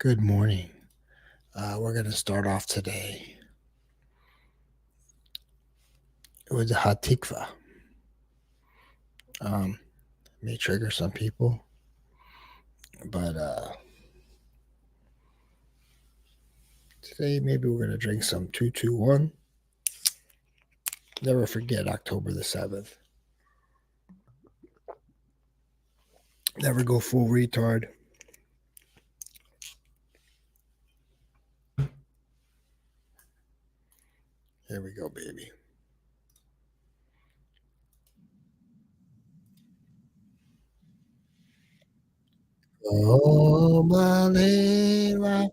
Good morning. We're going to start off today with the Hatikva. May trigger some people, but today maybe we're going to drink some 221. Never forget October the 7th. Never go full retard. Here we go, baby. Oh, Malela,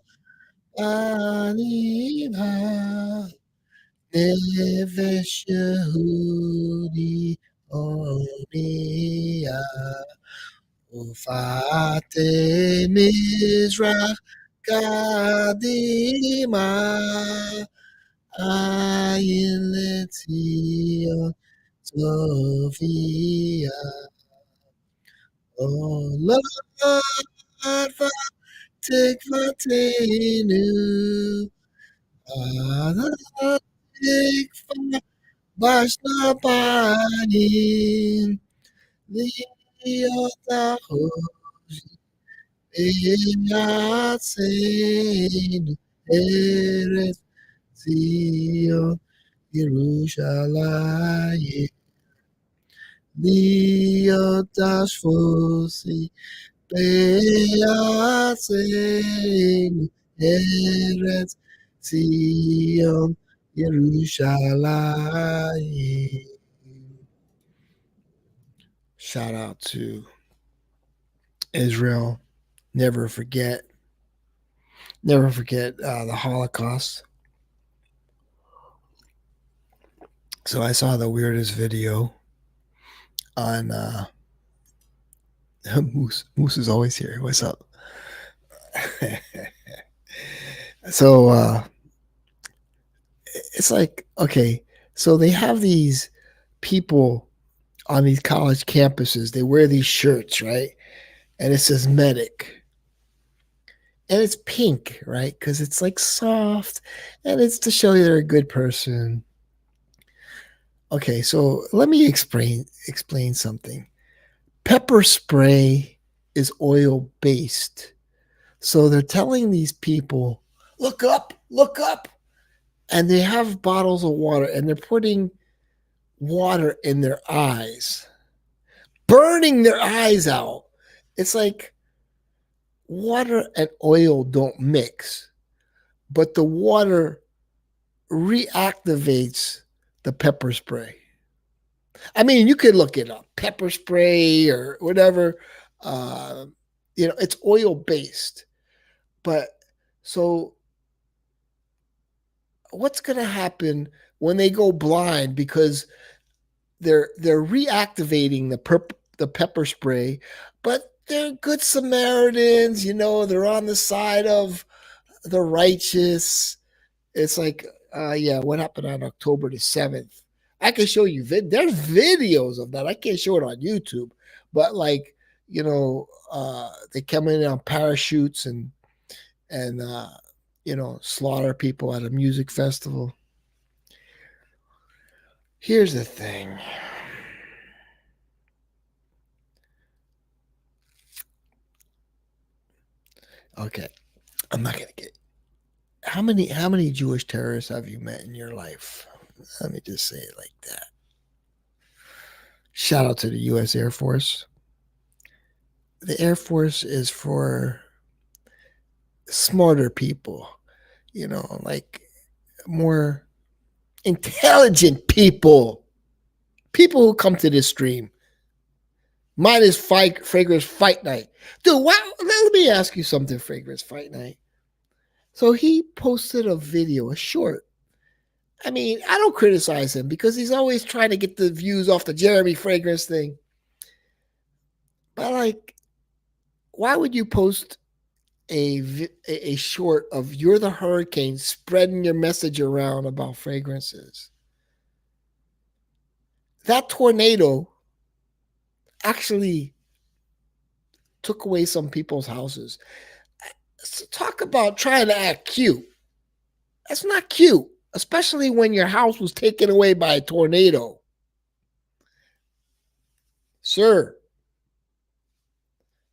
Aniva, Nevesh Yehudi, Onia. Ufate Mizrach Kadima Ayin Letzion Sofia Olad Tikvatenu Adad Tikva Bashna Panim Liyotahu Eyatzenu Eretz Zion Yerushalayim Liyotashvosi Beyatzenu Eretz Zion Yerushalayim. Shout out to Israel. Never forget the Holocaust. So I saw the weirdest video on Moose. Moose is always here. What's up? So it's like, okay, so they have these people on these college campuses. They wear these shirts, right? And it says medic. And it's pink, right? Because it's like soft and it's to show you they're a good person. Okay, so let me explain something. Pepper spray is oil based. So they're telling these people, look up. And they have bottles of water and they're putting water in their eyes, burning their eyes out. It's like water and oil don't mix, but the water reactivates the pepper spray. I mean, you could look it up, pepper spray or whatever. It's oil based. But so what's going to happen when they go blind because they're reactivating the pepper spray, but they're good Samaritans, they're on the side of the righteous. It's like, what happened on October the 7th? I can show you, there's videos of that. I can't show it on YouTube, but like, they come in on parachutes and slaughter people at a music festival. Here's the thing. Okay, I'm not gonna get. How many Jewish terrorists have you met in your life? Let me just say it like that. Shout out to the U.S. Air Force. The Air Force is for smarter people, like more intelligent people who come to this stream. Mine is Fragrance Fight Night. Dude, let me ask you something, Fragrance Fight Night. So he posted a video, a short. I mean, I don't criticize him because he's always trying to get the views off the Jeremy Fragrance thing. But like, why would you post a short of you're the hurricane spreading your message around about fragrances? That tornado actually took away some people's houses. talk about trying to act cute. That's not cute, especially when your house was taken away by a tornado. Sir.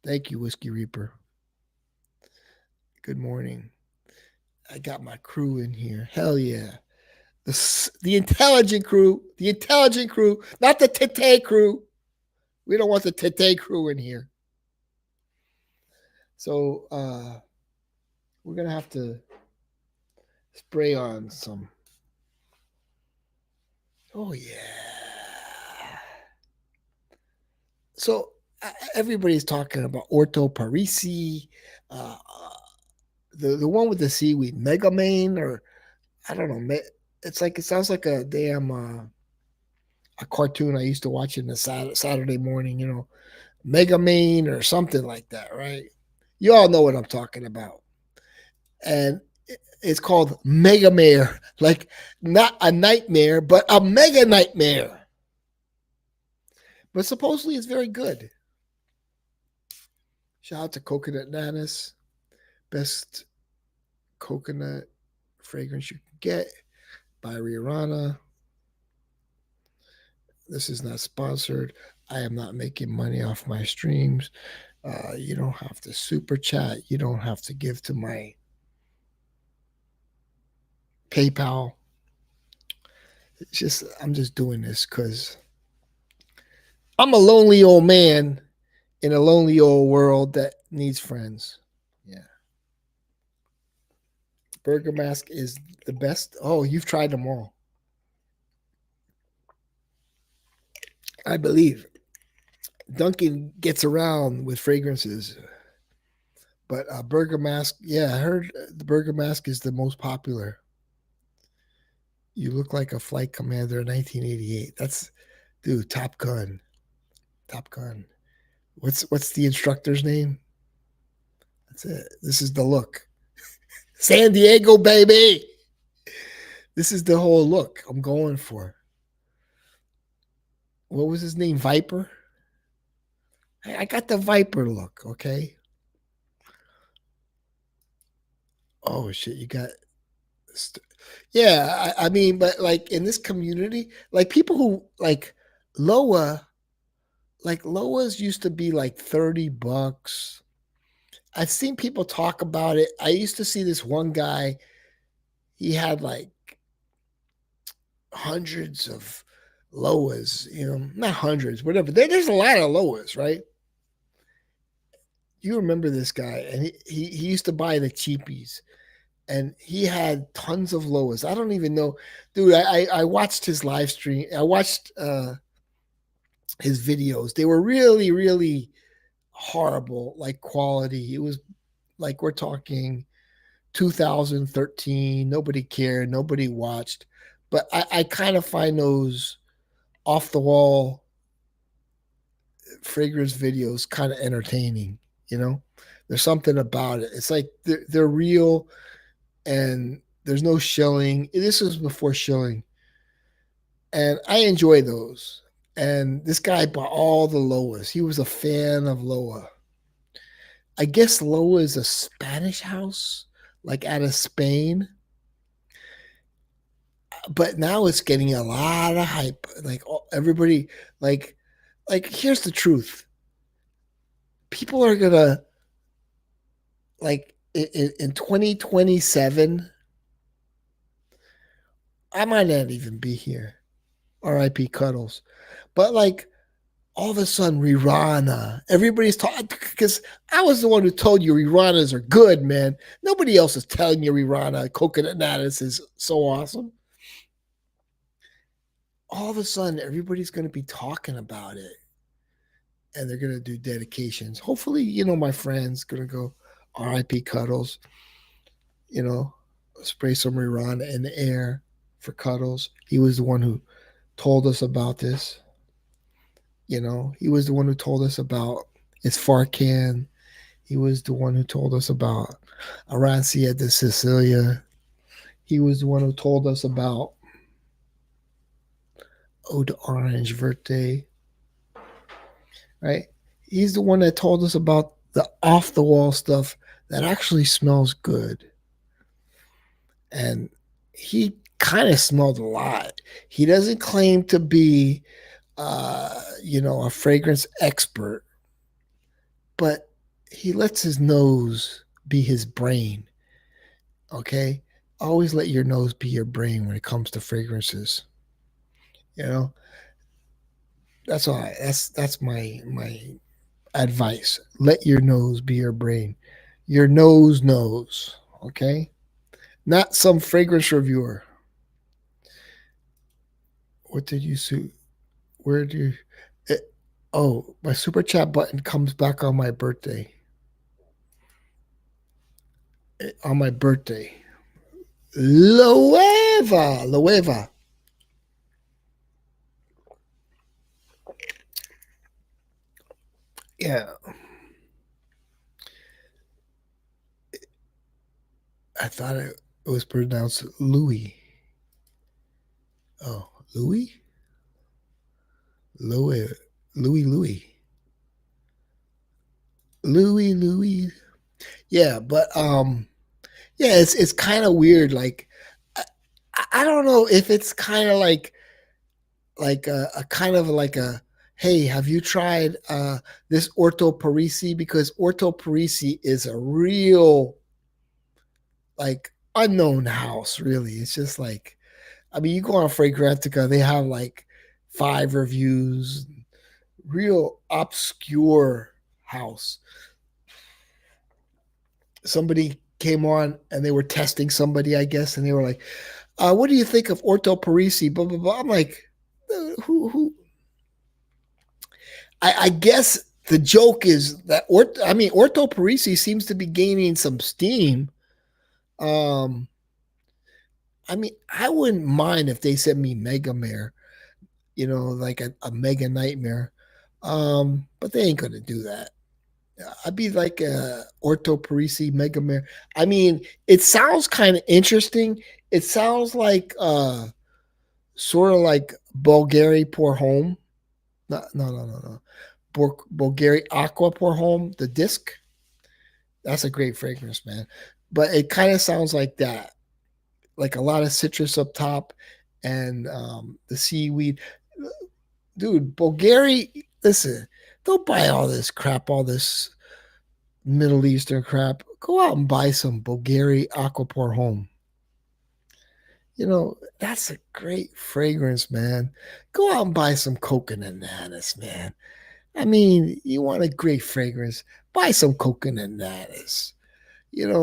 Thank you, Whiskey Reaper. Good morning. I got my crew in here. Hell yeah. The intelligent crew. The intelligent crew, not the Tete crew. We don't want the Tete crew in here. So we're going to have to spray on some. Oh, yeah. So everybody's talking about Orto Parisi, the one with the seaweed, Mega Main, or I don't know. It's like, it sounds like a damn a cartoon I used to watch in the Saturday morning, Mega Main or something like that, right? You all know what I'm talking about. And it's called Mega Mare, like not a nightmare, but a mega nightmare. But supposedly it's very good. Shout out to Coconut Nanas, best coconut fragrance you can get by Rihanna. This is not sponsored. I am not making money off my streams. You don't have to super chat. You don't have to give to my PayPal. It's just, I'm just doing this because I'm a lonely old man in a lonely old world that needs friends. Yeah. Burger Mask is the best. Oh, you've tried them all. I believe Duncan gets around with fragrances. But Burger Mask, yeah, I heard the Burger Mask is the most popular. You look like a flight commander in 1988. That's, dude, Top Gun. Top Gun. What's the instructor's name? That's it. This is the look. San Diego, baby. This is the whole look I'm going for. What was his name? Viper? I got the Viper look, okay? Oh, shit. You got... Yeah, I mean, but like in this community, like people who like Loewe, like Loewe's used to be like $30. I've seen people talk about it. I used to see this one guy, he had like hundreds of Loewes, not hundreds, whatever. There's a lot of Loewes, right? You remember this guy, and he used to buy the cheapies, and he had tons of Loewes. I don't even know, dude. I watched his live stream. I watched his videos. They were really, really horrible, like quality. It was like, we're talking 2013. Nobody cared. Nobody watched. But I kind of find those off the wall fragrance videos kind of entertaining. There's something about it. It's like they're real, and there's no shilling. This was before shilling, and I enjoy those. And this guy bought all the Loewes. He was a fan of Loewe. I guess Loewe is a Spanish house, like out of Spain. But now it's getting a lot of hype. Like everybody, like here's the truth. People are gonna, like, in 2027. I might not even be here. R.I.P. Cuddles. But like, all of a sudden, Rihanna. Everybody's talking, because I was the one who told you Rihannas are good, man. Nobody else is telling you Rihanna Coconut Natas is so awesome. All of a sudden, everybody's going to be talking about it, and they're going to do dedications. Hopefully, my friend's going to go R.I.P. Cuddles, spray some Rihanna in the air for Cuddles. He was the one who told us about this. He was the one who told us about his Farcan. He was the one who told us about Arancia de Sicilia. He was the one who told us about Eau d'Orange Verte. Right? He's the one that told us about the off-the-wall stuff that actually smells good. And he kind of smelled a lot. He doesn't claim to be, a fragrance expert, but he lets his nose be his brain. Okay, always let your nose be your brain when it comes to fragrances. You know, that's all. That's my advice. Let your nose be your brain. Your nose knows. Okay, not some fragrance reviewer. What did you see? Where do you? It, oh, my super chat button comes back on my birthday. On my birthday. Loeva. Loeva. Yeah. I thought it was pronounced Louis. Oh, Louis? Louis. Louis. Louis. Louis. Louis. Yeah, but yeah, it's kind of weird. Like I, I don't know if it's kind of like a kind of like a hey, have you tried this Orto Parisi? Because Orto Parisi is a real like unknown house, really. It's just like I mean, you go on Fragrantica, they have like 5 reviews, real obscure house. Somebody came on and they were testing somebody, I guess, and they were like, what do you think of Orto Parisi? Blah blah blah. I'm like, who I guess the joke is that Orto Parisi seems to be gaining some steam. Um, I mean, I wouldn't mind if they sent me Mega Mare, like a Mega Nightmare. But they ain't gonna do that. I'd be like Orto Parisi Mega Mare. I mean, it sounds kind of interesting. It sounds like sort of like Bulgari Pour Home. No, no, no, no, no. Bulgari Aqua Pour Home, the disc. That's a great fragrance, man. But it kind of sounds like that, like a lot of citrus up top and the seaweed. Dude, Bulgari, listen, don't buy all this crap, all this Middle Eastern crap. Go out and buy some Bulgari Aqua Pour Home. That's a great fragrance, man. Go out and buy some coconut nanas, man. I mean, you want a great fragrance, buy some coconut nanas,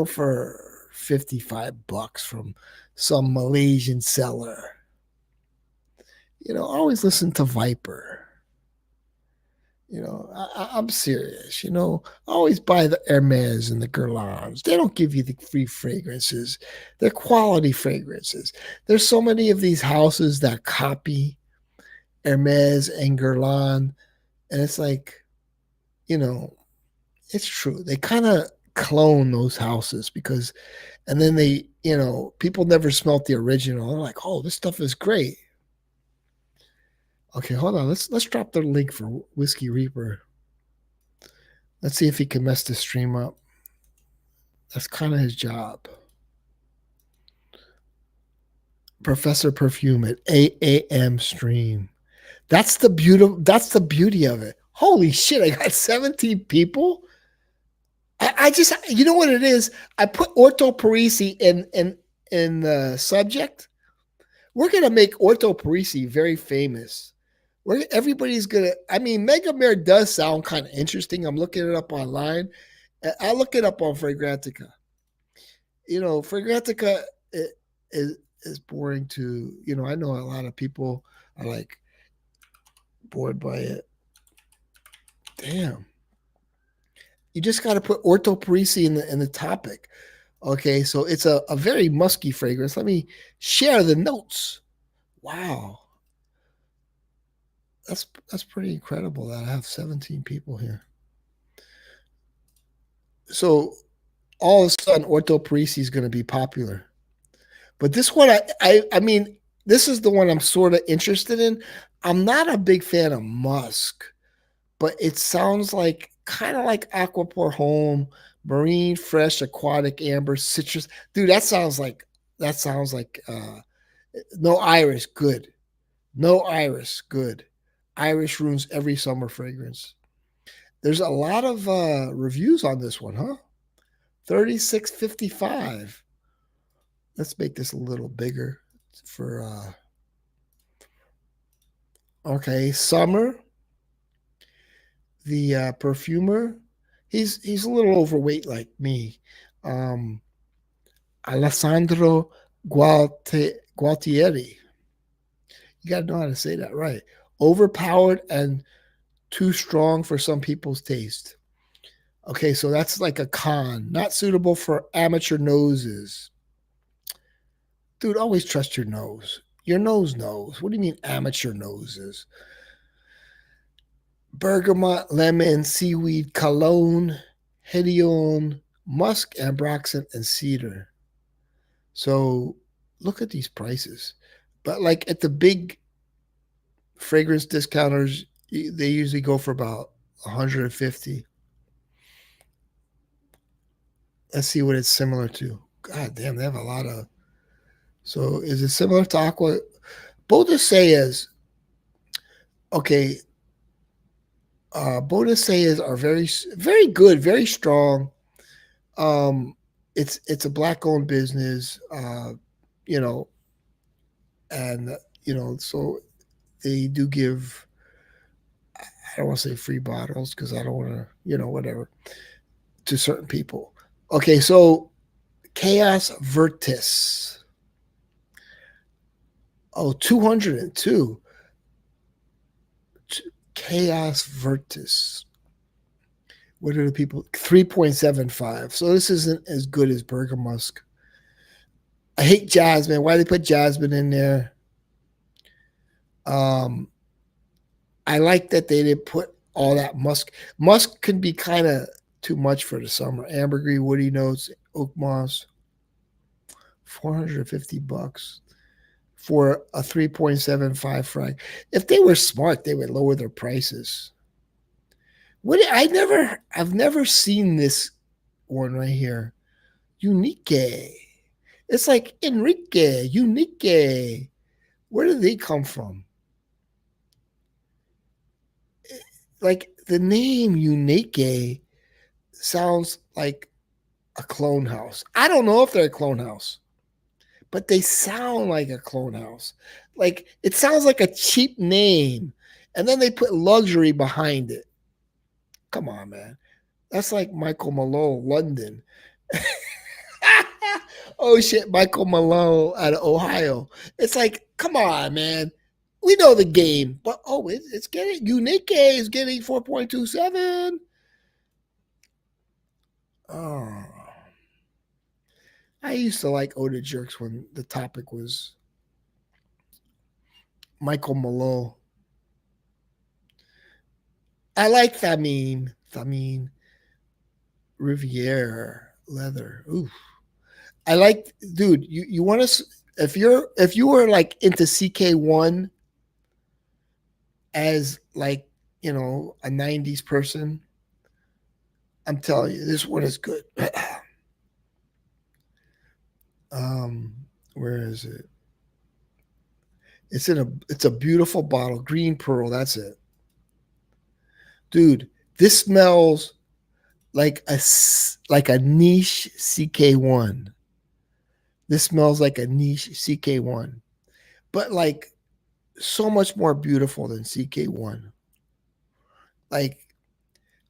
for $55 from some Malaysian seller. Always listen to Viper. I'm serious. Always buy the Hermes and the Guerlains. They don't give you the free fragrances. They're quality fragrances. There's so many of these houses that copy Hermes and Guerlain, and it's like, it's true. They kind of clone those houses and then people never smelt the original. They're like, oh, this stuff is great. Okay, hold on. Let's drop the link for Whiskey Reaper. Let's see if he can mess the stream up. That's kind of his job. Professor Perfume at 8 a.m. stream. That's the beauty of it. Holy shit, I got 17 people. I just, you know what it is? I put Orto Parisi in the subject. We're gonna make Orto Parisi very famous. Everybody's gonna. I mean, Mega Mare does sound kind of interesting. I'm looking it up online. I look it up on Fragrantica. Fragrantica is boring to. I know a lot of people are like bored by it. Damn. You just got to put Orto Parisi in the topic. Okay, so it's a very musky fragrance. Let me share the notes. Wow. That's pretty incredible that I have 17 people here. So all of a sudden Orto Parisi is going to be popular. But this one I mean, this is the one I'm sort of interested in. I'm not a big fan of musk, but it sounds like kind of like Aqua Pour Home, Marine, fresh, aquatic, amber, citrus. Dude, that sounds like no iris, good. No iris, good. Iris ruins every summer fragrance. There's a lot of reviews on this one, huh? 36.55. Let's make this a little bigger for okay, summer. The perfumer, he's a little overweight like me. Um, Alessandro Gualtieri. You got to know how to say that right. Overpowered and too strong for some people's taste. Okay, so that's like a con. Not suitable for amateur noses. Dude, always trust your nose. Your nose knows. What do you mean amateur noses? Bergamot, lemon, seaweed, cologne, hedione, musk, ambroxan, and cedar. So look at these prices. But like at the big fragrance discounters, they usually go for about 150. Let's see what it's similar to. God damn, they have a lot of. So is it similar to Aqua? Bodhisayas, okay. Bodhisayas are very, very good, very strong. Um, it's a black owned business, you know, and so they do give. I don't want to say free bottles because I don't want to, whatever, to certain people. Okay, so Chaos Vertis. Oh, 202. Chaos Vertis. What are the people? 3.75. So this isn't as good as Bergamusk. I hate jasmine. Why they put jasmine in there? I like that they didn't put all that musk. Musk can be kind of too much for the summer. Ambergris, woody notes, oak moss. $450 for a 3.75 frag. If they were smart, they would lower their prices. I've never seen this one right here. Unique. It's like Enrique, Unique. Where did they come from? Like the name Unique sounds like a clone house. I don't know if they're a clone house, but they sound like a clone house. Like it sounds like a cheap name, and then they put luxury behind it. Come on, man. That's like Michael Malone, London. Oh shit, Michael Malone out of Ohio. It's like, come on, man. We know the game, but it's getting Unique is getting 4.27. Oh, I used to like Oda Jerks when the topic was Michael Malone. I like Thameen, Riviere, leather. Ooh, I like, dude. You want to if you were like into CK1 as like a 90s person, I'm telling you, this one is good. Where is it? It's a beautiful bottle, green pearl. That's it, dude. This smells like a niche CK1. This smells like a niche CK1, but like so much more beautiful than CK1. Like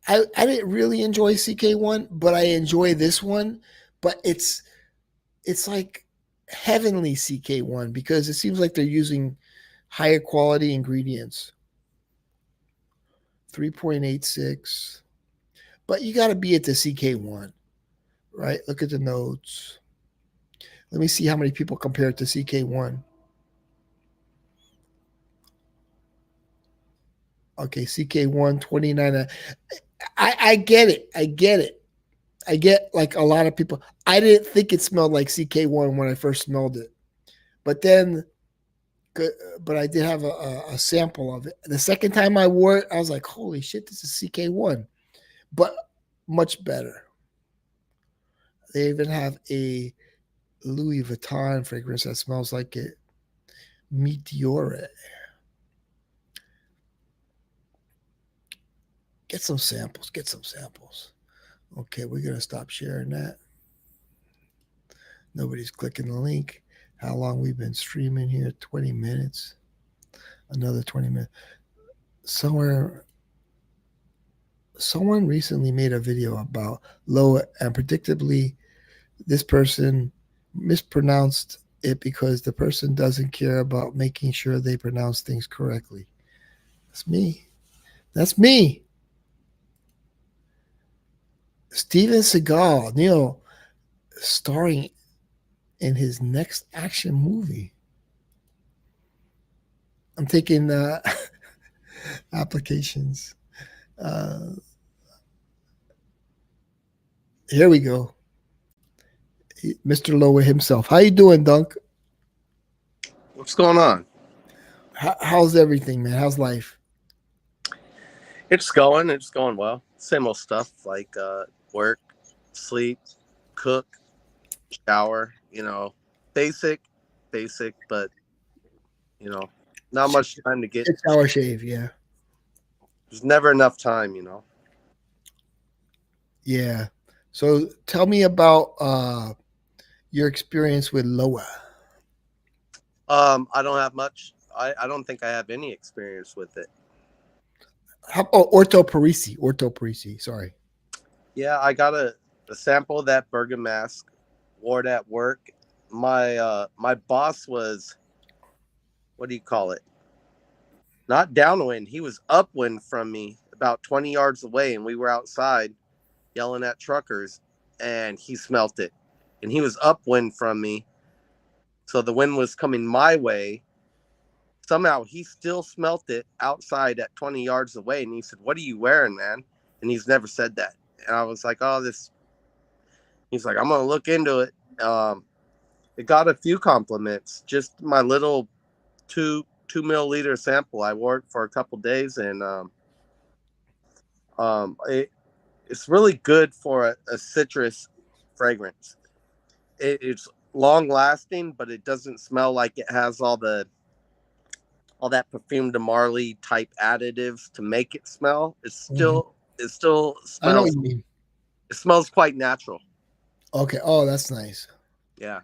I didn't really enjoy CK1, but I enjoy this one. But it's like heavenly CK1 because it seems like they're using higher quality ingredients. 3.86. But you got to be at the CK1, right? Look at the notes. Let me see how many people compare it to CK1. Okay, CK1, 29. I get it. I get like a lot of people. I didn't think it smelled like CK1 when I first smelled it. But I did have a sample of it. The second time I wore it, I was like, holy shit, this is CK1. But much better. They even have a Louis Vuitton fragrance that smells like it. Meteore. Get some samples. Get some samples. Okay, we're gonna stop sharing that. Nobody's clicking the link. How long we've been streaming here? 20 minutes. Another 20 minutes. Someone recently made a video about Loewe, and predictably, this person mispronounced it because the person doesn't care about making sure they pronounce things correctly. That's me. That's me. Steven Seagal, starring in his next action movie. I'm taking applications. Here we go. Mr. Loewe himself. How you doing, Dunk? What's going on? How's everything, man? How's life? It's going well. Same old stuff like work, sleep, cook, shower, basic, but, not much time to get. Shower, shave, yeah. There's never enough time, Yeah. So tell me about your experience with Loewe. I don't have much. I don't think I have any experience with it. How about Orto Parisi, sorry. Yeah, I got a sample of that Bergen mask, wore it at work. My boss was, what do you call it? Not downwind. He was upwind from me about 20 yards away, and we were outside yelling at truckers, and he smelt it. And he was upwind from me, so the wind was coming my way. Somehow he still smelt it outside at 20 yards away, and he said, "What are you wearing, man?" And he's never said that. And I was like, "Oh, this." He's like, "I'm gonna look into it." It got a few compliments. Just my little two milliliter sample. I wore it for a couple days, and it's really good for a citrus fragrance. It's long lasting, but it doesn't smell like it has all that perfume de Marley type additives to make it smell. It still smells. I know what you mean. It smells quite natural. Okay. Oh, that's nice. Yeah.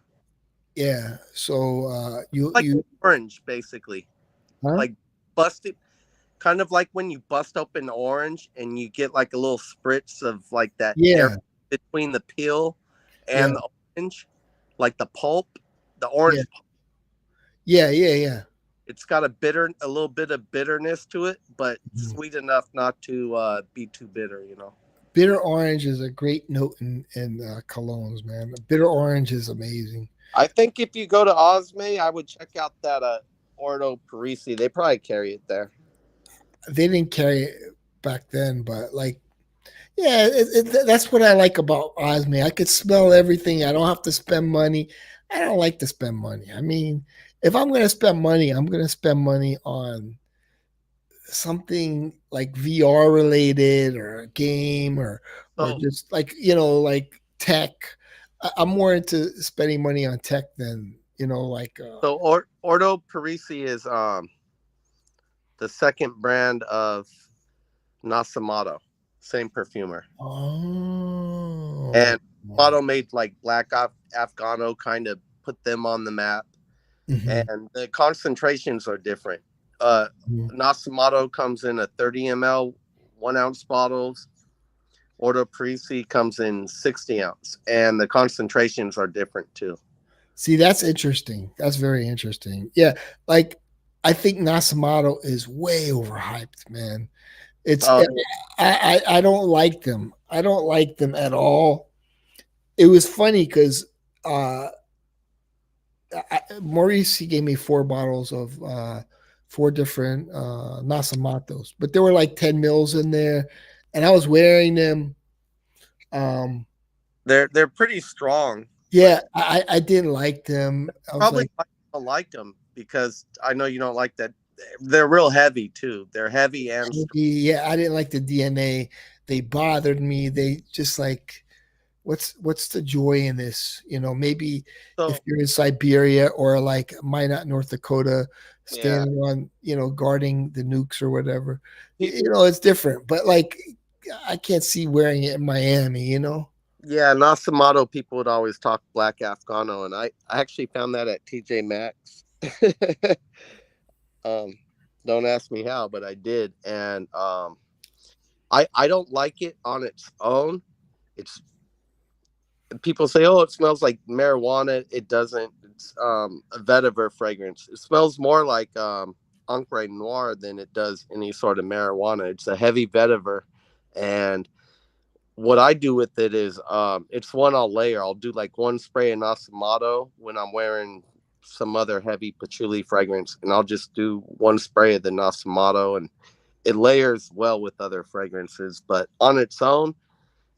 Yeah. So you orange basically, like busted, kind of like when you bust open orange and you get like a little spritz of like that air between the peel and the orange, like the pulp, the orange. Yeah. It's got a little bit of bitterness to it, but sweet enough not to be too bitter, Bitter orange is a great note in colognes, man. Bitter orange is amazing. I think if you go to Osme, I would check out that Orto Parisi. They probably carry it there. They didn't carry it back then, but that's what I like about Osme. I could smell everything. I don't have to spend money. I don't like to spend money. I mean, if I'm going to spend money, I'm going to spend money on something like VR related or a game or just like tech. I'm more into spending money on tech than so Orto Parisi is the second brand of Nasamato, same perfumer. Oh. And Nasamato made like Black Afghano, kind of put them on the map. And the concentrations are different. Nasamato comes in a 30 ml 1 ounce bottles. Orto Parisi comes in 60 ounce, and the concentrations are different too. See, that's interesting. That's very interesting. Yeah, like I think Nasamato is way overhyped, man. It's I don't like them. I don't like them at all. It was funny because Maurice, he gave me 4 bottles of 4 different Nasamatos, but there were like 10 mils in there, and I was wearing them. They're pretty strong. Yeah, I didn't like them. I don't like them because I know you don't like that. They're real heavy too. They're heavy and yeah. I didn't like the DNA. They bothered me. They just like what's the joy in this? Maybe if So you're in Siberia or like Minot, North Dakota, yeah, standing on, guarding the nukes or whatever, people. it's different. But like, I can't see wearing it in Miami. Yeah, Nasamato people would always talk black Afghano, and I actually found that at TJ Maxx. um, don't ask me how, but I did, and I don't like it on its own. It's People say, oh, it smells like marijuana. It doesn't. It's a vetiver fragrance. It smells more like Ancre Noir than it does any sort of marijuana. It's a heavy vetiver, and what I do with it is it's one I'll layer. I'll do like one spray of Nasamato when I'm wearing some other heavy patchouli fragrance, and I'll just do one spray of the Nasamato, and it layers well with other fragrances. But on its own,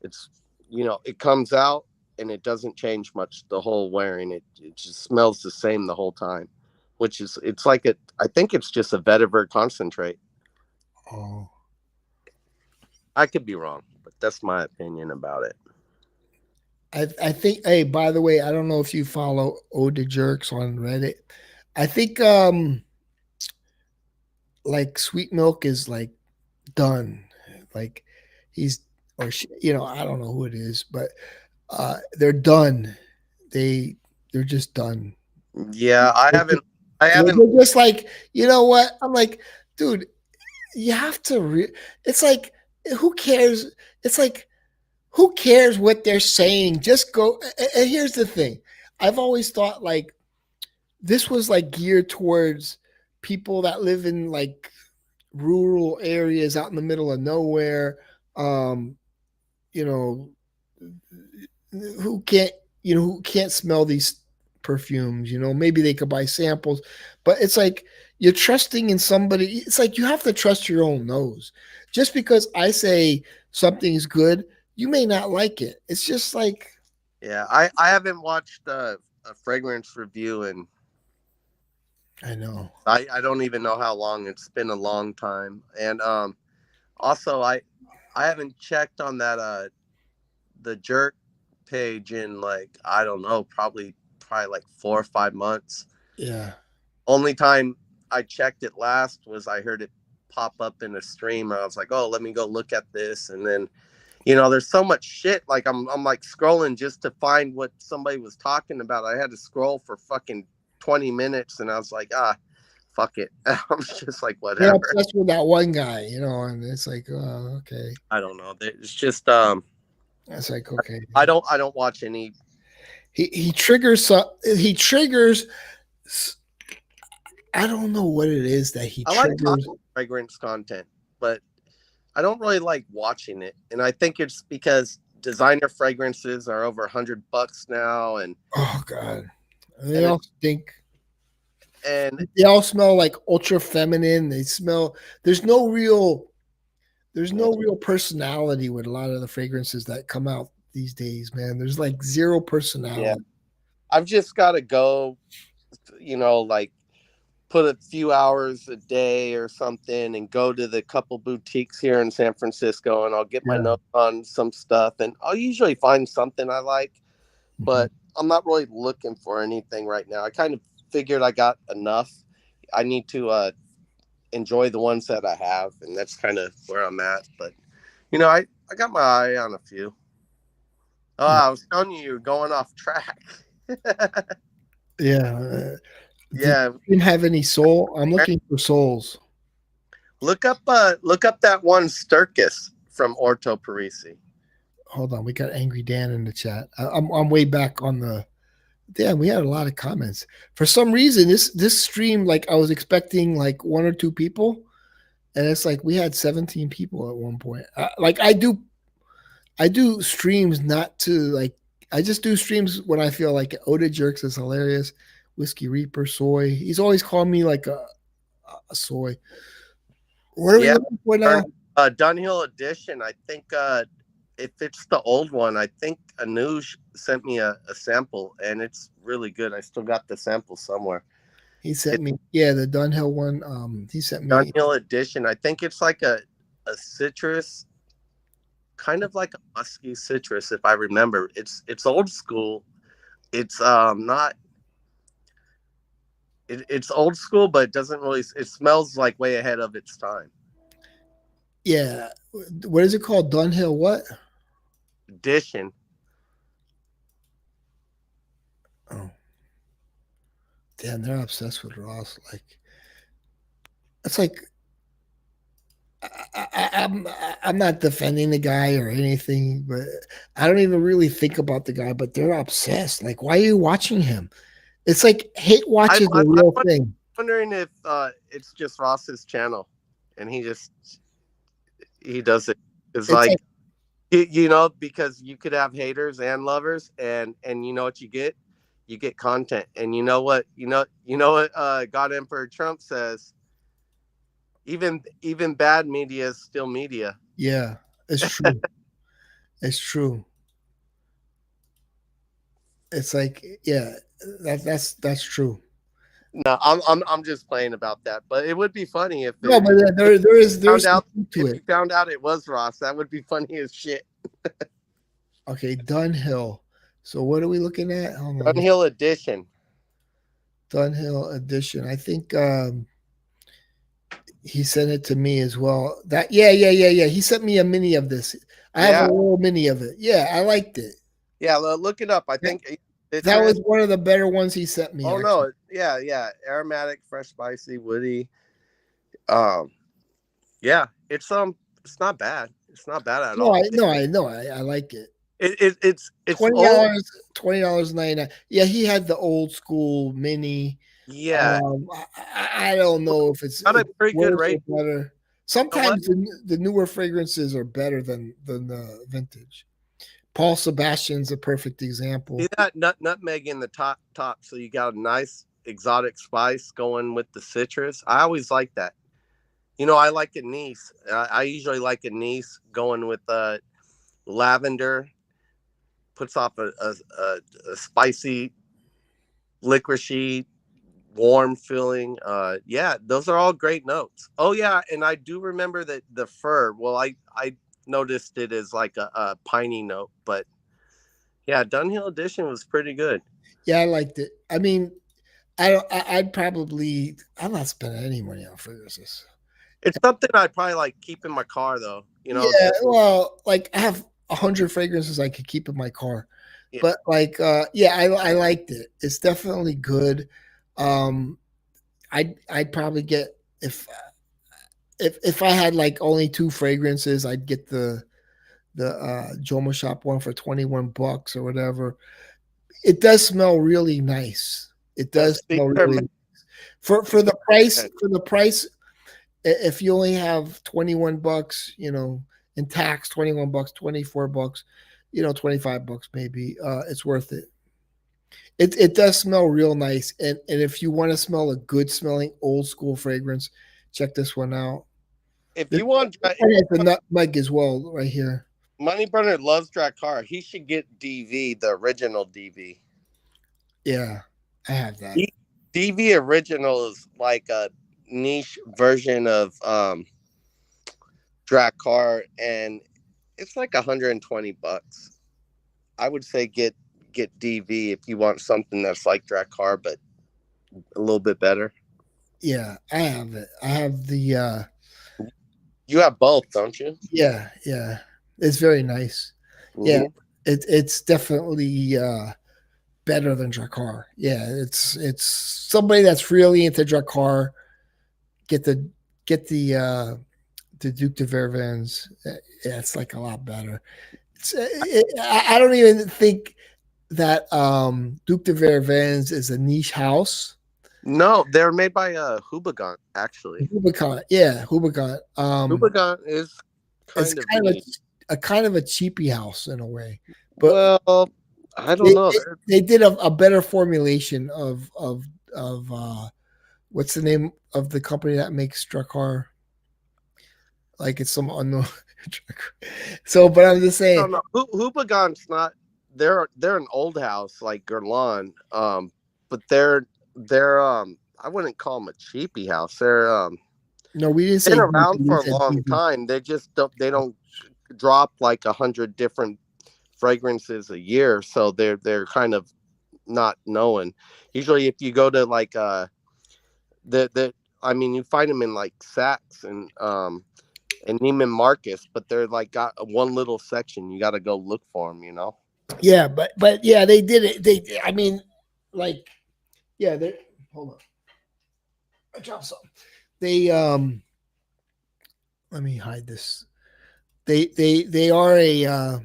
it's it comes out and it doesn't change much the whole wearing. It just smells the same the whole time, which is it's like it. I think it's just a vetiver concentrate. Oh, I could be wrong, but that's my opinion about it. I think. Hey, by the way, I don't know if you follow Ode to Jerks on Reddit. I think like Sweet Milk is like done. Like he's or she, I don't know who it is, but they're done. They're just done. Yeah, I They're haven't. just, I haven't. they're just like, you know what? I'm like, dude, you have to. It's like, who cares? It's like, who cares what they're saying? Just go. And here's the thing: I've always thought like this was like geared towards people that live in like rural areas out in the middle of nowhere. Um, you know, who can't who can't smell these perfumes. Maybe they could buy samples, but it's like you're trusting in somebody. It's like you have to trust your own nose. Just because I say something's good, you may not like it. It's just like, Yeah, I haven't watched a fragrance review, and I know. I don't even know how long. It's been a long time, and also I haven't checked on that the jerk page in like I don't know, probably like 4 or 5 months. Yeah. Only time I checked it last was I heard it pop up in a stream. I was like, oh, let me go look at this, and then there's so much shit. Like I'm like scrolling just to find what somebody was talking about. I had to scroll for fucking 20 minutes, and I was like, fuck it. I'm just like They're whatever. obsessed with that one guy, and it's like, oh, okay. I don't know. It's just It's like, okay. I don't watch any. He triggers. He triggers. I don't know what it is that he I like triggers. talking fragrance content, but I don't really like watching it. And I think it's because designer fragrances are over $100 now, and Oh God, they and it, all stink. and They all smell like ultra feminine. They smell. There's no real. There's yeah, no real personality with a lot of the fragrances that come out these days, man. There's like zero yeah. personality. I've just got to go, like put a few hours a day or something and go to the couple boutiques here in San Francisco, and I'll get my Yeah. notes on some stuff, and I'll usually find something I like, Mhm. but I'm not really looking for anything right now. I kind of figured I got enough. I need to enjoy the ones that I have, and that's kind of where I'm at. But I got my eye on a few. Oh, Yeah. I was telling you, you're going off track. Yeah. Did Yeah, you have any soul? I'm looking for souls. look up that one Circus from Orto Parisi. Hold on, we got Angry Dan in the chat. I'm way back on the. Damn, we had a lot of comments. For some reason, this stream, like I was expecting like one or two people, and it's like we had 17 people at one point. Like I do streams not to like. I just do streams when I feel like Oda Jerks is hilarious. Whiskey Reaper, soy. He's always called me like a soy. What are we Yeah, looking for now? Dunhill Edition. I think if it's the old one, I think Anuj sent me a sample, and it's really good. I still got the sample somewhere. He sent It's me, yeah, the Dunhill one. He sent me. Dunhill Edition. I think it's like a citrus kind of like a musky citrus, if I remember. It's old school. It's not. It's old school, but it doesn't really. It smells like way ahead of its time. Yeah. What is it called? Dunhill what? Edition. Oh, damn, they're obsessed with Ross. Like, it's like I'm not defending the guy or anything, but I don't even really think about the guy. But they're obsessed. Like, why are you watching him? It's like hate watch is a I'm real thing. wondering if it's just Ross's channel, and he does it. It's It's like like you know, because you could have haters and lovers, and you know what you get content, and you know what God Emperor Trump says. Even bad media is still media. yeah, it's true. It's true. It's like yeah, that's true. No, I'm just playing about that, but it would be funny No, but there's found some out truth to if it. you found out it was Ross. That would be funny as shit. Okay, Dunhill. So what are we looking at? Hold on, let me Dunhill Edition. Dunhill edition. I think he sent it to me as well. That yeah. He sent me a mini of this. I have a Yeah, little mini of it. Yeah, I liked it. yeah. Look it up. I That, think it's that was one of the better ones he sent me. Oh Actually, no, yeah. Aromatic, fresh, spicy, woody. Um, yeah. It's not bad. It's not bad at no, all. I like it. It's Twenty old. dollars, $20.99. Yeah, he had the old school mini. Yeah, I don't know if it's got a pretty good worse or rate. better. You know what? Sometimes the newer fragrances are better than the vintage. Paul Sebastian's a perfect See example. that nutmeg in the top, so you got a nice exotic spice going with the citrus. I always like that. You know, I like anise. I usually like anise going with lavender. Puts off a spicy, licoricey, warm feeling. Yeah, those are all great notes. Oh yeah, and I do remember that the fir. Well, I noticed it as like a piney note, but yeah, Dunhill Edition was pretty good. Yeah, I liked it. I mean, I don't. I'd probably. I'm not spending any money on fragrances. It's something I probably like keep in my car though. You know, Yeah, well, like I have 100 fragrances I could keep in my car, yeah, but like, yeah, I liked it. It's definitely good. Um, I'd probably get if I had like only two fragrances, I'd get the Joma Shop one for $21 or whatever. It does smell really nice. It does does speak smell her really for speaks the price her for the price. If you only have $21, in tax, $21, $24, $25 maybe, it's worth it. It does smell real nice, and if you want to smell a good smelling old school fragrance, check this one out. If This you want, one has the nutmeg as well, right here. Money Burner loves Drakkar. He should get DV, the original DV. Yeah, I have that. DV original is like a niche version of Drakkar, and it's like $120. I would say get DV if you want something that's like Drakkar, but a little bit better. Yeah, I have it. I have the You have both, don't you? yeah. It's very nice. Yeah, Mm-hmm. it's definitely better than Drakkar. Yeah, it's somebody that's really into Drakkar. Get the get the Duke de Vervins. Yeah, it's like a lot better. I don't even think that Duke de Vervins is a niche house. No, they're made by Hubagant, actually. Hubicon, yeah, Hubicon. Hubagant is It's kind of kind of neat. a kind of a cheapy house in a way, but Well, I don't they, know. they, they did a better formulation of what's the name of the company that makes Drakkar? Like it's some unknown. So, but I'm just I saying, don't know. Hubagant's not. They're an old house like Guerlain, but they're I wouldn't call them a cheapy house. They're no, we didn't say been deep, around we for a said long TV. time. They just don't. They don't. drop like 100 different fragrances a year, so they're kind of not knowing. Usually, if you go to like the I mean, you find them in like Saks and Neiman Marcus, but they're like got one little section. You got to go look for them, you know. Yeah, but yeah, they did it. I mean, like, yeah, they hold on. I dropped something. They let me hide this. They are a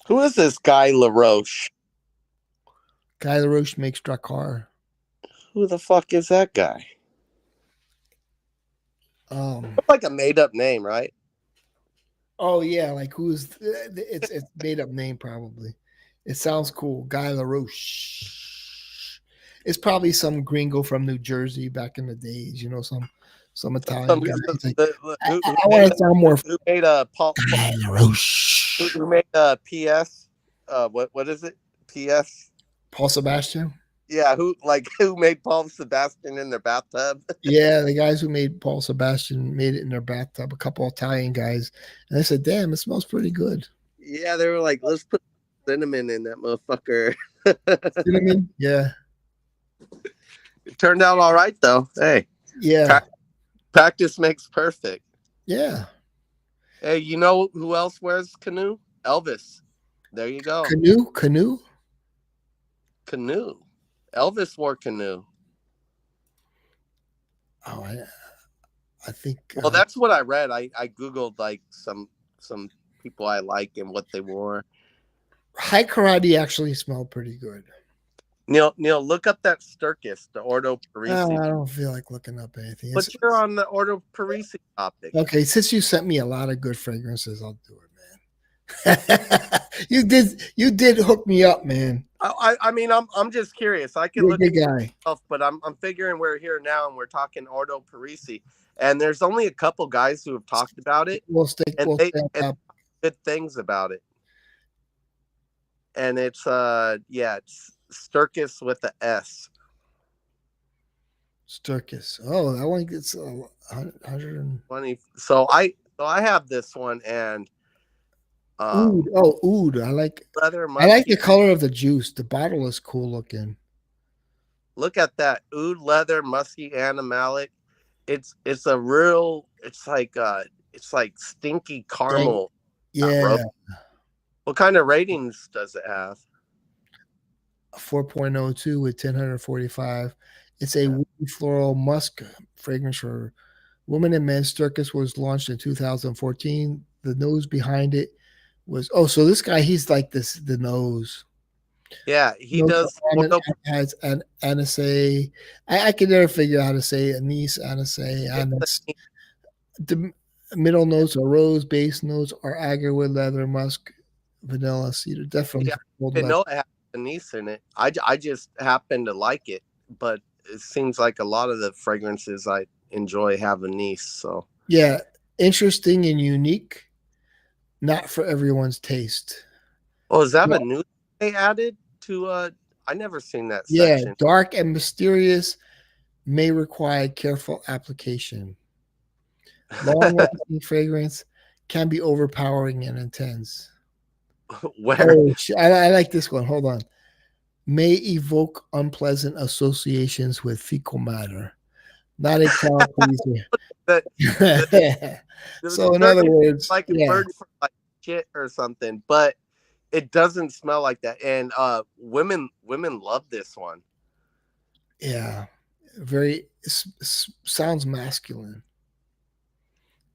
Who is this guy LaRoche? Guy LaRoche makes Drakkar. Who the fuck is that guy? Like a made up name, right? Oh yeah, like who's it's made up name probably. It sounds cool. Guy LaRoche. It's probably some gringo from New Jersey back in the days, you know, some Italian guy. Like, I want to sound more. Who made a Guy LaRoche? Who made a PS? What is it? PS? Paul Sebastian. Yeah, who made Paul Sebastian in their bathtub? Yeah, the guys who made Paul Sebastian made it in their bathtub. A couple Italian guys, and I said, "Damn, it smells pretty good." Yeah, they were like, "Let's put cinnamon in that motherfucker." Cinnamon, yeah. It turned out all right though. Hey, yeah, practice makes perfect. Yeah. Hey, you know who else wears canoe? Elvis. There you go. Canoe. Elvis wore canoe. Oh, I think. Well, that's what I read. I googled like some people I like and what they wore. High karate actually smelled pretty good. Neil, look up that Circus, the Orto Parisi. I don't feel like looking up anything. But you're on the Orto Parisi topic. Okay, since you sent me a lot of good fragrances, I'll do it, man. you did hook me up, man. I mean, I'm just curious. I can You're look a at good guy, but I'm figuring we're here now and we're talking Orto Parisi, and there's only a couple guys who have talked about it. We'll stay up. Good things about it. And it's it's Circus with the S. Circus. Oh, that one gets 120. So I have this one and oud. Oud. I like leather. I like the color of the juice. The bottle is cool looking. Look at that. Oud, leather, musky, animalic. It's a real. It's like stinky caramel. Yeah. What kind of ratings does it have? 4.02 with 1045. It's a woody floral musk fragrance for women and men. Circus was launched in 2014. The nose behind it was so this guy, he's like the nose. Yeah, he does. Has an anise. I can never figure out how to say anise. The middle notes are rose. Base notes are agarwood, leather, musk, vanilla, cedar. Definitely. Yeah, I know it has anise in it. I just happen to like it, but it seems like a lot of the fragrances I enjoy have anise. So yeah, interesting and unique. Not for everyone's taste. Oh, is that a new they added to? I never seen that section. Dark and mysterious may require careful application. Long-lasting fragrance can be overpowering and intense. Where? I like this one. Hold on. May evoke unpleasant associations with fecal matter. Not a crowd pleaser. So in other words, like a bird for like shit or something, but it doesn't smell like that. And women love this one. Yeah, very sounds masculine.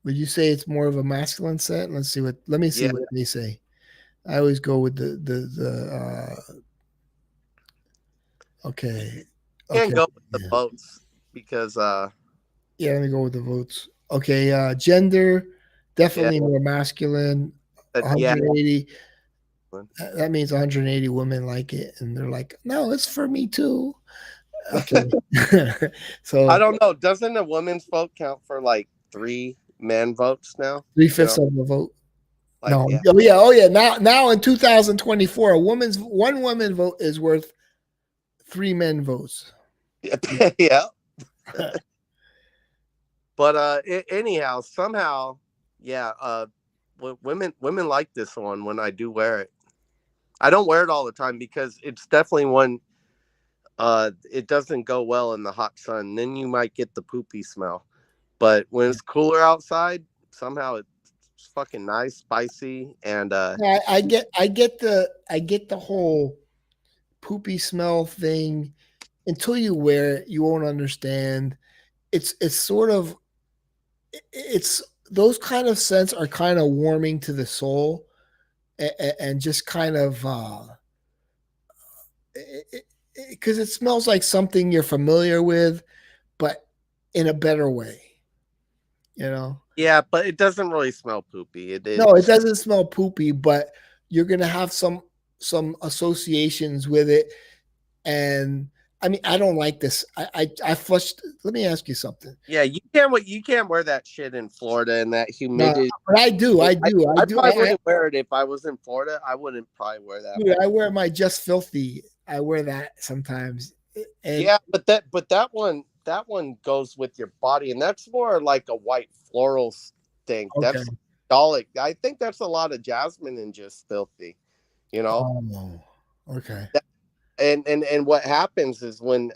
Would you say it's more of a masculine scent? Let me see what they say. I always go with the okay. Can't go with the votes because let me go with the votes. Okay, gender definitely more masculine. 180. That means 180 women like it, and they're like, "No, it's for me too." Okay, so I don't know. Doesn't a woman's vote count for like 3 men votes now? 3/5 of the vote. Like, no, oh yeah. Now in 2024, one woman vote is worth 3 men votes. Yeah. But anyhow, somehow, women like this one when I do wear it. I don't wear it all the time because it's definitely one. It doesn't go well in the hot sun. Then you might get the poopy smell. But when it's cooler outside, somehow it's fucking nice, spicy, and Yeah, I get the whole poopy smell thing. Until you wear it, you won't understand. It's sort of it's those kind of scents are kind of warming to the soul, and just kind of because it smells like something you're familiar with, but in a better way, you know. yeah, but it doesn't really smell poopy. No, it doesn't smell poopy, but you're gonna have some associations with it. And I mean, I don't like this. I flushed. Let me ask you something. Yeah, you can't wear that shit in Florida and that No, humidity. but I do. I probably wouldn't wear it if I was in Florida. I wouldn't probably wear that. Dude, I wear my Just Filthy. I wear that sometimes. And Yeah, but that one goes with your body, and that's more like a white floral thing. okay. That's psychedelic. I think that's a lot of jasmine and Just Filthy. You know, Oh, okay. and what happens is when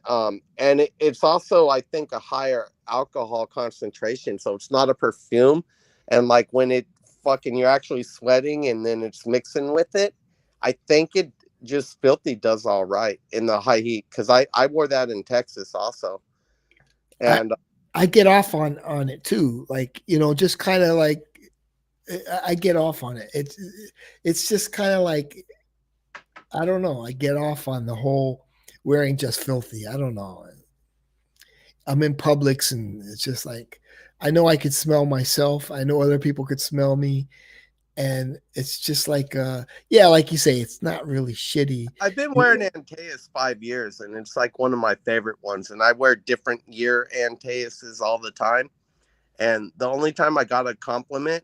and it's also I think a higher alcohol concentration, so it's not a perfume, and like when it fucking you're actually sweating and then it's mixing with it, I think it Just Filthy does all right in the high heat because I wore that in Texas also, and I get off on it too. Like, you know, just kind of like I get off on it. It's just kind of like I don't know. I get off on the whole wearing Just Filthy. I don't know. I'm in Publix and it's just like I know I could smell myself. I know other people could smell me. And it's just like yeah, like you say, it's not really shitty. I've been wearing Antas 5 years, and it's like one of my favorite ones. And I wear different year Antases all the time. And the only time I got a compliment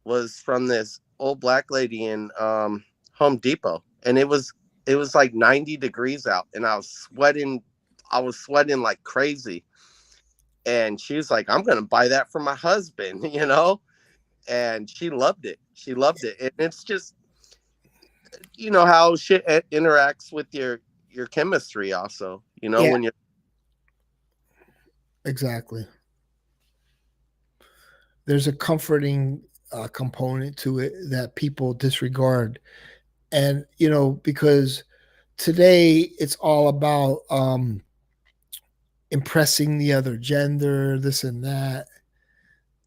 was from this old black lady in Home Depot, and it was like 90 degrees out, and I was sweating. I was sweating like crazy, and she was like, "I'm gonna buy that for my husband," you know. And she loved it. She loved it, and it's just you know how shit interacts with your chemistry also. You know Yeah, when you're exactly. There's a comforting component to it that people disregard. And, you know, because today it's all about impressing the other gender, this and that,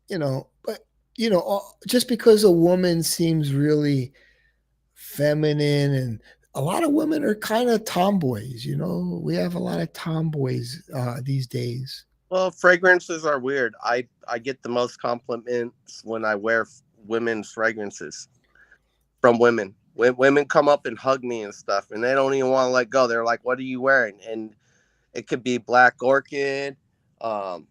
you know, but, you know, just because a woman seems really feminine and a lot of women are kind of tomboys, you know, we have a lot of tomboys these days. well, fragrances are weird. I get the most compliments when I wear women's fragrances from women. When women come up and hug me and stuff, and they don't even want to let go. They're like, "What are you wearing?" And it could be Black Orchid. Um,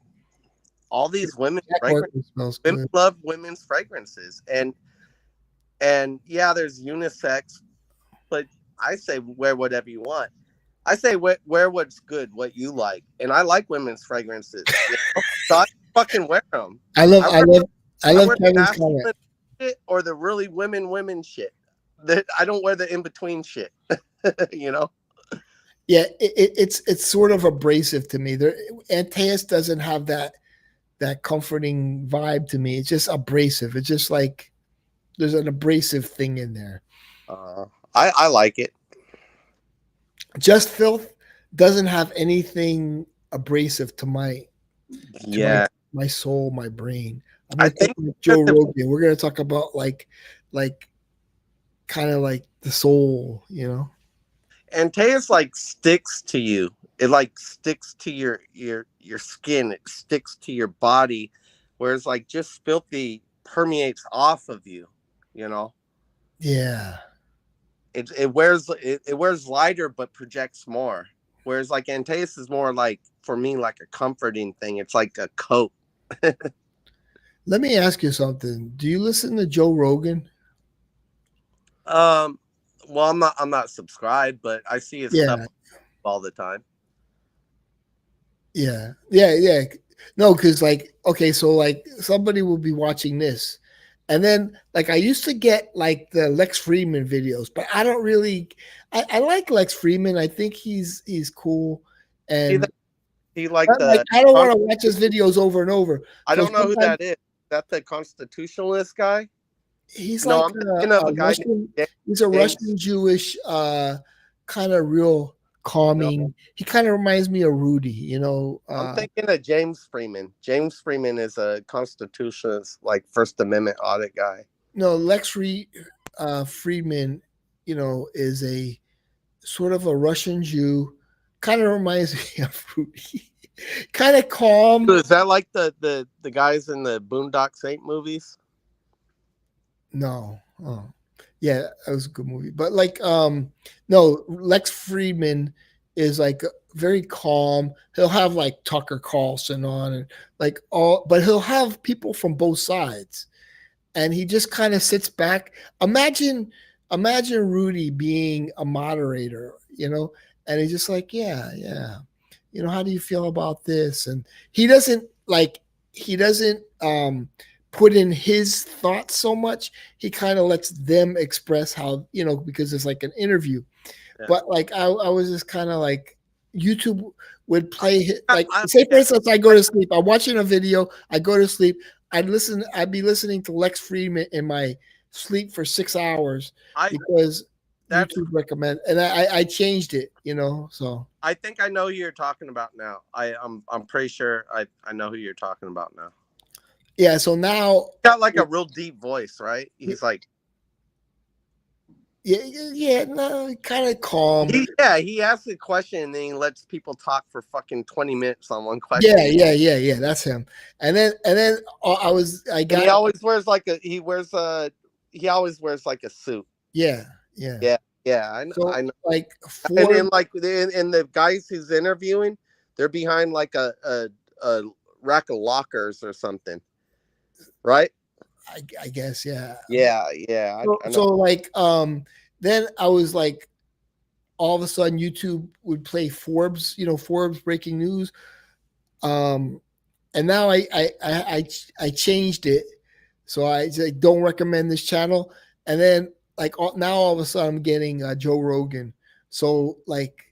all these women Jack fragrances. Orchid smells Women good. love women's fragrances, and yeah, there's unisex, but I say wear whatever you want. I say wear what's good, what you like, and I like women's fragrances. You know? So I fucking wear them. I love, I I wear love, I I love wear the Kevin's comment. masculine shit or the really women shit. That I don't wear the in between shit. You know. Yeah, it's sort of abrasive to me. There, Antaeus doesn't have that comforting vibe to me. It's just abrasive. It's just like there's an abrasive thing in there. Uh, I like it. Just Filth doesn't have anything abrasive to Yeah, my soul, my brain. I'm I gonna talk think like Joe Rogan. We're gonna talk about like kind of like the soul, you know? Antaeus like sticks to you. It like sticks to your skin. It sticks to your body, whereas like just filthy permeates off of you. You know, Yeah. it wears lighter but projects more. Whereas like Antaeus is more like for me like a comforting thing. It's like a coat. Let me ask you something. Do you listen to Joe Rogan? Um, well, I'm not subscribed, but I see his stuff Yeah. all the time. Yeah. Yeah. Yeah. No, because like, okay, so like somebody will be watching this And then like I used to get like the Lex Friedman videos, but I don't really. I like Lex Friedman. I think he's cool, and He like but, like the I don't want to watch his videos over and over. I So don't know who sometimes that is. Is that the constitutionalist guy? he's No, like I'm thinking of a a guy Russian. named He's a James. Russian Jewish, kind of real No, calming. He kind of reminds me of Rudy. I'm thinking of James Freeman. James Freeman is a constitutionalist, like First Amendment audit guy. no, Friedman, is a sort of a Russian Jew. Kind of reminds me of Rudy. Kind of calm. Is that like the guys in the Boondock Saint movies? No. Oh. Yeah, that was a good movie. But like no, Lex Friedman is like very calm. He'll have like Tucker Carlson on and like all but he'll have people from both sides. And he just kind of sits back. Imagine Rudy being a moderator, and he's just like, yeah, yeah. How do you feel about this? And he doesn't put in his thoughts so much. He kind of lets them express how, because it's like an interview. Yeah. But like I was just kind of like YouTube would play like I- say for instance I go to sleep. I'm watching a video, I go to sleep, I'd be listening to Lex Friedman in my sleep for 6 hours because YouTube recommend and I changed it, so I think I know who you're talking about now. I'm pretty sure I know who you're talking about now. Yeah, so now he's got like a real deep voice, right? He's like yeah, no, kind of calm. He asks a question and then he lets people talk for fucking 20 minutes on one question. Yeah. That's him. And then he always wears like he always wears like a suit. Yeah. I know. So, I know. Like and then and the guys he's interviewing, they're behind like a rack of lockers or something, right? I guess, yeah. Yeah. So like then I was like all of a sudden YouTube would play Forbes, Forbes breaking news. And now I changed it. So I say don't recommend this channel. And then like now all of a sudden I'm getting Joe Rogan. So like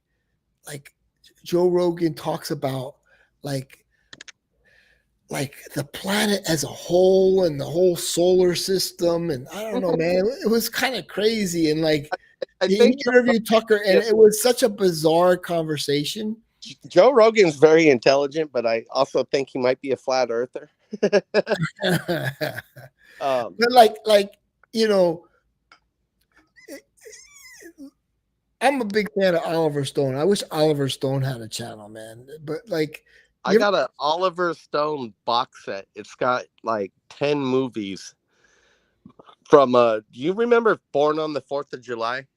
Joe Rogan talks about like the planet as a whole and the whole solar system. And I don't know, man, it was kind of crazy. And like he interviewed Tucker and it was such a bizarre conversation. Joe Rogan's very intelligent, but I also think he might be a flat earther. But like I'm a big fan of Oliver Stone. I wish Oliver Stone had a channel, man. But like I got an Oliver Stone box set. It's got like 10 movies from do you remember Born on the 4th of July?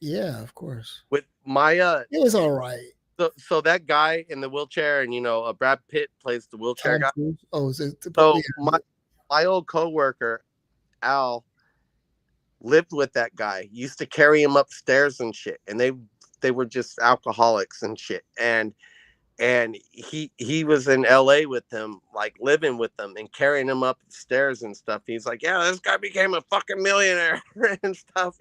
Yeah, of course. With Maya. It was all right. So that guy in the wheelchair and Brad Pitt plays the wheelchair guy. Oh, so my old coworker Al lived with that guy, used to carry him upstairs and shit, and they were just alcoholics and shit, and he was in LA with them, like living with them and carrying him upstairs and stuff. He's like, yeah, this guy became a fucking millionaire and stuff,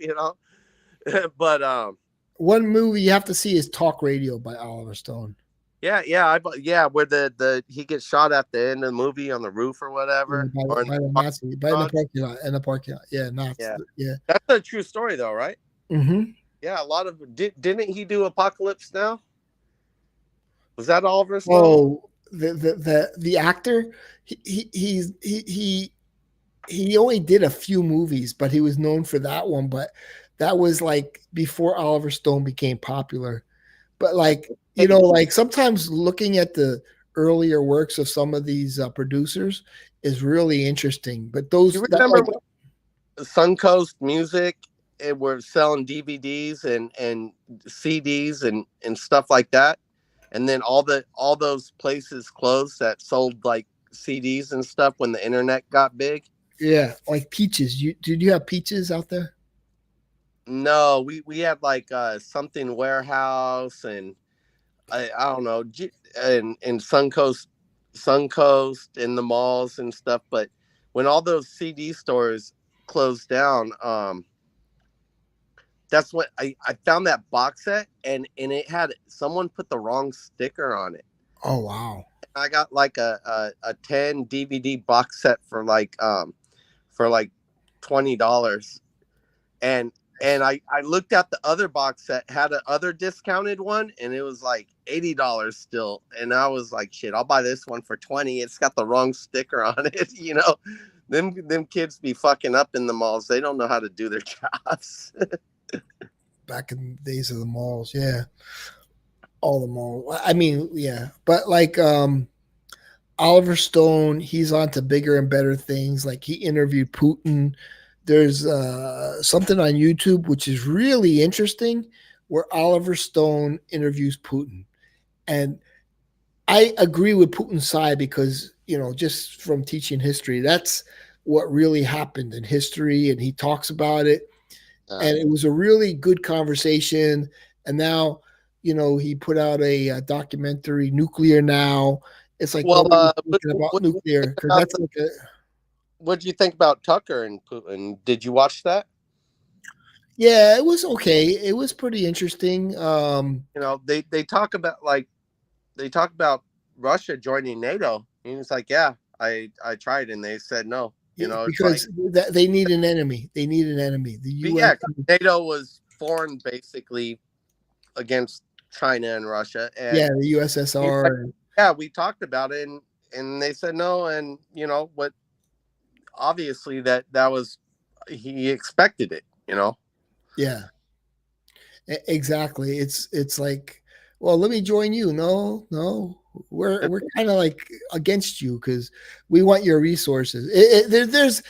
but one movie you have to see is Talk Radio by Oliver Stone. Yeah, where the he gets shot at the end of the movie on the roof or whatever. In the parking lot. Yeah, yeah. That's a true story though, right? Mm-hmm. Yeah, a lot of didn't he do Apocalypse Now? Was that Oliver Stone? Oh, the actor, he only did a few movies, but he was known for that one. But that was like before Oliver Stone became popular. But like like sometimes looking at the earlier works of some of these producers is really interesting. But those you remember Suncoast Music? It were selling DVDs and CDs and stuff like that. And then all those places closed that sold like CDs and stuff when the internet got big. Yeah, like Peaches. Did you have Peaches out there? No, we had like something warehouse and I don't know, and Suncoast in the malls and stuff. But when all those CD stores closed down, that's what I found that box set, and it had someone put the wrong sticker on it. Oh wow. I got like a 10 DVD box set for like $20. And I looked at the other box set, had a other discounted one, and it was like $80 still. And I was like, shit, I'll buy this one for 20. It's got the wrong sticker on it, you know. Them kids be fucking up in the malls. They don't know how to do their jobs. Back in the days of the malls, yeah. All the malls. I mean, yeah. But like Oliver Stone, he's on to bigger and better things. Like he interviewed Putin. There's something on YouTube which is really interesting where Oliver Stone interviews Putin. And I agree with Putin's side because, you know, just from teaching history, that's what really happened in history. And he talks about it. And it was a really good conversation. And now, you know, he put out a documentary, Nuclear Now. It's like Well, thinking about nuclear because that's like a. What do you think about Tucker and Putin? Did you watch that? Yeah, it was okay. It was pretty interesting. You know, they talk about Russia joining NATO, and it's like, yeah, I tried, and they said no. You know, because like, they need an enemy. They need an enemy. The U.S. Yeah, NATO was formed basically against China and Russia, and yeah, the USSR. Like, yeah, we talked about it, and they said no, and you know what? Obviously, that was he expected it. You know. Yeah, exactly. It's like, well, let me join you. No, we're kind of like against you because we want your resources. There's,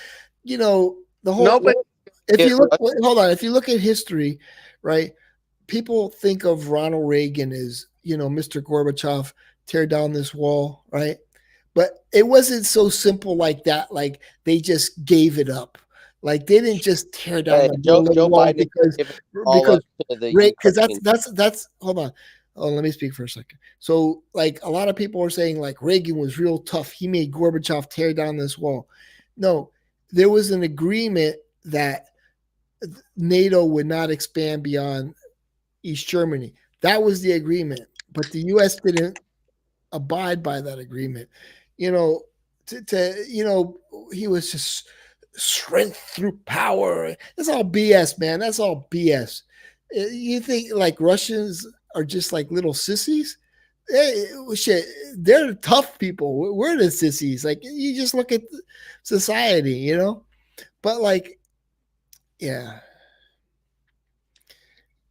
you know, the whole. Nobody. If you look, hold on. If you look at history, right? People think of Ronald Reagan as, you know, Mr. Gorbachev, tear down this wall, right? But it wasn't so simple like that. Like they just gave it up. Like they didn't just tear down the Joe wall Biden because that's hold on. Oh, let me speak for a second. So, like a lot of people are saying, like Reagan was real tough. He made Gorbachev tear down this wall. No, there was an agreement that NATO would not expand beyond East Germany. That was the agreement, but the U.S. didn't abide by that agreement. You know, you know, he was just strength through power. That's all BS, man. That's all BS. You think like Russians are just like little sissies? Hey, shit, they're tough people. We're the sissies. Like you just look at society, you know. But like, yeah,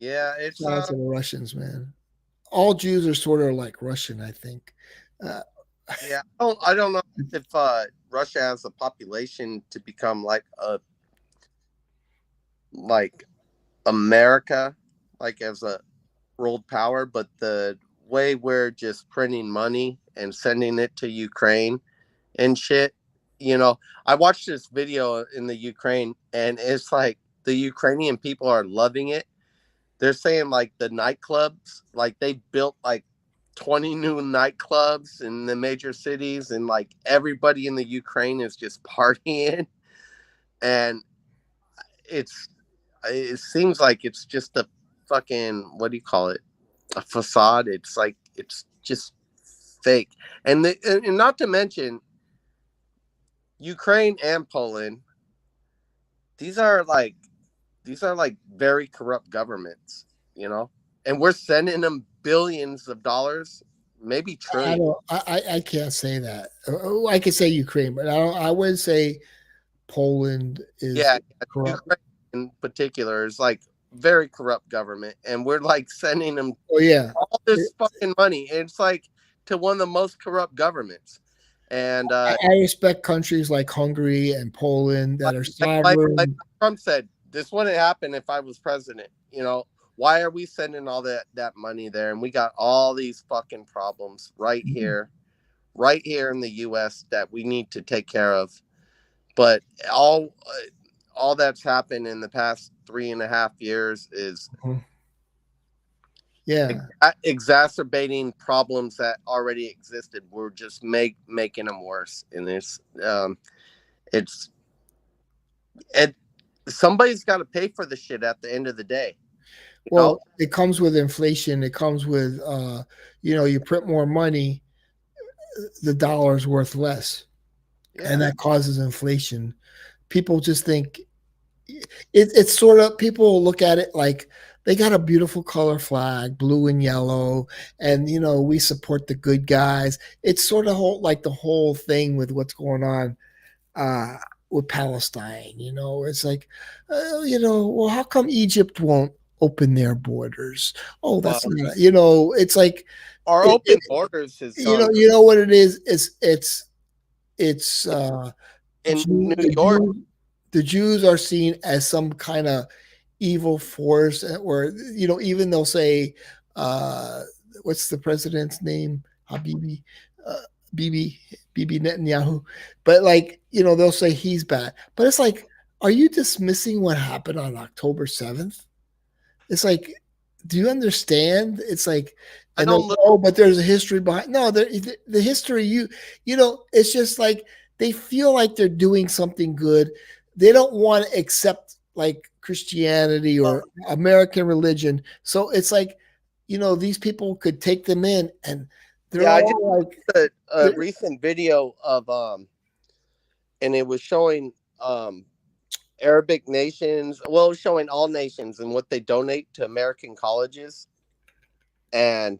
it's shout out to the Russians, man. All Jews are sort of like Russian, I think. Yeah, I don't know if Russia has a population to become like America, like as a world power, but the way we're just printing money and sending it to Ukraine and shit, you know, I watched this video in the Ukraine, and it's like the Ukrainian people are loving it. They're saying like the nightclubs, like they built like 20 new nightclubs in the major cities, and like everybody in the Ukraine is just partying, and it seems like it's just a fucking, what do you call it, a facade. It's like it's just fake. And not to mention Ukraine and Poland, these are like very corrupt governments, you know, and we're sending them billions of dollars, maybe trillions. I can't say that. I could say Ukraine, but I would say Poland is corrupt. Ukraine in particular is like very corrupt government, and we're like sending them all this fucking money. It's like to one of the most corrupt governments. And I respect countries like Hungary and Poland that are sovereign. Like Trump said, this wouldn't happen if I was president. You know, why are we sending all that money there? And we got all these fucking problems right here in the U.S. that we need to take care of. But all that's happened in the past 3.5 years is exacerbating problems that already existed. We're just making them worse. And it's It's it. Somebody's got to pay for the shit at the end of the day. You know? Well, it comes with inflation. It comes with, you print more money, the dollar is worth less, and Yeah. that causes inflation. People just think it's sort of, people look at it like they got a beautiful color flag, blue and yellow, and we support the good guys. It's sort of like the whole thing with what's going on uh, with Palestine. It's like, well, how come Egypt won't open their borders? Oh, Well, that's not, it's like, our it, open borders has gone you know what it is? It's in New York. The Jews are seen as some kind of evil force, or even they'll say, uh, what's the president's name? Habibi, uh, Bibi, Bibi Netanyahu. But like, they'll say he's bad. But it's like, are you dismissing what happened on October 7th? It's like, do you understand? It's like, I and don't look. oh, but there's a history behind. No, the history. It's just like they feel like they're doing something good. They don't want to accept like Christianity or American religion. So it's like, these people could take them in, and they're Yeah, I just all like, a recent video of and it was showing Arabic nations. Well, it was showing all nations and what they donate to American colleges, and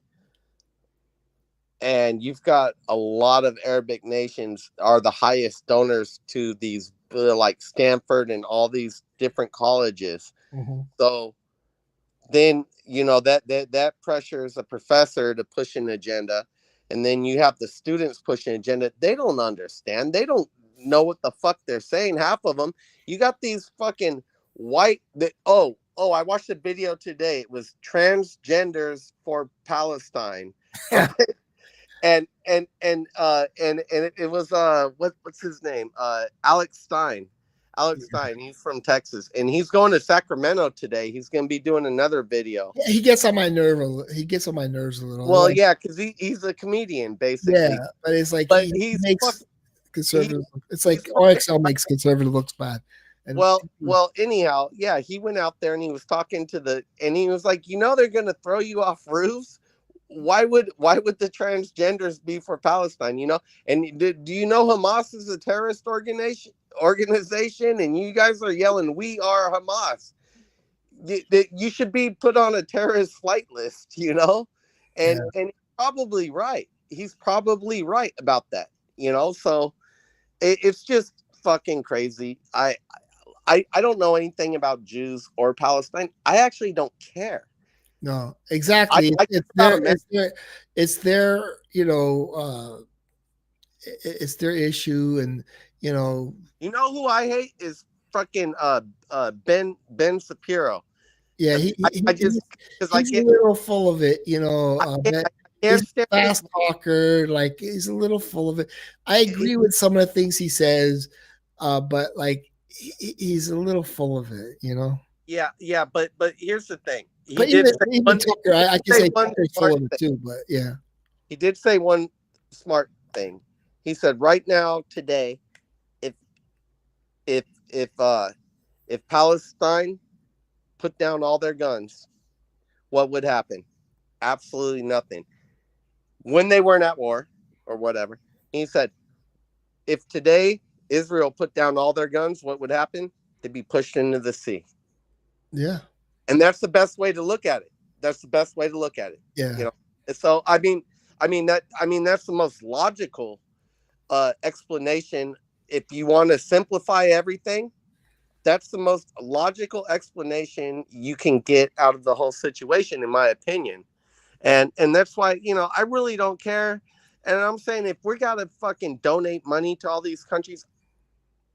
you've got a lot of Arabic nations are the highest donors to these like Stanford and all these different colleges. mm-hmm. So then that pressures a professor to push an agenda, and then you have the students pushing an agenda. They don't understand. They don't know what the fuck they're saying. Half of them. You got these fucking white. I watched a video today. It was transgenders for Palestine. And it was what's his name? Alex Stein. Alex Stein. He's from Texas, and he's going to Sacramento today. He's going to be doing another video. Yeah, he gets on my nerve. He gets on my nerves a little. Well, yeah, because he's a comedian basically. Yeah, but it's like he makes conservative. It's like RXL makes conservative looks bad. And well, anyhow, yeah, he went out there and he was talking and he was like, they're going to throw you off roofs. Why would the transgenders be for Palestine? And do you know Hamas is a terrorist organization, and you guys are yelling, "We are Hamas." You should be put on a terrorist flight list, and he's probably right. He's probably right about that, So it's just fucking crazy. I don't know anything about Jews or Palestine. I actually don't care. No, exactly. It's their it's their issue, and You know who I hate is fucking Ben Shapiro. Yeah, he's a little full of it, he's a fast talker, like he's a little full of it. I agree with some of the things he says, but like he's a little full of it, Yeah, but here's the thing. But even Tucker, I can say Tucker's full of it too, but yeah. He did say one smart thing. He said, right now, today, if Palestine put down all their guns, what would happen? Absolutely nothing. When they weren't at war or whatever, he said, if today Israel put down all their guns, what would happen? They'd be pushed into the sea. Yeah. And that's the best way to look at it. Yeah. So I mean that's the most logical explanation. If you want to simplify everything, that's the most logical explanation you can get out of the whole situation, in my opinion. And that's why, I really don't care. And I'm saying, if we got to fucking donate money to all these countries,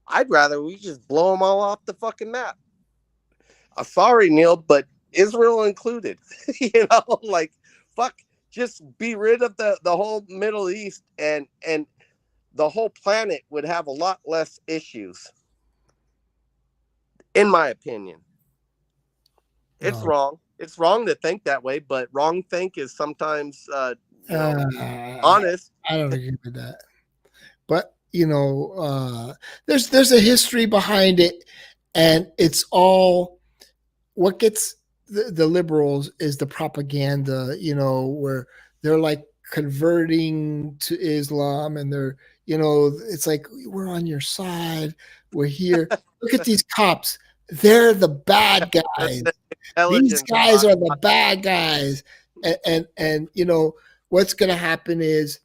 I'd rather we just blow them all off the fucking map. Sorry, Neil, but Israel included, like, fuck, just be rid of the whole Middle East, and the whole planet would have a lot less issues, in my opinion. It's wrong. It's wrong to think that way, but wrong think is sometimes honest. I don't agree with that. But there's a history behind it, and it's all what gets the liberals is the propaganda, where they're like converting to Islam, and they're, it's like, we're on your side, we're here. Look at these cops. They're the bad guys. These guys are the bad guys. And what's going to happen is,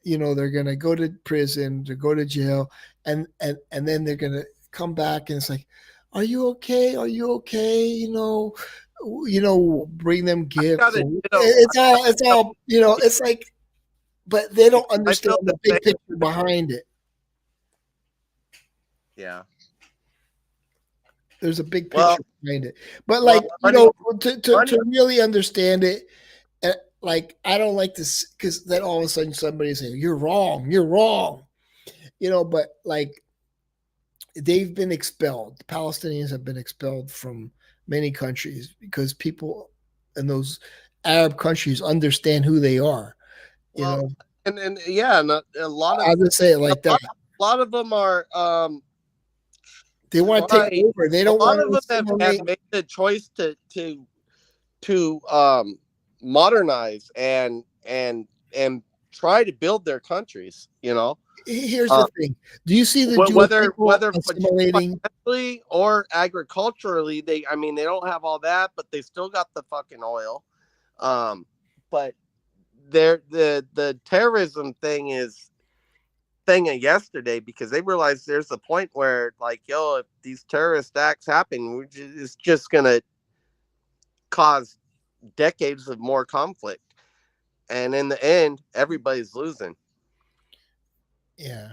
they're going to go to prison, to go to jail, and then they're going to come back, and it's like, are you okay? Are you okay? Bring them gifts. It's all, it's like, but they don't understand the big picture behind it. Yeah. There's a big picture behind it. But like, to really understand it, like, I don't like this, because then all of a sudden somebody's saying, you're wrong. But like, they've been expelled. The Palestinians have been expelled from many countries because people in those Arab countries understand who they are. And a lot of, I'll just say it like that. A lot of them are they want to take over. They don't want to. A lot of them have made the choice to modernize and try to build their countries. Here's the thing: do you see the whether financially or agriculturally? They don't have all that, but they still got the fucking oil. But the terrorism thing is thing of yesterday, because they realize there's a point where, like, if these terrorist acts happen, it's just gonna cause decades of more conflict, and in the end, everybody's losing. Yeah,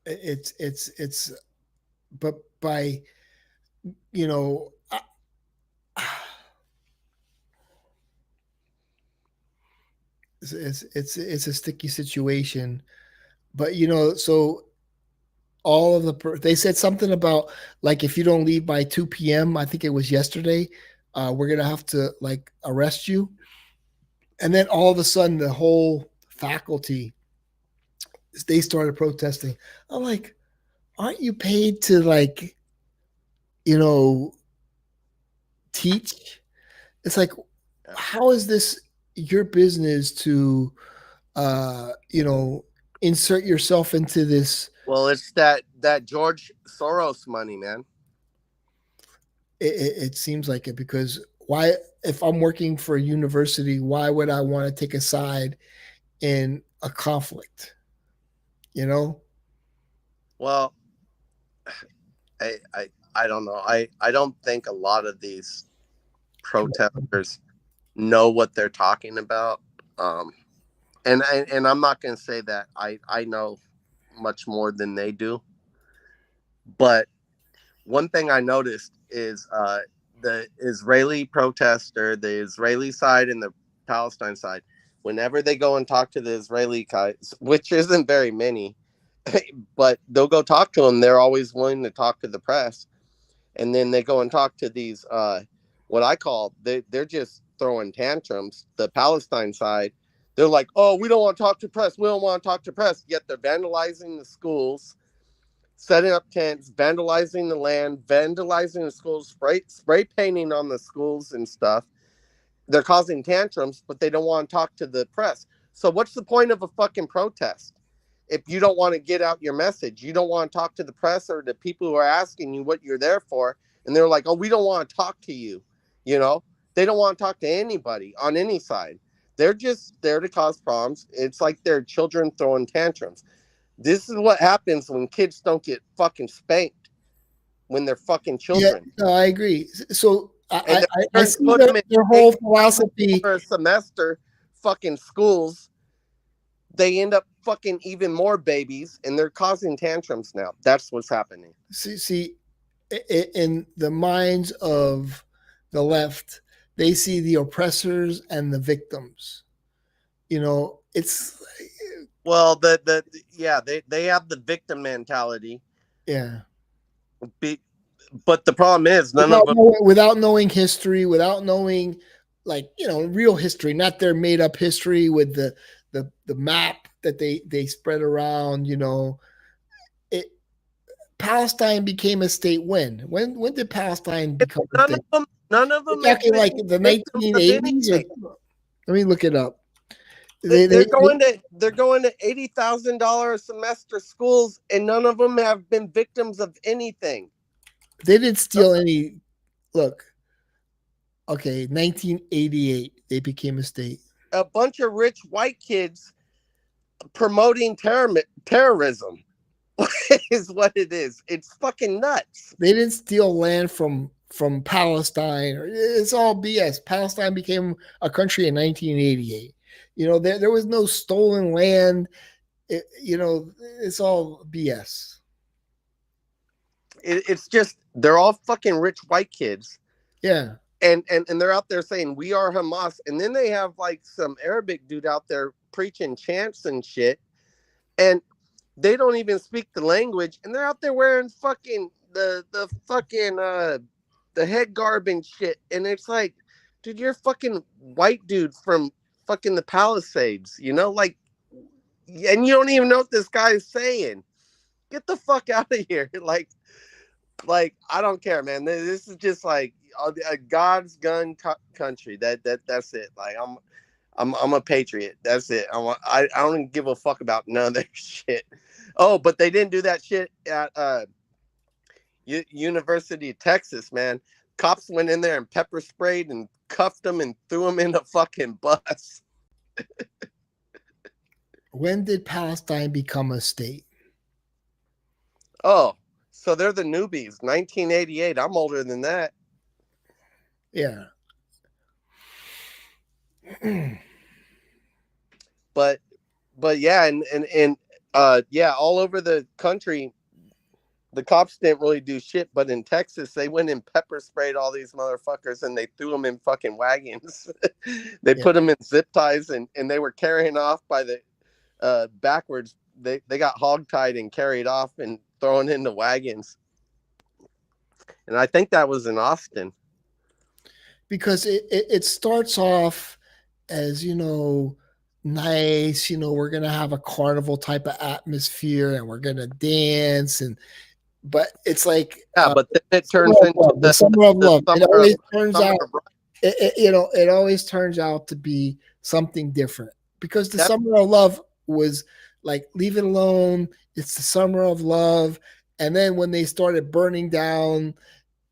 it's but by it's a sticky situation, but so all of they said something about, like, if you don't leave by 2 p.m., I think it was yesterday, we're gonna have to, like, arrest you. And then all of a sudden the whole faculty, they started protesting. I'm like, aren't you paid to, like, teach? It's like, how is this your business to insert yourself into this? Well, it's that George Soros money, man. It seems like it, because why, if I'm working for a university, why would I want to take a side in a conflict? Well, I don't know. I don't think a lot of these protesters know what they're talking about. And I'm not going to say that I know much more than they do. But one thing I noticed is the Israeli protester, the Israeli side and the Palestine side, whenever they go and talk to the Israeli guys, which isn't very many, but they'll go talk to them, they're always willing to talk to the press. And then they go and talk to these, what I call, they're just throwing tantrums. The Palestine side, they're like, oh, we don't want to talk to press. We don't want to talk to press. Yet they're vandalizing the schools, setting up tents, vandalizing the land, vandalizing the schools, spray painting on the schools and stuff. They're causing tantrums, but they don't want to talk to the press. So what's the point of a fucking protest? If you don't want to get out your message, you don't want to talk to the press or the people who are asking you what you're there for. And they're like, oh, we don't want to talk to you. They don't want to talk to anybody on any side. They're just there to cause problems. It's like they're children throwing tantrums. This is what happens when kids don't get fucking spanked when they're fucking children. Yeah, no, I agree. So I see their whole philosophy for a semester, fucking schools. They end up fucking even more babies, and they're causing tantrums now. That's what's happening. See, in the minds of the left, they see the oppressors and the victims. It's well, they have the victim mentality. Yeah. But the problem is without knowing history, without knowing, like, real history, not their made up history with the map that they spread around. It Palestine became a state when? When did Palestine become a state? None of We're them have talking been like the victims of 1980s, or anything. let me look it up. They're going to $80,000 a semester schools, and none of them have been victims of anything. They didn't steal any. Look, okay, 1988 they became a state. A bunch of rich white kids promoting terrorism is what it is. It's fucking nuts. They didn't steal land from Palestine. It's all BS. Palestine became a country in 1988. There was no stolen land. It's all BS. It's just they're all fucking rich white kids. Yeah. And they're out there saying we are Hamas, and then they have like some Arabic dude out there preaching chants and shit, and they don't even speak the language, and they're out there wearing fucking the fucking the head garb and shit, and it's like, dude, you're a fucking white dude from fucking the Palisades, like, and you don't even know what this guy is saying. Get the fuck out of here, like I don't care, man. This is just like a God's gun country. That's it. Like I'm a patriot. That's it. I don't give a fuck about none of their shit. Oh, but they didn't do that shit at University of Texas, man. Cops went in there and pepper sprayed and cuffed them and threw them in a fucking bus. When did Palestine become a state? Oh, so they're the newbies. 1988. I'm older than that. Yeah. but yeah, and yeah, all over the country, the cops didn't really do shit. But in Texas, they went and pepper sprayed all these motherfuckers, and they threw them in fucking wagons. They put them in zip ties, and they were carrying off by the backwards. They got hogtied and carried off and thrown into wagons. And I think that was in Austin. Because it starts off as, nice, we're going to have a carnival type of atmosphere and we're going to dance. But it's like, but then it turns into the summer of love. It always turns out, it always turns out to be something different, because the summer of love was like, leave it alone. It's the summer of love. And then when they started burning down,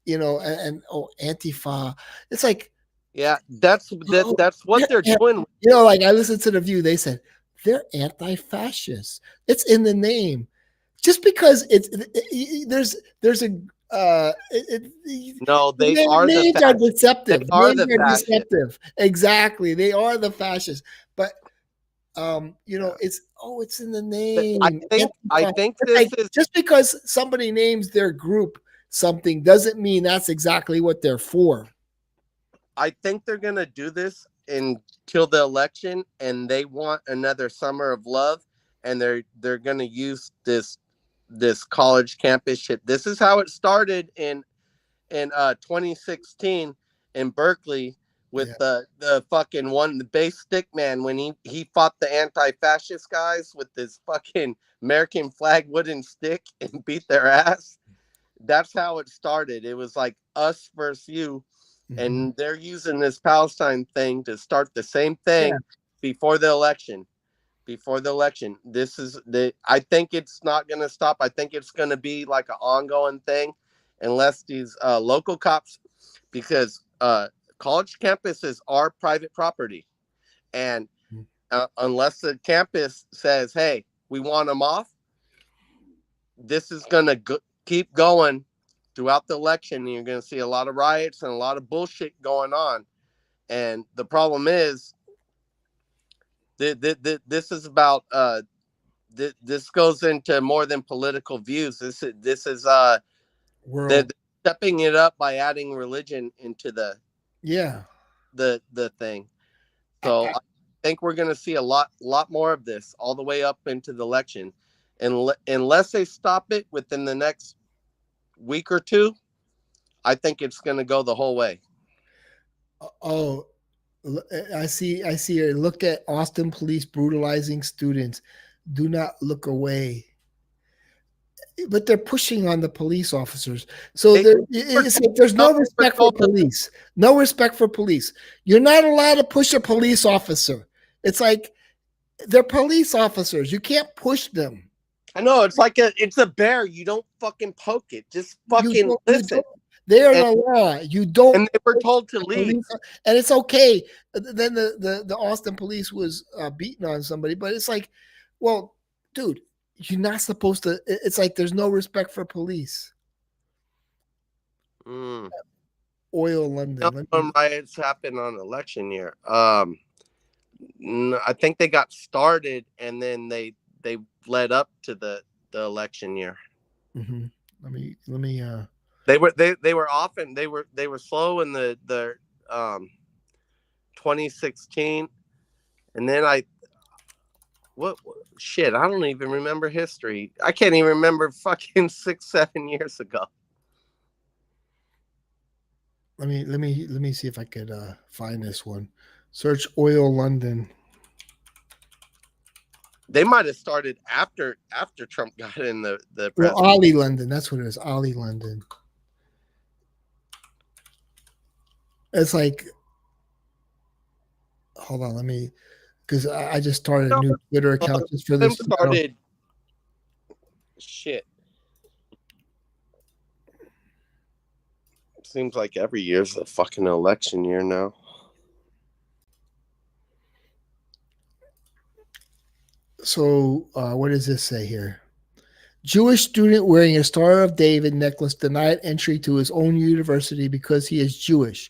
and Antifa, it's like, yeah, that's what they're doing. Like I listened to The View, they said they're anti-fascist. It's in the name. Just because there's a no, they names are deceptive. They are the deceptive. Exactly, they are the fascists. But it's in the name. I think this is just because somebody names their group something doesn't mean that's exactly what they're for. I think they're gonna do this until the election, and they want another summer of love, and they're gonna use this college campus shit. This is how it started in 2016 in Berkeley with the fucking the base stick man, when he fought the anti-fascist guys with this fucking American flag wooden stick and beat their ass. That's how it started. It was like us versus you. Mm-hmm. And they're using this Palestine thing to start the same thing before the election. This is I think it's not going to stop. I think it's going to be like an ongoing thing unless these local cops, because college campuses are private property. And unless the campus says, hey, we want them off, this is going to keep going throughout the election, and you're going to see a lot of riots and a lot of bullshit going on. And the problem is, this is about this goes into more than political views. This is they're stepping it up by adding religion into the thing. So I think we're going to see a lot more of this all the way up into the election, and unless they stop it within the next week or two, I think it's going to go the whole way. Oh, I see. Look at Austin police brutalizing students. Do not look away. But they're pushing on the police officers. So it's like there's no respect for police. No respect for police. You're not allowed to push a police officer. It's like they're police officers. You can't push them. I know. It's like it's a bear. You don't fucking poke it. Just fucking listen. They're the law. You don't. And they were told to leave. And it's okay. Then the Austin police was beating on somebody, but it's like, well, dude, you're not supposed to. It's like there's no respect for police. Oil London. Riots happened on election year. I think they got started and then they led up to the election year. Mm-hmm. Let me. They were often they were slow in the 2016, and then what shit, I don't even remember history. I can't even remember fucking 6-7 years ago. Let me see if I could find this one. Search Oil London. They might have started after Trump got in the president. Well, Ollie London, that's what it is. Ollie London. It's like, hold on, let me, because I just started a new Twitter account just for this. Started shit. Seems like every year's a fucking election year now. So what does this say here? Jewish student wearing a Star of David necklace denied entry to his own university because he is Jewish.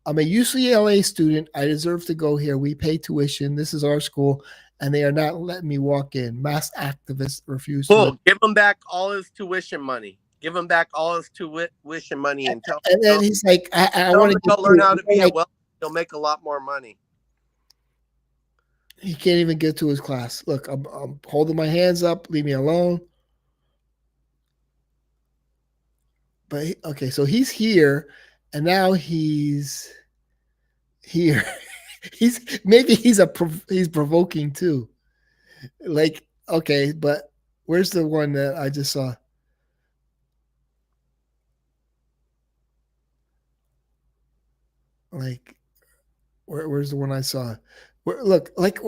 I'm a UCLA student. I deserve to go here. We pay tuition. This is our school, and they are not letting me walk in. Mass activists refuse to. Give him back all his tuition money. Give him back all his tuition money and tell. And then he's like, "I want to go learn how to be a welder. He'll make a lot more money." He can't even get to his class. Look, I'm holding my hands up. Leave me alone. But okay, so he's here, and now he's here. he's provoking too. Like, okay, but where's the one that I just saw? Like, where's the one I saw? Look, like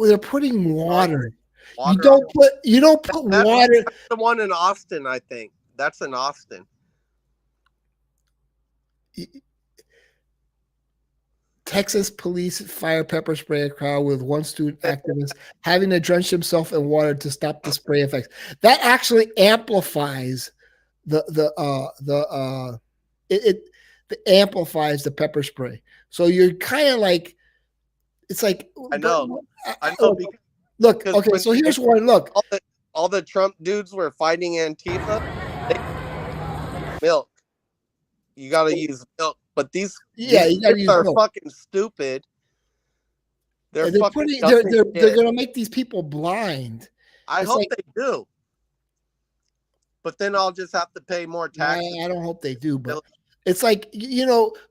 they're putting water. You don't put water. That's the one in Austin, I think. That's in Austin. Texas police fire pepper spray a crowd with one student activist having to drench himself in water to stop the spray effects. That actually amplifies it amplifies the pepper spray. So you're kind of like, it's like, I know. Look, okay, so here's one. Look, all the Trump dudes were fighting Antifa. Milk. You got to use milk. But these kids are fucking stupid. They're going to make these people blind. I hope they do. But then I'll just have to pay more taxes. I don't hope they do, but it's like,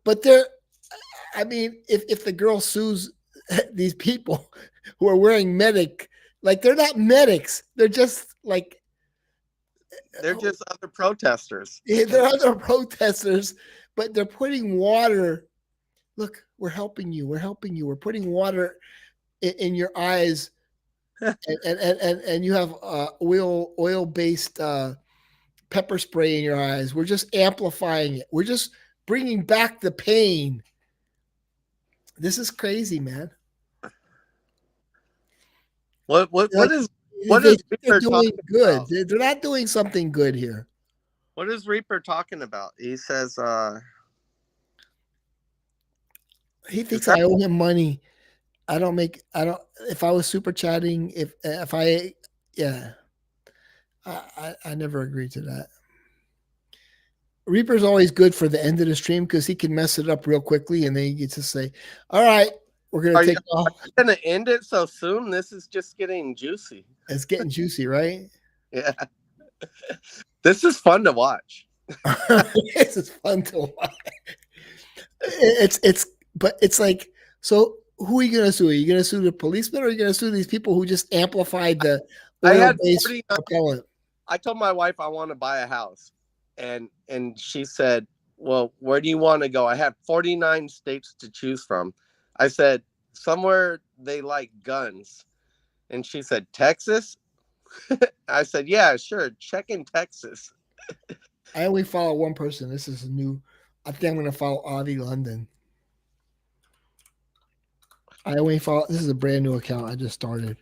but I mean, if the girl sues these people who are wearing medic, like they're not medics. They're just like, they're just other protesters. Yeah, they're other protesters, but they're putting water. Look, we're helping you. We're helping you. We're putting water in your eyes, and you have oil-based pepper spray in your eyes. We're just amplifying it. We're just bringing back the pain. This is crazy, man. What is Reaper doing good? About? They're not doing something good here. What is Reaper talking about? He says he thinks I owe him money. If I was super chatting, I never agreed to that. Reaper's always good for the end of the stream because he can mess it up real quickly and then he gets to say, all right, we're going to take off. Are you going to end it so soon? This is just getting juicy. It's getting juicy, right? Yeah. This is fun to watch. This is fun to watch. But it's like, so who are you going to sue? Are you going to sue the policemen or are you going to sue these people who just amplified the I had oil-based 49. propellant. I told my wife I want to buy a house, and she said, "Well, where do you want to go?" I had 49 states to choose from. I said, "Somewhere they like guns," and she said, "Texas." I said, "Yeah, sure. Check in Texas." I only follow one person. This is new. I think I'm going to follow Avi London. I only follow. This is a brand new account I just started.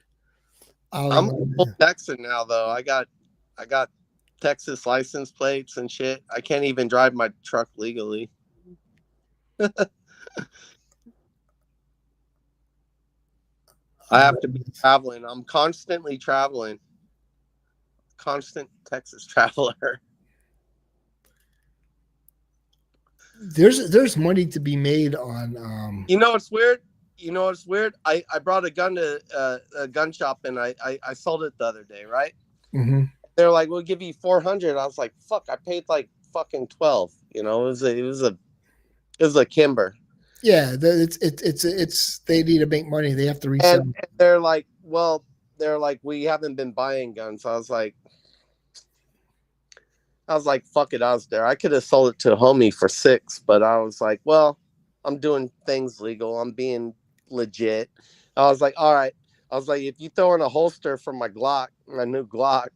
Avi I'm a full London. Texan now, though. I got Texas license plates and shit. I can't even drive my truck legally. I have to be traveling. I'm constantly traveling. Constant Texas traveler. There's money to be made on. You know what's weird? I brought a gun to a gun shop and I sold it the other day, right? Mm-hmm. They're like, "We'll give you 400." I was like, "Fuck! I paid like fucking 12." You know, it was a Kimber. Yeah, it's they need to make money. They have to resell. And they're like, "Well, we haven't been buying guns." I was like, fuck it, I was there. I could have sold it to a homie for 6, but I was like, well, I'm doing things legal. I'm being legit. I was like, all right. I was like, if you throw in a holster for my Glock, my new Glock,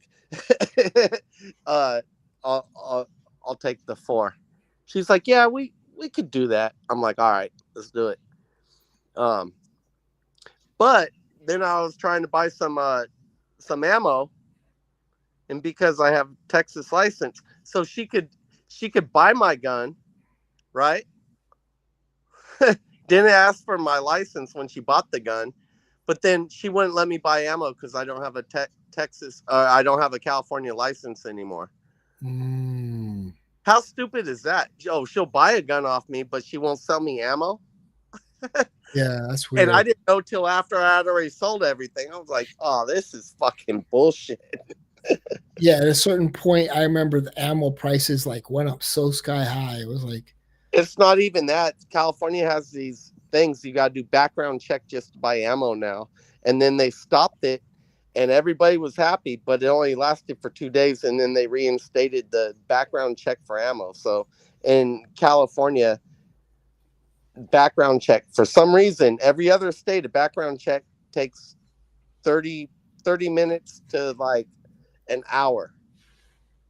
uh, I'll take the 4. She's like, yeah, we could do that. I'm like, all right, let's do it. But then I was trying to buy some ammo, and because I have Texas license, so she could buy my gun, right? Didn't ask for my license when she bought the gun, but then she wouldn't let me buy ammo because I don't have a Texas, I don't have a California license anymore. Mm. How stupid is that? Oh, she'll buy a gun off me, but she won't sell me ammo. Yeah, that's weird. And I didn't know till after I had already sold everything. I was like, oh, this is fucking bullshit. Yeah, at a certain point, I remember the ammo prices like went up so sky high. It was like, it's not even that. California has these things you got to do background check just to buy ammo now, and then they stopped it, and everybody was happy, but it only lasted for 2 days, and then they reinstated the background check for ammo. So in California, background check, for some reason, every other state, a background check takes 30 minutes to like an hour,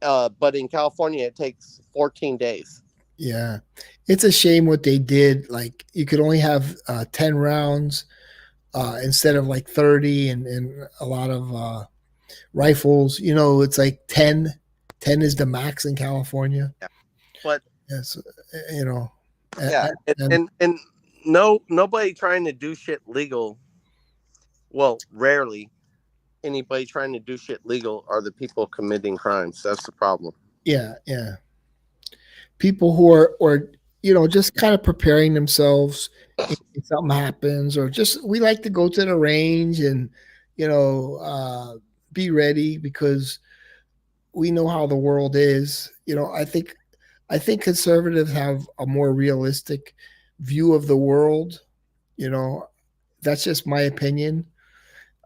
but in California it takes 14 days. yeah, it's a shame what they did. Like you could only have 10 rounds instead of like 30, and a lot of rifles. You know, it's like 10. 10 is the max in California. Yeah. But yes, you know, yeah, and nobody trying to do shit legal. Well, rarely anybody trying to do shit legal are the people committing crimes. That's the problem. yeah, yeah. People who are, or you know, just kind of preparing themselves if something happens, or just we like to go to the range and you know be ready because we know how the world is. You know, I think conservatives have a more realistic view of the world. You know, that's just my opinion.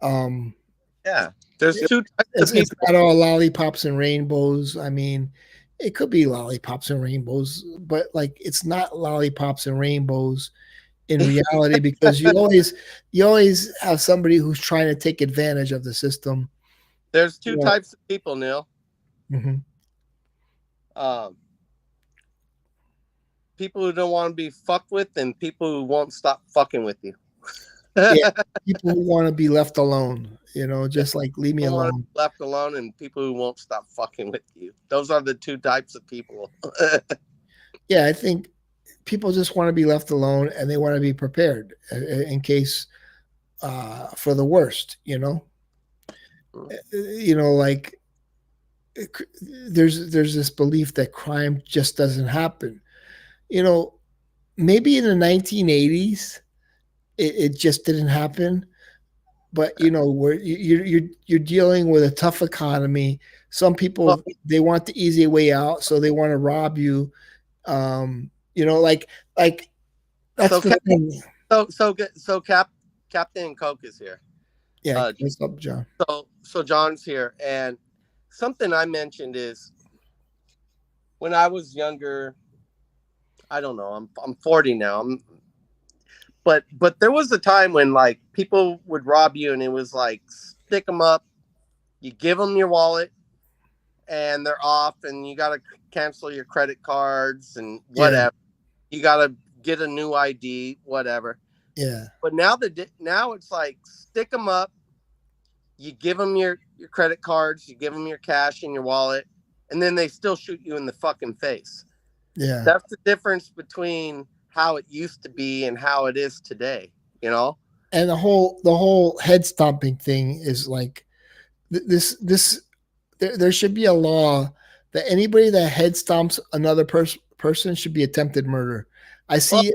Um, Yeah, there's two types of it's people. not all lollipops and rainbows. I mean, it could be lollipops and rainbows, but like it's not lollipops and rainbows in reality because you always have somebody who's trying to take advantage of the system. There's two You know, types of people, Neil. mhm. Um, People who don't want to be fucked with, and people who won't stop fucking with you. Yeah, people who want to be left alone. You know, just like leave me Want to alone. be left alone, and people who won't stop fucking with you. Those are the two types of people. Yeah, I think people just want to be left alone and they want to be prepared in case for the worst. You know, like there's this belief that crime just doesn't happen. You know, maybe in the 1980s it just didn't happen. But you know, where you're dealing with a tough economy. Some Well, people they want the easy way out, so they want to rob you. You know, like that's so the thing. Captain Coke is here. Yeah, Uh, what's up, John? so John's here, and something I mentioned is when I was younger. I don't know. I'm 40 now. But there was a time when like people would rob you, and it was like stick them up. You give them your wallet, and they're off, and you got to cancel your credit cards and Yeah, whatever. You got to get a new ID, whatever. yeah, But now it's like stick them up. You give them your credit cards, you give them your cash in your wallet, and then they still shoot you in the fucking face. yeah. That's the difference between how it used to be and how it is today. You know? And the whole head stomping thing is like this. There should be a law that anybody that head stomps another person should be attempted murder. I Well, see.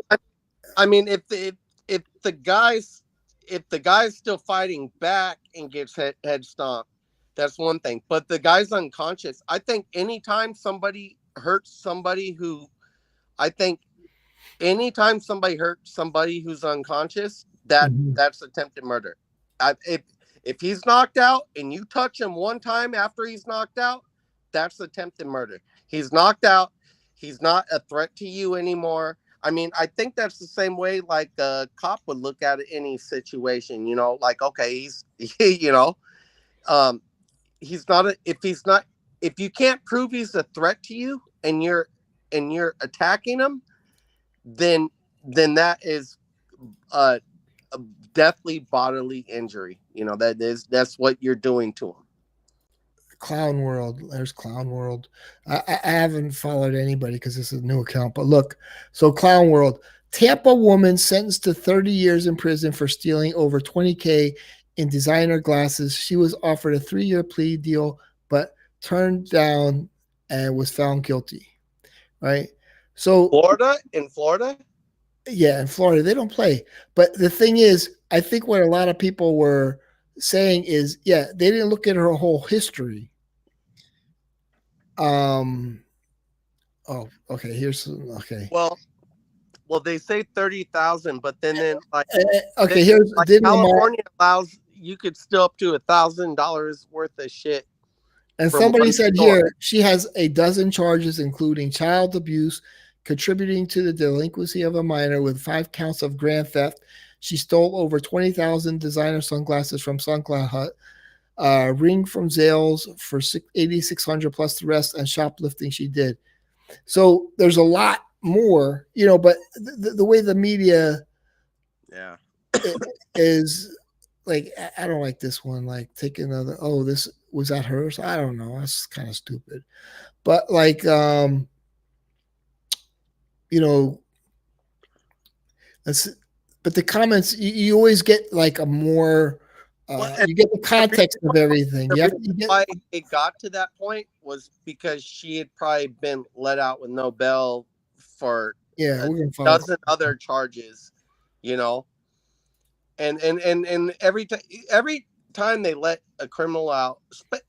I mean, if the guy's still fighting back and gets head stomped, that's one thing. But the guy's unconscious. I think anytime somebody hurts somebody who, I think anytime somebody hurts somebody who's unconscious, Mhm. that's attempted murder. If he's knocked out and you touch him one time after he's knocked out, that's attempted murder. He's knocked out. He's not a threat to you anymore. I mean, I think that's the same way like a cop would look at any situation. You know, like okay, he's um, he's not if you can't prove he's a threat to you and you're attacking him, then that is uh a deathly bodily injury. You know, that's what you're doing to him. Clown World. There's Clown World. I haven't followed anybody because this is a new account. But look, so Clown World. Tampa woman sentenced to 30 years in prison for stealing over 20K in designer glasses. She was offered a 3-year plea deal, but turned down and was found guilty. Right. So In Florida. yeah, in Florida they don't play. But the thing is, I think what a lot of people were saying is, yeah, they didn't look at her whole history. Um. Oh, okay. Here's okay. Well, they say 30,000, but then like Okay. Here's like did Lamar California allows you could steal up to $1,000 worth of shit and from somebody one said store. here she has a dozen charges, including child abuse, contributing to the delinquency of a minor, with 5 counts of grand theft. She stole over 20,000 designer sunglasses from Sunglass Hut, ring from Zales for 8,600 plus the rest, and shoplifting she did. So there's a lot more, but the way the media Yeah. is like, I don't like this one. Like, take another. Oh, this was that hers. I don't know. That's kind of stupid. But like, you know, that's. But the comments, you always get like a more. Well, and You get the the reason, context of everything. the You have reason to get. why it got to that point was because she had probably been let out with no bail for Yeah, a we're gonna follow. dozen other charges, you know. And every time they let a criminal out,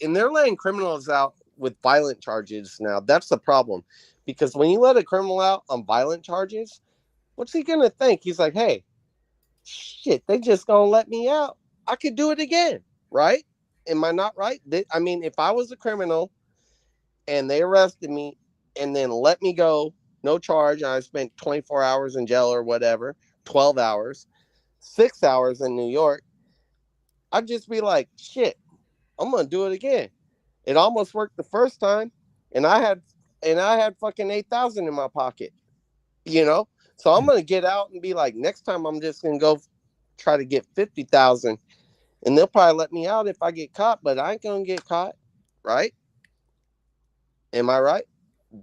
and they're letting criminals out with violent charges now. That's the problem, because when you let a criminal out on violent charges, what's he gonna think? He's like, hey, shit, they just gonna let me out. I could do it again, right? Am I not right? I mean, if I was a criminal and they arrested me and then let me go, no charge, and I spent 24 hours in jail or whatever, 12 hours, 6 hours in New York, I'd just be like, shit, I'm gonna do it again. It almost worked the first time, and I had fucking 8,000 in my pocket, you know. So I'm gonna get out and be like, next time I'm just gonna go try to get 50,000, and they'll probably let me out if I get caught, but I ain't gonna get caught, right? Am I right?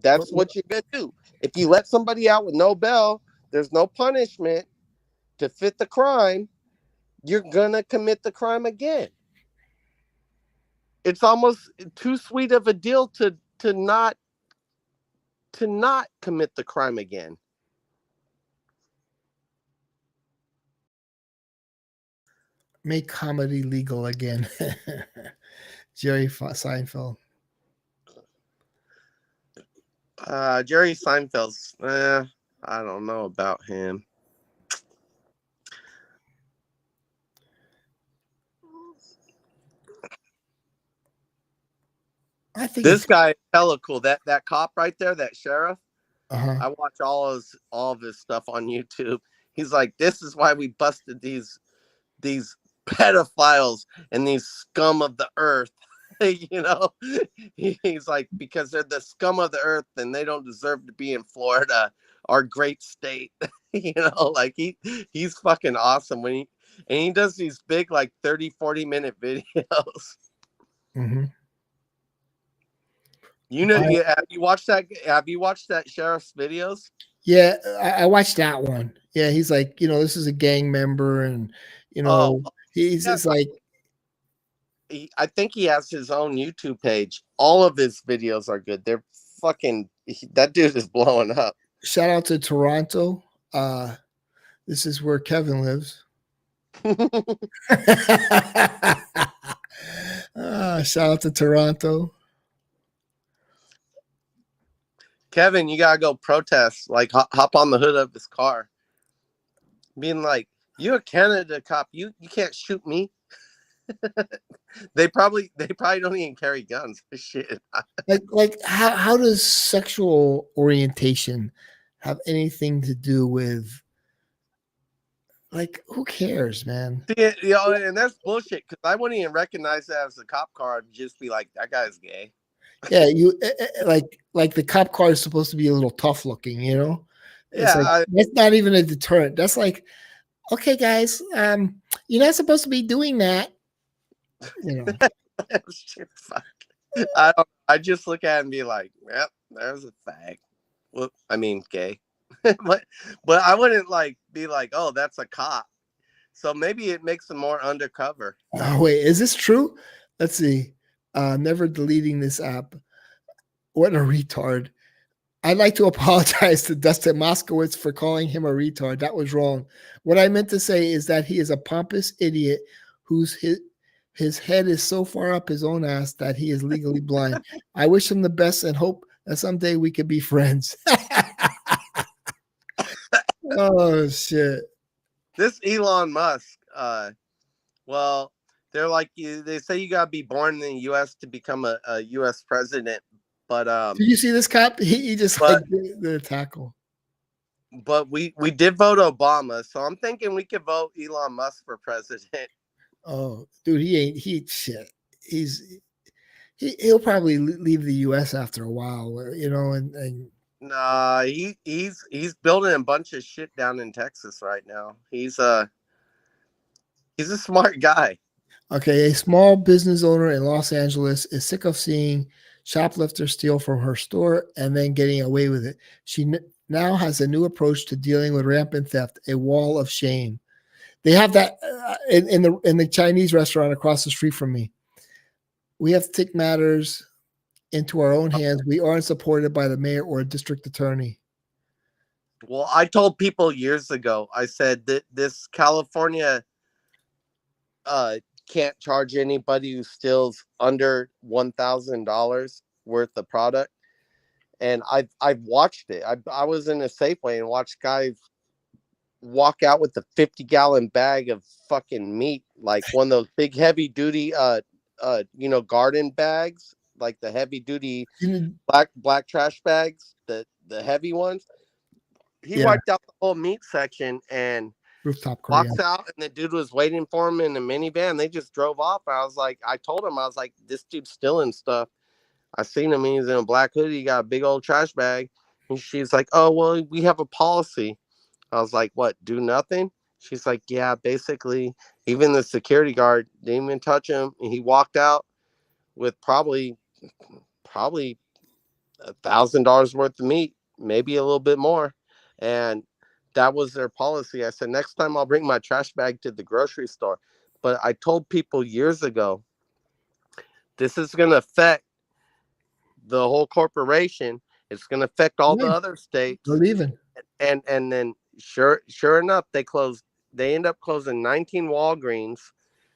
That's what you're gonna do. If you let somebody out with no bail, there's no punishment to fit the crime. You're gonna commit the crime again. It's almost too sweet of a deal to not commit the crime again. Make comedy legal again. Jerry Seinfeld. Jerry Seinfeld's, I don't know about him. I think This it's guy is hella cool. That cop right there, that sheriff. uh-huh. I watch all of his stuff on YouTube. He's like, this is why we busted these pedophiles and these scum of the earth. You know, he's like, because they're the scum of the earth and they don't deserve to be in Florida, our great state. You know, like he's fucking awesome when he does these big like 30-40 minute videos. Mm-hmm. You know, have you watched that? Have you watched that sheriff's videos? Yeah, I watched that one. Yeah, he's like, this is a gang member, and Oh, he's yeah. it's like I think he has his own YouTube page. All of his videos are good. They're fucking. That dude is blowing up. shout out to Toronto. This is where Kevin lives. Shout out to Toronto. Kevin, you gotta go protest. Like hop on the hood of his car, being like, "You're a Canada cop. You can't shoot me." They probably don't even carry guns. Shit. Like how does sexual orientation have anything to do with, like, who cares, man? See, and that's bullshit. Because I wouldn't even recognize that as a cop car and just be like, "That guy's gay." Yeah, you like the cop car is supposed to be a little tough looking, It's like Yeah, that's not even a deterrent. That's like, okay, guys, you're not supposed to be doing that. fuck. I just look at it and be like, "Yep, there's a fag." Well, I mean, gay. but I wouldn't like be like, "Oh, that's a cop." So maybe it makes them more undercover. Oh wait, is this true? Let's see. Never deleting this app. What a retard. I'd like to apologize to Dustin Moskowitz for calling him a retard. That was wrong. What I meant to say is that he is a pompous idiot whose his head is so far up his own ass that he is legally blind. I wish him the best and hope that someday we could be friends. Oh shit. This Elon Musk, well, they're like they say you gotta be born in the U.S. to become a U.S. president, but Did you see this cop? He just but the tackle. we did vote Obama, so I'm thinking we could vote Elon Musk for president. Oh, dude, he shit. He'll probably leave the U.S. after a while, and Nah, he's building a bunch of shit down in Texas right now. He's a smart guy. okay, a small business owner in Los Angeles is sick of seeing shoplifters steal from her store and then getting away with it. She now has a new approach to dealing with rampant theft: a wall of shame. They have that in the Chinese restaurant across the street from me. We have to take matters into our own hands. We aren't supported by the mayor or a district attorney. Well, I told people years ago, I said that this California can't charge anybody who steals under $1,000 worth of product. And I've watched it. I was in a Safeway and watched guys walk out with a 50-gallon bag of fucking meat, like one of those big heavy duty garden bags, like the heavy duty black trash bags, the heavy ones. He wiped out the whole meat section and Rooftop walks out, and the dude was waiting for him in a minivan. They just drove off. I told him, I was like, this dude's stealing stuff. I seen him. He's in a black hoodie. He got a big old trash bag. And she's like, oh, well, we have a policy. I was like, what, do nothing? She's like, yeah, basically, even the security guard didn't even touch him. And he walked out with probably $1,000 worth of meat, maybe a little bit more. And that was their policy. I said, next time I'll bring my trash bag to the grocery store. But I told people years ago, this is going to affect the whole corporation. It's going to affect all the other states. They're leaving. And then sure enough, they end up closing 19 Walgreens,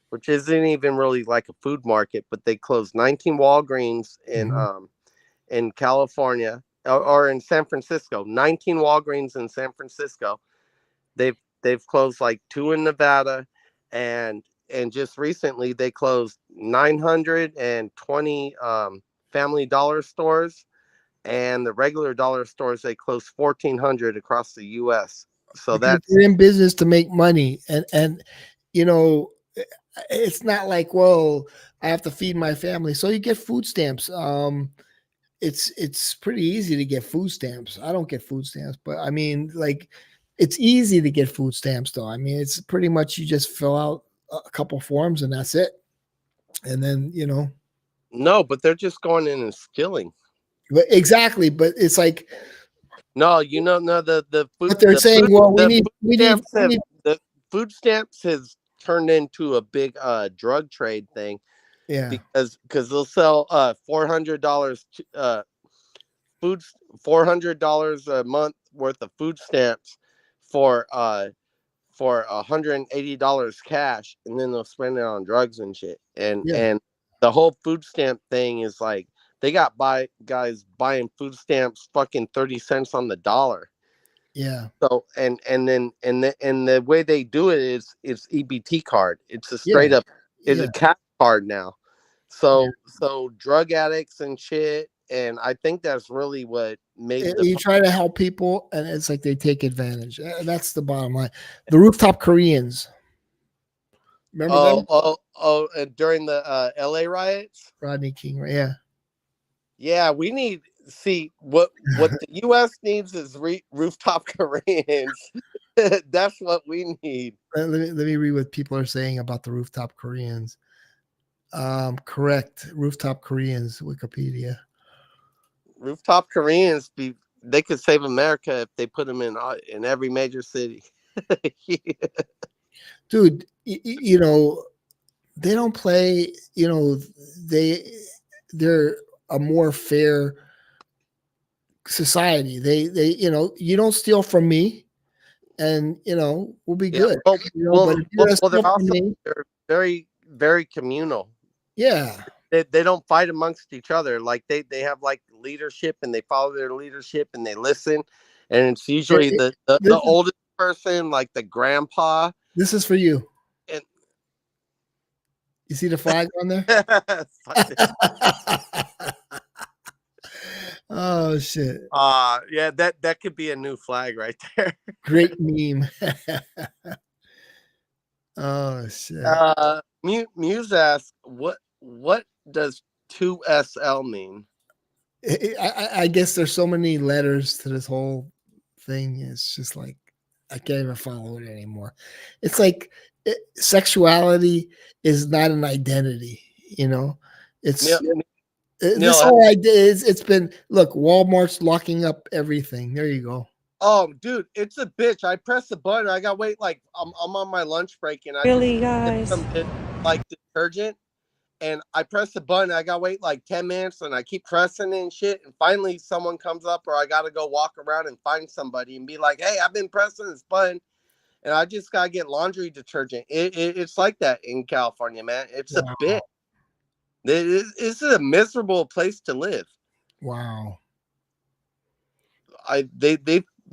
which isn't even really like a food market, but they closed 19 Walgreens in California or in San Francisco. 19 Walgreens in San Francisco. They've closed like 2 in Nevada, and just recently they closed 920 Family Dollar stores, and the regular dollar stores, they close 1,400 across the U.S. So Because that's they're in business to make money, and you know, it's not like, well, I have to feed my family, so you get food stamps. It's pretty easy to get food stamps. I don't get food stamps, but I mean, like, it's easy to get food stamps, though. I mean, it's pretty much you just fill out a couple forms and that's it. And then, no, but they're just going in and stealing. but exactly. But it's like, No, no, the food, but they're saying, well, we the need, food we need, stamps we have need. the food stamps has turned into a big drug trade thing, Yeah, because they'll sell $400 food $400 a month worth of food stamps for $180 cash, and then they'll spend it on drugs and shit. yeah, And the whole food stamp thing is like they got guys buying food stamps fucking 30 cents on the dollar. yeah, So and the way they do it is it's EBT card. It's a yeah, straight up, it's yeah. a cash card now. Yeah. So drug addicts and shit, and I think that's really what made the You try to help people, and it's like they take advantage. That's the bottom line. The rooftop Koreans, remember them? and during the LA riots. Rodney King, right? Yeah. Yeah, we need see what the US needs is rooftop Koreans. That's what we need. Let me read what people are saying about the rooftop Koreans. Correct. Rooftop Koreans, Wikipedia. Rooftop Koreans they could save America if they put them in every major city. Yeah. Dude, they don't play, they're a more fair society. They, you don't steal from me, and we'll be good. But if you're gonna steal from me, they're very, very communal. yeah. They don't fight amongst each other. Like they have like leadership, and they follow their leadership, and they listen. And it's usually the oldest person, like the grandpa. This is for you. And You see the flag on there? Oh shit! Yeah, that could be a new flag right there. Great meme. Oh shit! Muse asks, what does 2SL mean? I guess there's so many letters to this whole thing. It's just like I can't even follow it anymore. It's like sexuality is not an identity. It's this whole idea is it's been look. Walmart's locking up everything. There you go. Oh, dude, it's a bitch. I press the button. I got wait like I'm on my lunch break, and I Really, guys? some like detergent, and I press the button. I got wait like 10 minutes, and I keep pressing and shit. And finally, someone comes up, or I gotta go walk around and find somebody and be like, "Hey, I've been pressing this button, and I just gotta get laundry detergent." It's like that in California, man. It's a bitch. It's a miserable place to live. Wow.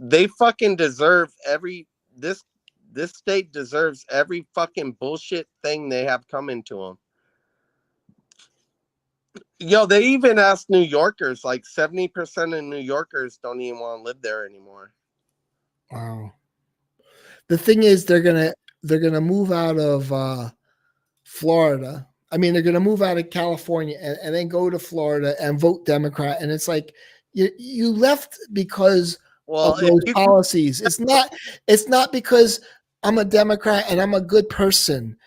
They fucking deserve this state deserves every fucking bullshit thing they have coming to them. Yo, they even asked New Yorkers, like 70% of New Yorkers don't even want to live there anymore. Wow. The thing is, they're gonna move out of Florida. I mean, they're gonna move out of California and then go to Florida and vote Democrat. And it's like you left because of those policies. It's not because I'm a Democrat and I'm a good person.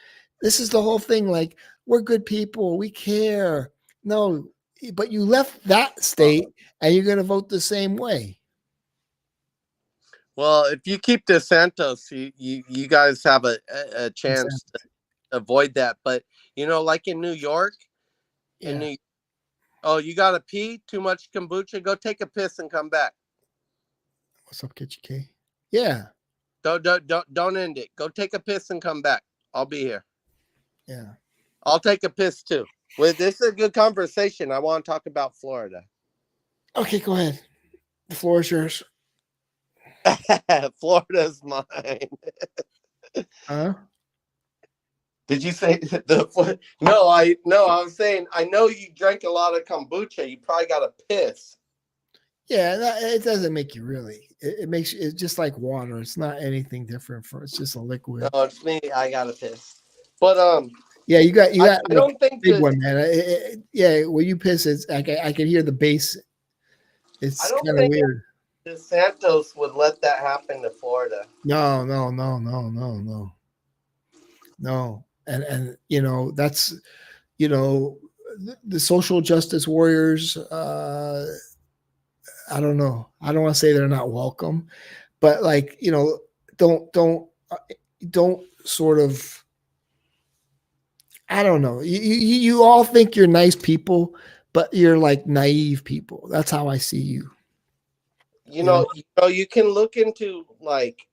This is the whole thing. Like, we're good people. We care. No, but you left that state and you're going to vote the same way. Well, if you keep DeSantis, you guys have a chance to avoid that. But, like in New York, oh, you got to pee? Too much kombucha? Go take a piss and come back. What's up, Kitchen K? Yeah. Don't end it. Go take a piss and come back. I'll be here. Yeah. I'll take a piss too. Well, this is a good conversation. I want to talk about Florida. Okay, go ahead. The floor is yours. Florida's mine. Huh? Did you say the? No, I was saying I know you drank a lot of kombucha. You probably got a piss. Yeah, it doesn't make you really. It makes it's just like water. It's not anything different. It's just a liquid. No, it's me. I got a piss. But Yeah, you got I like don't think big that one, man. Yeah, when you piss, it's I can hear the bass. I It's don't kind of think weird. the Santos would let that happen to Florida. No, no, no, no, no, no, no. And that's the social justice warriors. I don't know. I don't want to say they're not welcome, but like don't sort of. I don't know. You all think you're nice people, but you're like naive people. That's how I see you. You can look into like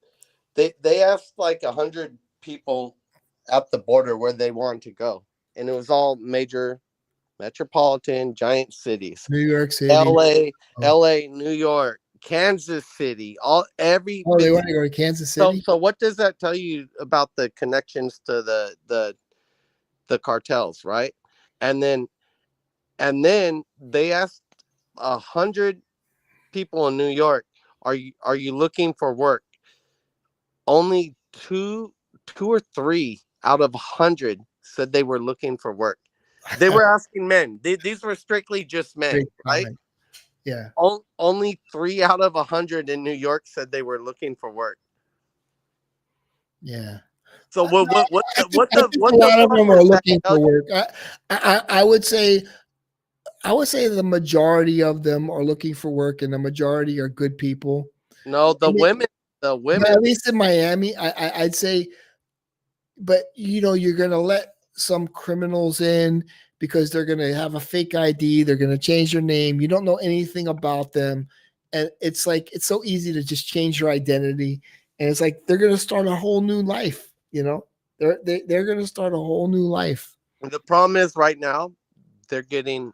they asked like 100 people at the border where they wanted to go, and it was all major metropolitan giant cities: New York City. L.A., Oh, L.A., New York, Kansas City, every oh, they big. want to go to Kansas So City. so what does that tell you about the connections to the cartels, right? And then they asked 100 people in New York, are you looking for work? Only two or three out of 100 said they were looking for work. They were asking men. These were strictly just men, Great right? comment. Yeah. Only 3 out of 100 in New York said they were looking for work. Yeah. So I think a what the lot of fuck them are does that looking tell for you? work. I would say the majority of them are looking for work, and the majority are good people. No, I mean, the yeah, at women. least in Miami, I'd say. But you're going to let some criminals in because they're going to have a fake ID. They're going to change their name. You don't know anything about them, and it's like it's so easy to just change your identity. And it's like they're going to start a whole new life. They're going to start a whole new life. The problem is right now they're getting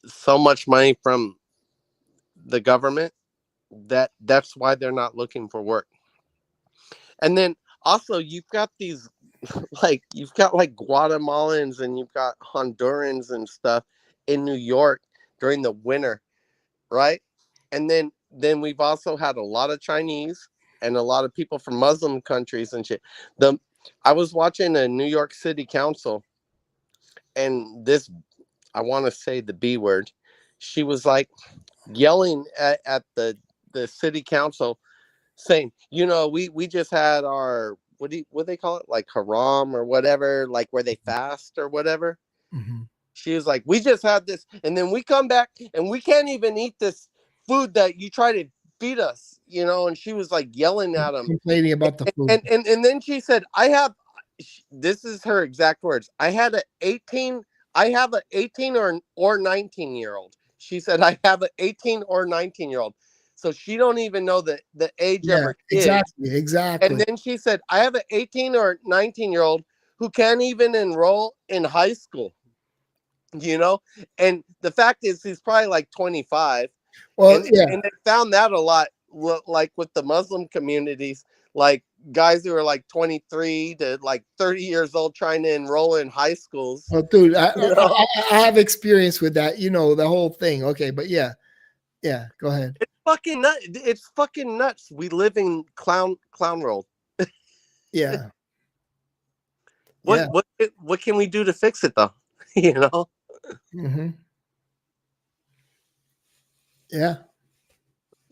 so much money from the government that's why they're not looking for work. And then also you've got these you've got like Guatemalans and you've got Hondurans and stuff in New York during the winter, right? And then we've also had a lot of Chinese and a lot of people from Muslim countries and shit. The I was watching a New York City Council, and this, I want to say the B word. She was like yelling at the city council saying, we just had our what they call it, like haram or whatever, like where they fast or whatever. Mm-hmm. She was like, we just had this, and then we come back and we can't even eat this food that you try to feed us, and she was like yelling at them. Complaining about the food. And then she said, this is her exact words, I have an 18 or 19-year-old. She said, I have an 18 or 19-year-old. So she don't even know the age of Yeah, her kids. exactly, And exactly. then she said, I have an 18 or 19-year-old who can't even enroll in high school, you know? And the fact is he's probably like 25. Well, And yeah, and they found that a lot, like with the Muslim communities, like guys who are like 23 to like 30 years old trying to enroll in high schools. well, dude, You know, I have experience with that. The whole thing. Okay, but yeah, yeah. Go ahead. fucking nut. It's fucking nuts. We live in clown world. Yeah, What yeah. what what can we do to fix it though? You know? Hmm. Yeah.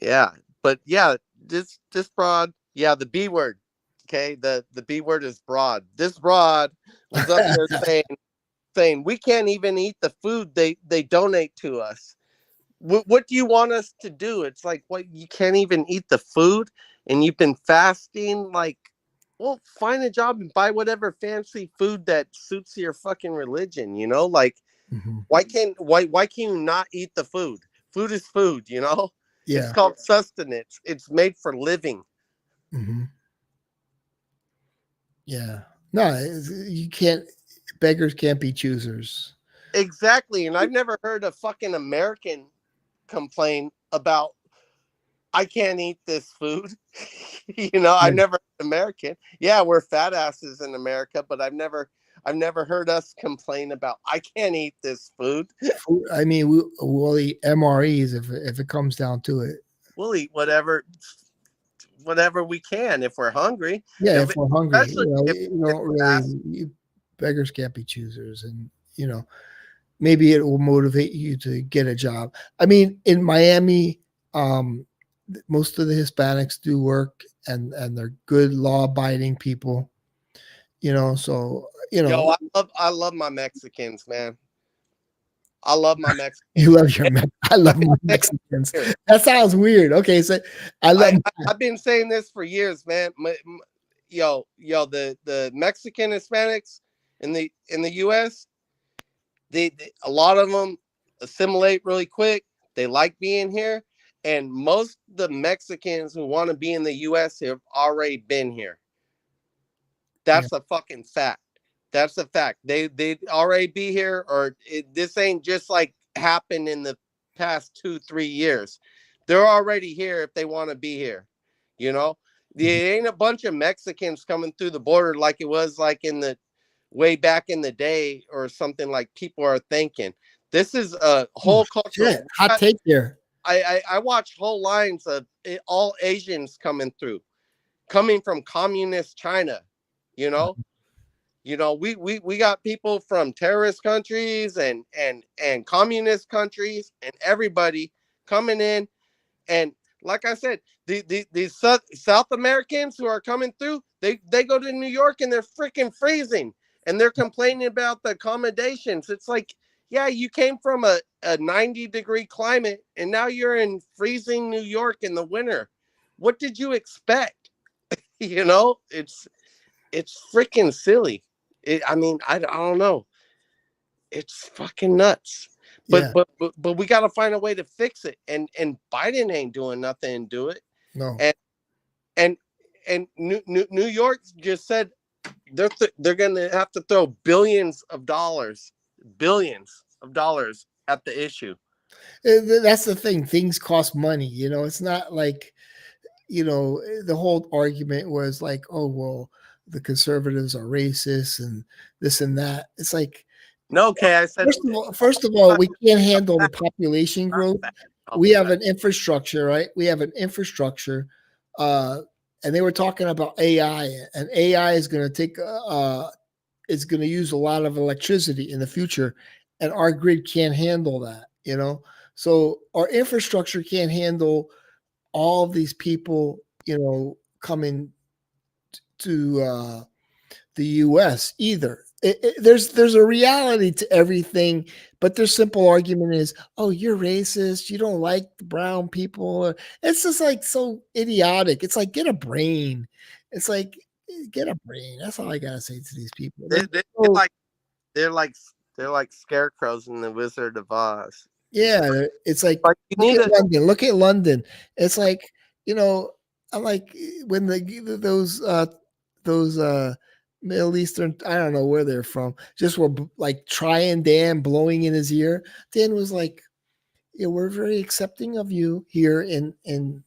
Yeah. But yeah, this broad, yeah, the B word. Okay, the B word is broad. This broad was up there saying we can't even eat the food they donate to us. What do you want us to do? It's like, what, you can't even eat the food and you've been fasting? Like, well, find a job and buy whatever fancy food that suits your fucking religion, like, Hmm. why can't you not eat the food? Food is food, it's Yeah. called sustenance. It's made for living. Hmm. Yeah. No, you can't. Beggars can't be choosers. Exactly. And I've never heard a fucking American complain about, I can't eat this food. I never American. Yeah, we're fat asses in America, but I've never heard us complain about I can't eat this food. I mean, we'll eat MREs if it comes down to it. We'll eat whatever we can if we're hungry. Yeah, if we're hungry, especially you don't really. Beggars can't be choosers, and maybe it will motivate you to get a job. I mean, in Miami, most of the Hispanics do work, and they're good, law-abiding people. So Yo, I love my Mexicans, man. I love my Mexicans. You love your I love my Mexicans. That sounds weird. Okay, so I've been saying this for years, man. The Mexican Hispanics in the U.S. They a lot of them assimilate really quick. They like being here, and most of the Mexicans who want to be in the U.S. have already been here. That's a fucking fact. That's a fact. They already be here, or this ain't just like happened in the past 2-3 years. They're already here if they want to be here. There ain't a bunch of Mexicans coming through the border like it was like in the way back in the day or something like people are thinking. This is a whole culture. Hot take there. I watch whole lines of all Asians coming from communist China. We got people from terrorist countries and communist countries and everybody coming in. And like I said, these South Americans who are coming through, they go to New York and they're freaking freezing and they're complaining about the accommodations. It's like, yeah, you came from a 90-degree climate and now you're in freezing New York in the winter. What did you expect? It's freaking silly. I don't know. It's fucking nuts. But we got to find a way to fix it. And Biden ain't doing nothing to do it. No. And New York just said they're going to have to throw billions of dollars at the issue. That's the thing. Things cost money. It's not like, the whole argument was like, oh, well, the conservatives are racist and this and that. It's like, no, okay. I said, first of all, we can't handle the population growth. We have an infrastructure, right? We have an infrastructure. And they were talking about AI, and AI is going to take, it's going to use a lot of electricity in the future, and our grid can't handle that, So our infrastructure can't handle all of these people, coming to the U.S. either. There's a reality to everything, but their simple argument is, oh, you're racist. You don't like the brown people. It's just like so idiotic. It's like, get a brain. It's like, get a brain. That's all I gotta say to these people. They're like scarecrows in the Wizard of Oz. Yeah, it's like London. Look at London. It's like, I like when those Middle Eastern, I don't know where they're from, just were like trying Dan, blowing in his ear. Dan was like, yeah, we're very accepting of you here in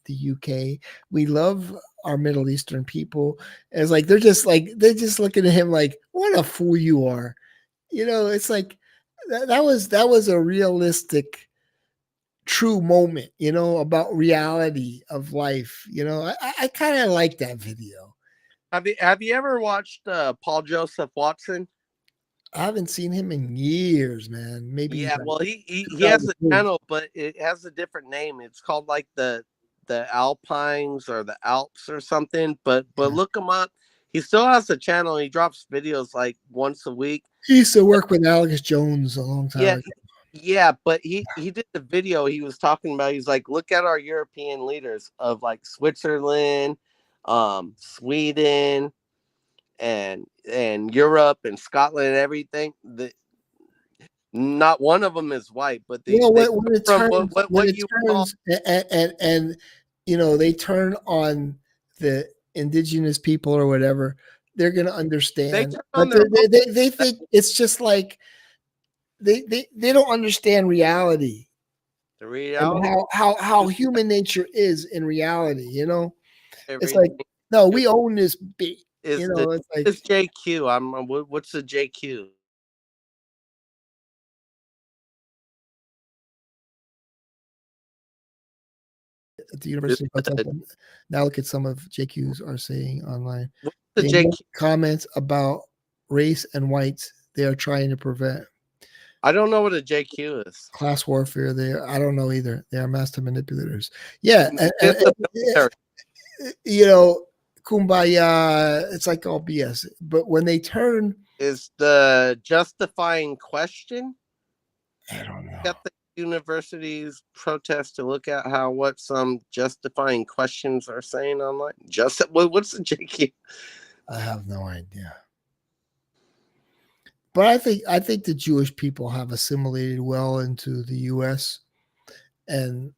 the UK. We love our Middle Eastern people. And it's like they're just looking at him like, what a fool you are. It's like that was a realistic, true moment, about reality of life. I kind of like that video. Have you ever watched Paul Joseph Watson? I haven't seen him in years, man. Maybe. Yeah, well, he has a channel, but it has a different name. It's called like the Alpines or the Alps or something. But look him up. He still has a channel. He drops videos like once a week. He used to work with Alex Jones a long time ago. Yeah, but he did the video. He was talking about. He's like, look at our European leaders of like Switzerland, Sweden, and Europe and Scotland and everything. Not one of them is white, but they turn on the indigenous people or whatever, they're going to understand. They think it's just like they don't understand reality. The and reality how human nature is in reality. You know, it's everything like, no, we own this beat. is You the know, it's like, is JQ. What's the JQ? at the Is University of the, Kentucky. Now look at some of JQs are saying online. what's the They JQ? make comments about race and whites. They are trying to prevent I don't know what a JQ is. class warfare. I don't know either. They are master manipulators. Yeah, It's the military. you know, kumbaya. It's like all BS. But when they turn, Is the justifying question I don't know. at the university's protest to look at what some justifying questions are saying online? What's the JQ? I have no idea. But I think the Jewish people have assimilated well into the U.S. And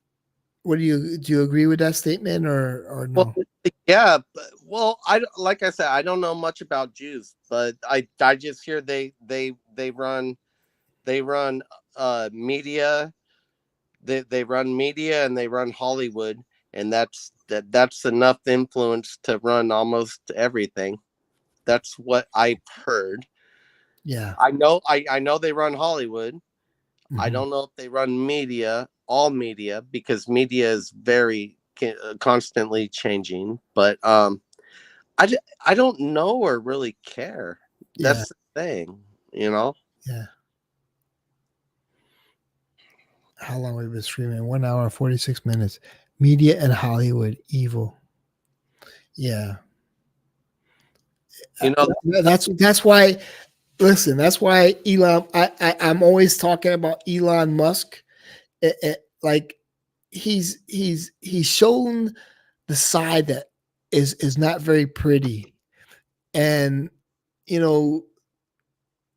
what do you agree with that statement or Well, no? yeah, like I said, I don't know much about Jews, but I just hear they run media, they run media and they run Hollywood, and that's enough influence to run almost everything. That's what I've heard. Yeah. I know they run Hollywood. I Mhm. don't know if they run all media, because media is very constantly changing. But I don't know or really care. Yeah. That's the thing, you know. Yeah. How long we've been streaming? 1 hour, 46 minutes. Media and Hollywood evil. Yeah. You know, That's why. Listen, that's why Elon. I'm always talking about Elon Musk. Like he's shown the side that is not very pretty, and you know,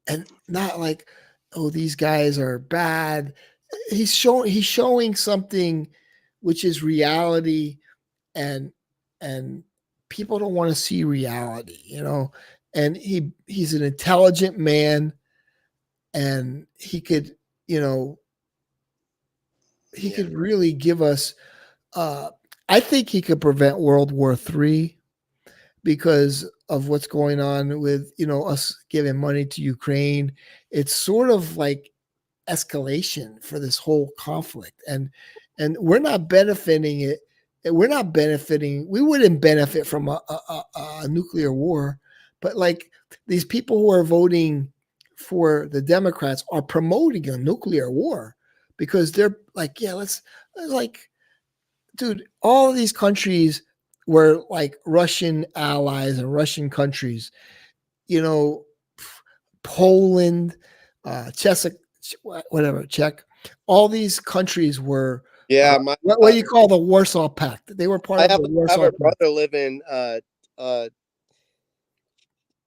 and not like, oh, these guys are bad. He's showing something which is reality, and and people don't want to see reality, and he's an intelligent man, and he could, you know he yeah, could really give us, uh I think he could prevent World War III because of what's going on with, us giving money to Ukraine. It's sort of like escalation for this whole conflict, and we're not benefiting it. We're not benefiting. We wouldn't benefit from a nuclear war, but like these people who are voting for the Democrats are promoting a nuclear war because they're like, yeah, let's like, dude, all of these countries were like Russian allies and Russian countries, you know, Poland, Czech, whatever, Czech. All these countries were, yeah. My what do you call the Warsaw Pact? They were part I of have the I have Warsaw a Pact. brother living.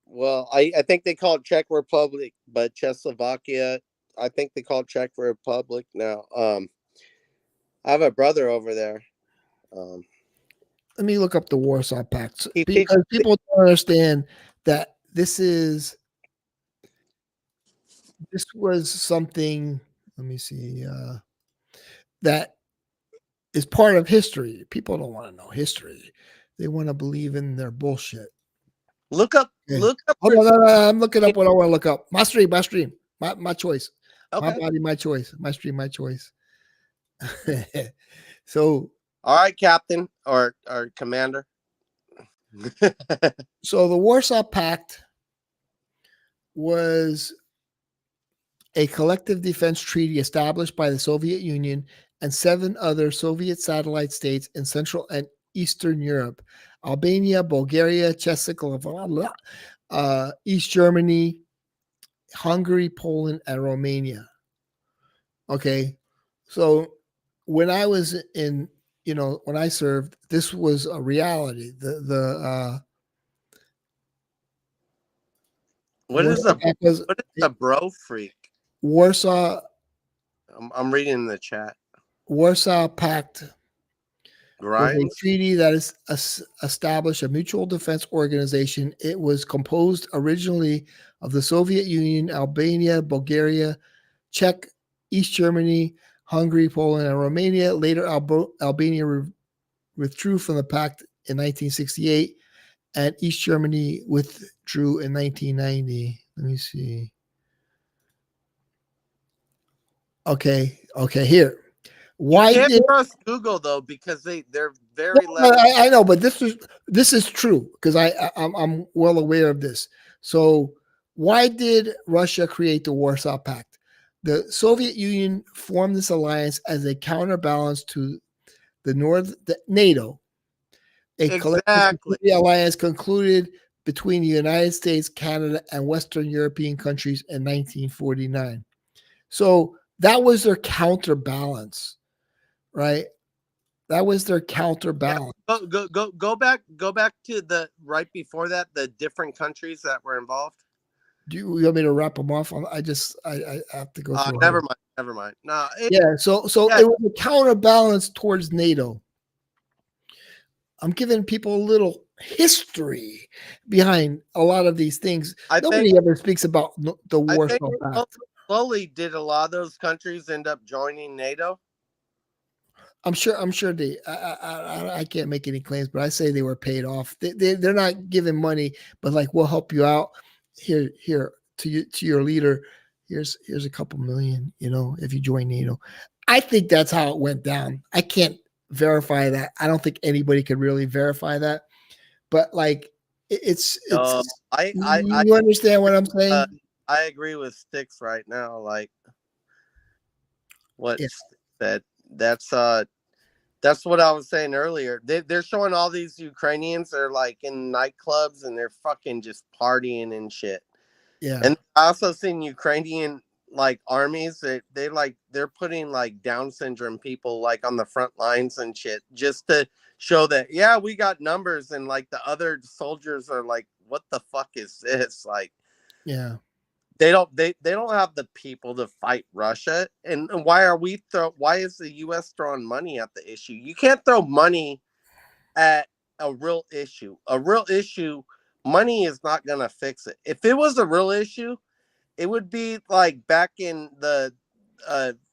Well, I think they call it Czech Republic, but Czechoslovakia. I think they call it Czech Republic now. I have a brother over there. Um, Let me look up the Warsaw Pact he teaches. because people don't understand that this was something. Let me see. That is part of history. People don't want to know history; they want to believe in their bullshit. Look up. Okay. Look up. Hold on, no, I'm looking up what I want to look up. My stream, my choice, my Okay. body, my choice, my stream, my choice. So, All right, Captain or Commander. so the Warsaw Pact was a collective defense treaty established by the Soviet Union and 7 other Soviet satellite states in Central and Eastern Europe: Albania, Bulgaria, Czechoslovakia, East Germany, Hungary, Poland, and Romania. Okay. So when I was when I served, this was a reality. The What is Warsaw a Pact was what is a bro freak? Warsaw I'm reading in the chat. Warsaw Pact was a Grimes. treaty that is established a mutual defense organization. It was composed originally of the Soviet Union, Albania, Bulgaria, Czech, East Germany, Hungary, Poland, and Romania. Later, Albania withdrew from the pact in 1968, and East Germany withdrew in 1990. Let me see. Okay, here. Why You can't did trust Google though because they're very I know, but this is true because I'm well aware of this. So why did Russia create the Warsaw Pact? The Soviet Union formed this alliance as a counterbalance to the NATO, a collective exactly. security alliance concluded between the United States, Canada, and Western European countries in 1949. So that was their counterbalance, right? That was their Yeah, counterbalance. go back to the right before that, the different countries that were involved. Do you want me to wrap them off? I have to go through. Never mind. No, Yeah, so yeah. it was a counterbalance towards NATO. I'm giving people a little history behind a lot of these things. Nobody ever speaks about the Warsaw Pact. Slowly, did a lot of those countries end up joining NATO? I'm sure they. I can't make any claims, but I say they were paid off. They're not giving money, but like we'll help you out. Here to your leader. Here's a couple million. If you join NATO, I think that's how it went down. I can't verify that. I don't think anybody could really verify that. But like it's you understand what I'm saying? I agree with Sticks right now. Like what said. That's what I was saying earlier. They're showing all these Ukrainians. They're like in nightclubs and they're fucking just partying and shit. Yeah. And I also seen Ukrainian like armies. They're putting like Down syndrome people like on the front lines and shit just to show that we got numbers, and like the other soldiers are like, what the fuck is this? Like, yeah. They don't have the people to fight Russia. And why is the US throwing money at the issue? You can't throw money at a real issue. A real issue, money is not going to fix it. If it was a real issue, it would be like back in the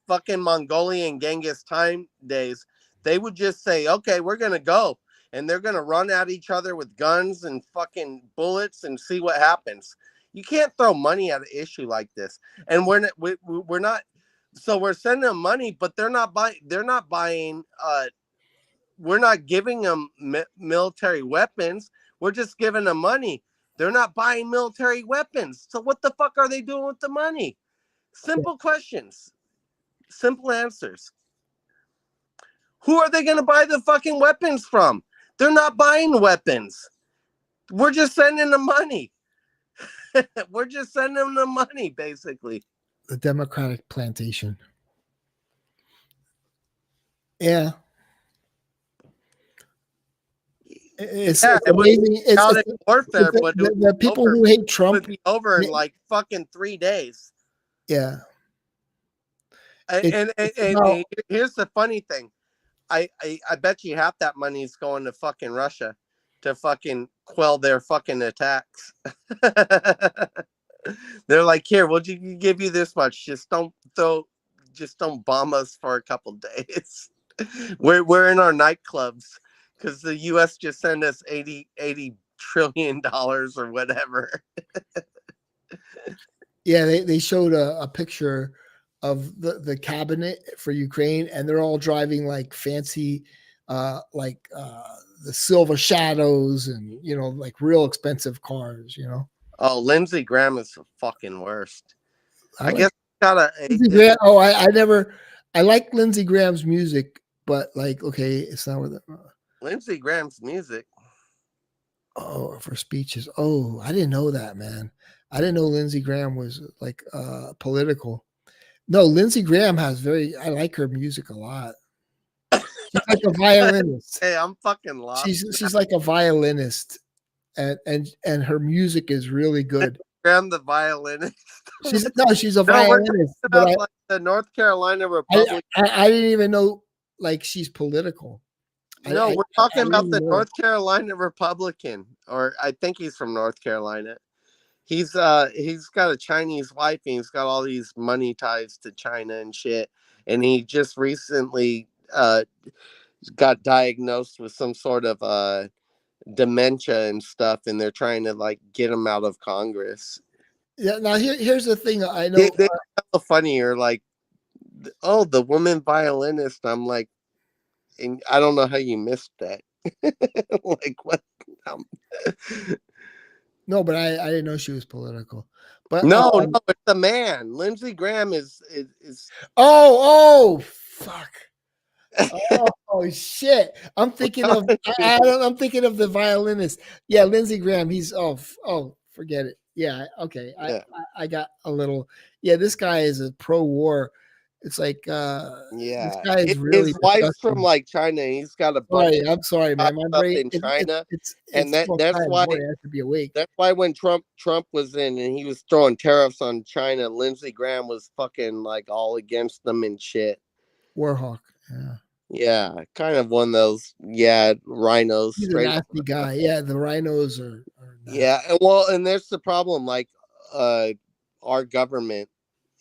fucking Mongolian Genghis time days. They would just say, okay, we're going to go. And they're going to run at each other with guns and fucking bullets and see what happens. You can't throw money at an issue like this. And we're not. So we're sending them money, but they're not buying. We're not giving them military weapons. We're just giving them money. They're not buying military weapons. So what the fuck are they doing with the money? Simple questions. Simple answers. Who are they going to buy the fucking weapons from? They're not buying weapons. We're just sending them money. We're just sending them the money, basically. The Democratic plantation. Yeah. It's amazing. It's warfare, but the people who hate Trump would be over in like fucking 3 days. Yeah. And here's the funny thing. I bet you half that money is going to fucking Russia to fucking quell their fucking attacks. They're like, here, we'll give you this much. Just don't bomb us for a couple days. We're in our nightclubs because the US just sent us 80 trillion dollars or whatever. Yeah, they showed a picture of the cabinet for Ukraine, and they're all driving like fancy the Silver Shadows and like real expensive cars. Oh, Lindsey Graham is the fucking worst. I like, guess I like Lindsey Graham's music, but like, okay, it's not with Lindsey Graham's music. Oh, for speeches. Oh, I didn't know that, man. I didn't know Lindsey Graham was like political. No, Lindsey Graham I like her music a lot. She's like a violinist. Hey, I'm fucking lost. She's like a violinist, and her music is really good. Graham the violinist. She's a violinist. About like the North Carolina Republic. I didn't even know like she's political. No, we're talking about the North Carolina Republican, or I think he's from North Carolina. He's got a Chinese wife and he's got all these money ties to China and shit. and he just recently got diagnosed with some sort of dementia and stuff, and they're trying to like get him out of Congress. Yeah. Now here's the thing. I know. They funnier, like, oh, the woman violinist. I'm like, and I don't know how you missed that. Like what? Um, No, but I didn't know she was political. But no, it's the man. Lindsey Graham is. Oh, fuck. Oh shit! I'm thinking of I'm thinking of the violinist. Yeah, Lindsey Graham. He's forget it. Yeah, okay. I got a little. Yeah, this guy is a pro-war. It's like this guy is really his wife's disgusting. from like China. And he's got a bunch. I'm sorry, man. My brain in China, it's and still that's tired. why Boy, I have to be awake. That's why when Trump was in and he was throwing tariffs on China, Lindsey Graham was fucking like all against them and shit. Warhawk. Yeah. Yeah, kind of one of those. Yeah, rhinos. He's a nasty guy. Yeah, the rhinos are yeah, and well, and there's the problem. Like, our government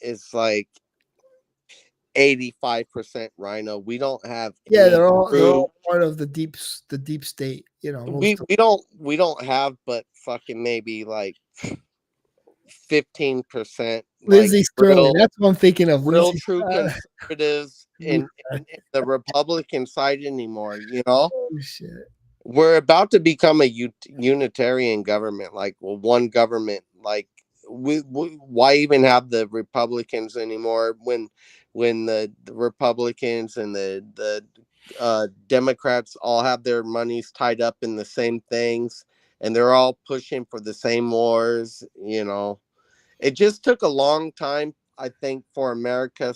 is like 85% rhino. We don't have. They're all part of the deep state. You know, we don't have, but fucking maybe like 15%. Lindsey like Sterling. That's what I'm thinking of. Real Lindsey true conservatives in the Republican side anymore. You know, oh shit. We're about to become a unitarian government, like one government. Like, why even have the Republicans anymore when the Republicans and the Democrats all have their monies tied up in the same things, and they're all pushing for the same wars. You know, it just took a long time, I think, for America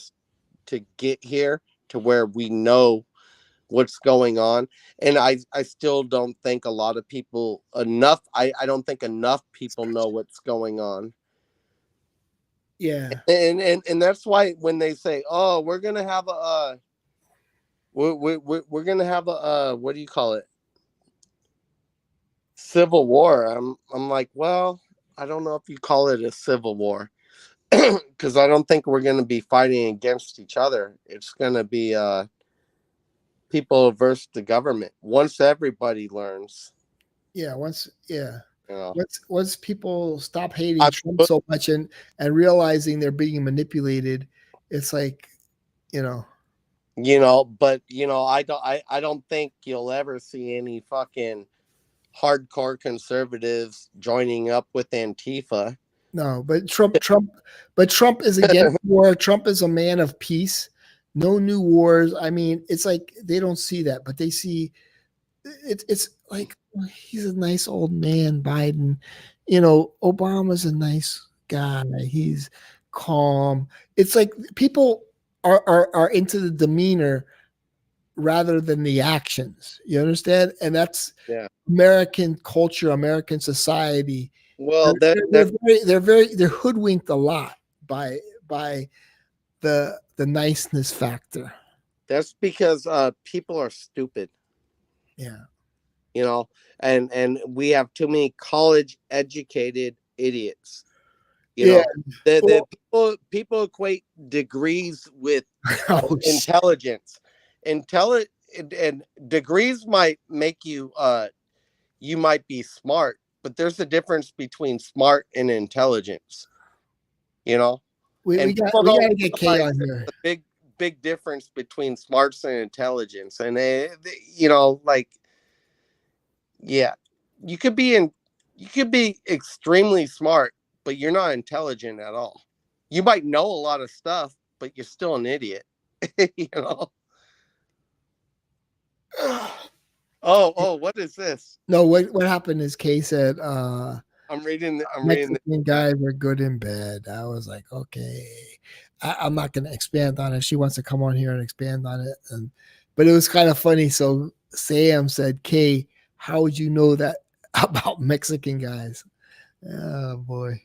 to get here to where we know what's going on. And I still don't think a lot of people enough. I don't think enough people know what's going on. Yeah. And that's why when they say, oh, we're going to have a, we're going to have a, what do you call it? Civil war. I'm like, well, I don't know if you call it a civil war. Because I don't think we're going to be fighting against each other. It's going to be people versus the government. Once everybody learns. Yeah. Once know, once people stop hating Trump so much and realizing they're being manipulated, it's like, but I don't think you'll ever see any fucking hardcore conservatives joining up with Antifa. No, but Trump is against war. Trump is a man of peace. No new wars. I mean, it's like they don't see that, but they see it's like he's a nice old man, Biden. Obama's a nice guy. He's calm. It's like people are into the demeanor rather than the actions. You understand? And that's American culture, American society. Well, they're hoodwinked a lot by the niceness factor. That's because people are stupid. Yeah. And we have too many college educated idiots. The people equate degrees with intelligence. And degrees might make you you might be smart, but there's a difference between smart and intelligence. We gotta get Kay on here. The big difference between smarts and intelligence, and you could be extremely smart, but you're not intelligent at all. You might know a lot of stuff, but you're still an idiot. Oh, what is this? No, what happened is Kay said, I'm reading Mexican guys are good in bed. I was like, okay. I'm not going to expand on it. She wants to come on here and expand on it. But it was kind of funny. So Sam said, Kay, how would you know that about Mexican guys? Oh, boy.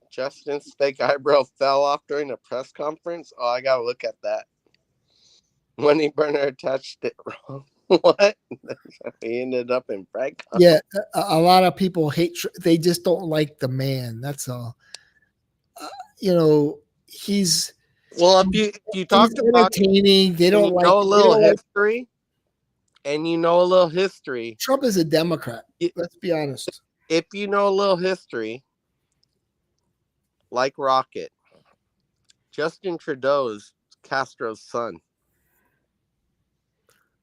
Justin's fake eyebrow fell off during a press conference. Oh, I got to look at that. Wendy Burner attached it wrong. What? He ended up in Bragg. Yeah, a lot of people hate. They just don't like the man. That's all. he's Well, if you talk he's about entertaining. They and don't you like. know a They little don't like. history, and you know a little history, Trump is a Democrat. y- Let's be honest. if you know a little history, like Rocket, Justin Trudeau is Castro's son.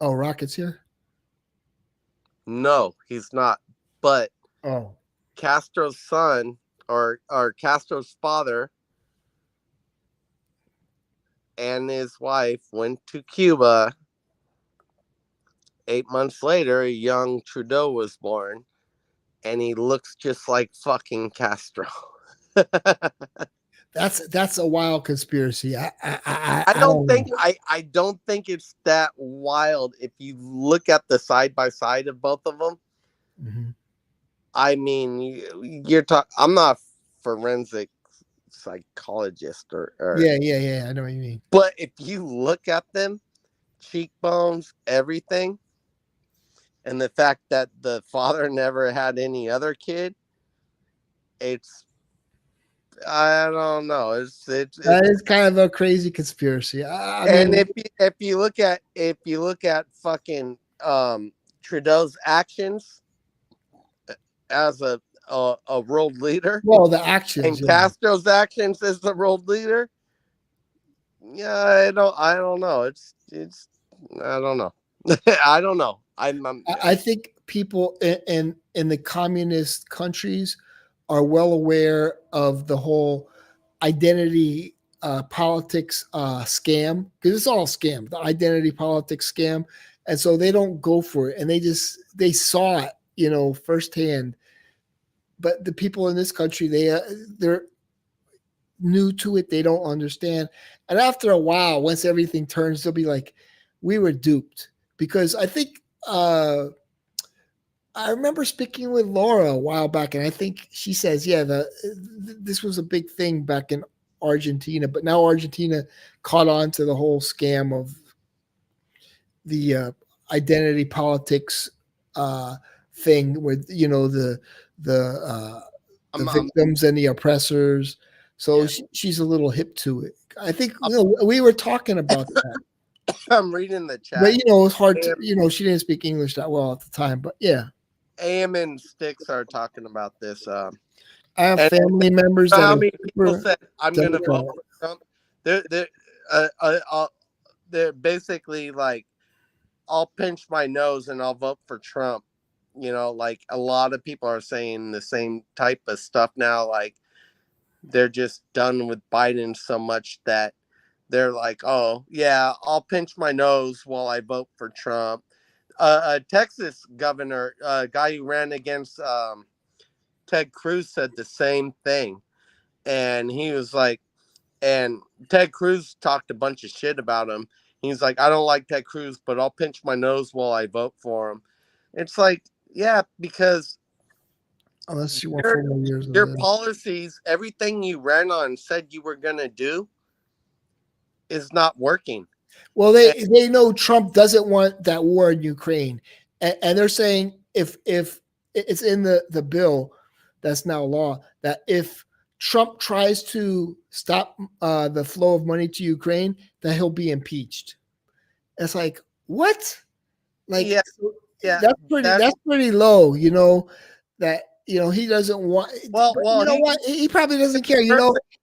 Oh, Rocket's here. No, he's not. But Oh, Castro's son or Castro's father and his wife went to Cuba. 8 months later, a young Trudeau was born, and he looks just like fucking Castro. that's a wild conspiracy. I don't don't think know. I don't think it's that wild if you look at the side by side of both of them. Mm-hmm. I mean, you're talking. I'm not a forensic psychologist or Yeah. I know what you mean. but if you look at them, cheekbones, everything, and the fact that the father never had any other kid, it's I don't know. That is kind of a crazy conspiracy. I and mean, if you look at fucking Trudeau's actions as a world leader well, the actions. and Yeah. Castro's actions as the world leader, yeah, I don't know. It's I don't know. I don't know. I think people in the communist countries are well aware of the whole identity politics scam, because it's all a scam, the identity politics scam, and so they don't go for it, and they saw it, firsthand. But the people in this country, they're new to it, they don't understand, and after a while, once everything turns, they'll be like, we were duped. Because I think I remember speaking with Laura a while back, and I think she says, yeah, this was a big thing back in Argentina, but now Argentina caught on to the whole scam of the identity politics thing, with the victims and the oppressors. So yeah. she's a little hip to it. I think we were talking about that. I'm reading the chat. But it's hard to, she didn't speak English that well at the time. But yeah. AM and Sticks are talking about this. I have family members that how are many people said I'm going to vote for Trump? They're basically like, I'll pinch my nose and I'll vote for Trump. Like a lot of people are saying the same type of stuff now. Like they're just done with Biden so much that they're like, oh yeah, I'll pinch my nose while I vote for Trump. A Texas governor, guy who ran against Ted Cruz, said the same thing. And he was like, and Ted Cruz talked a bunch of shit about him. He's like, I don't like Ted Cruz, but I'll pinch my nose while I vote for him. It's like, yeah, because unless you want 4 more years, your policies, everything you ran on, said you were going to do, is not working. Well, they know Trump doesn't want that war in Ukraine, and they're saying if it's in the bill that's now law, that if Trump tries to stop the flow of money to Ukraine, that he'll be impeached. It's like, what? Like, yeah, that's pretty low, that he doesn't want. Well, what? He probably doesn't care.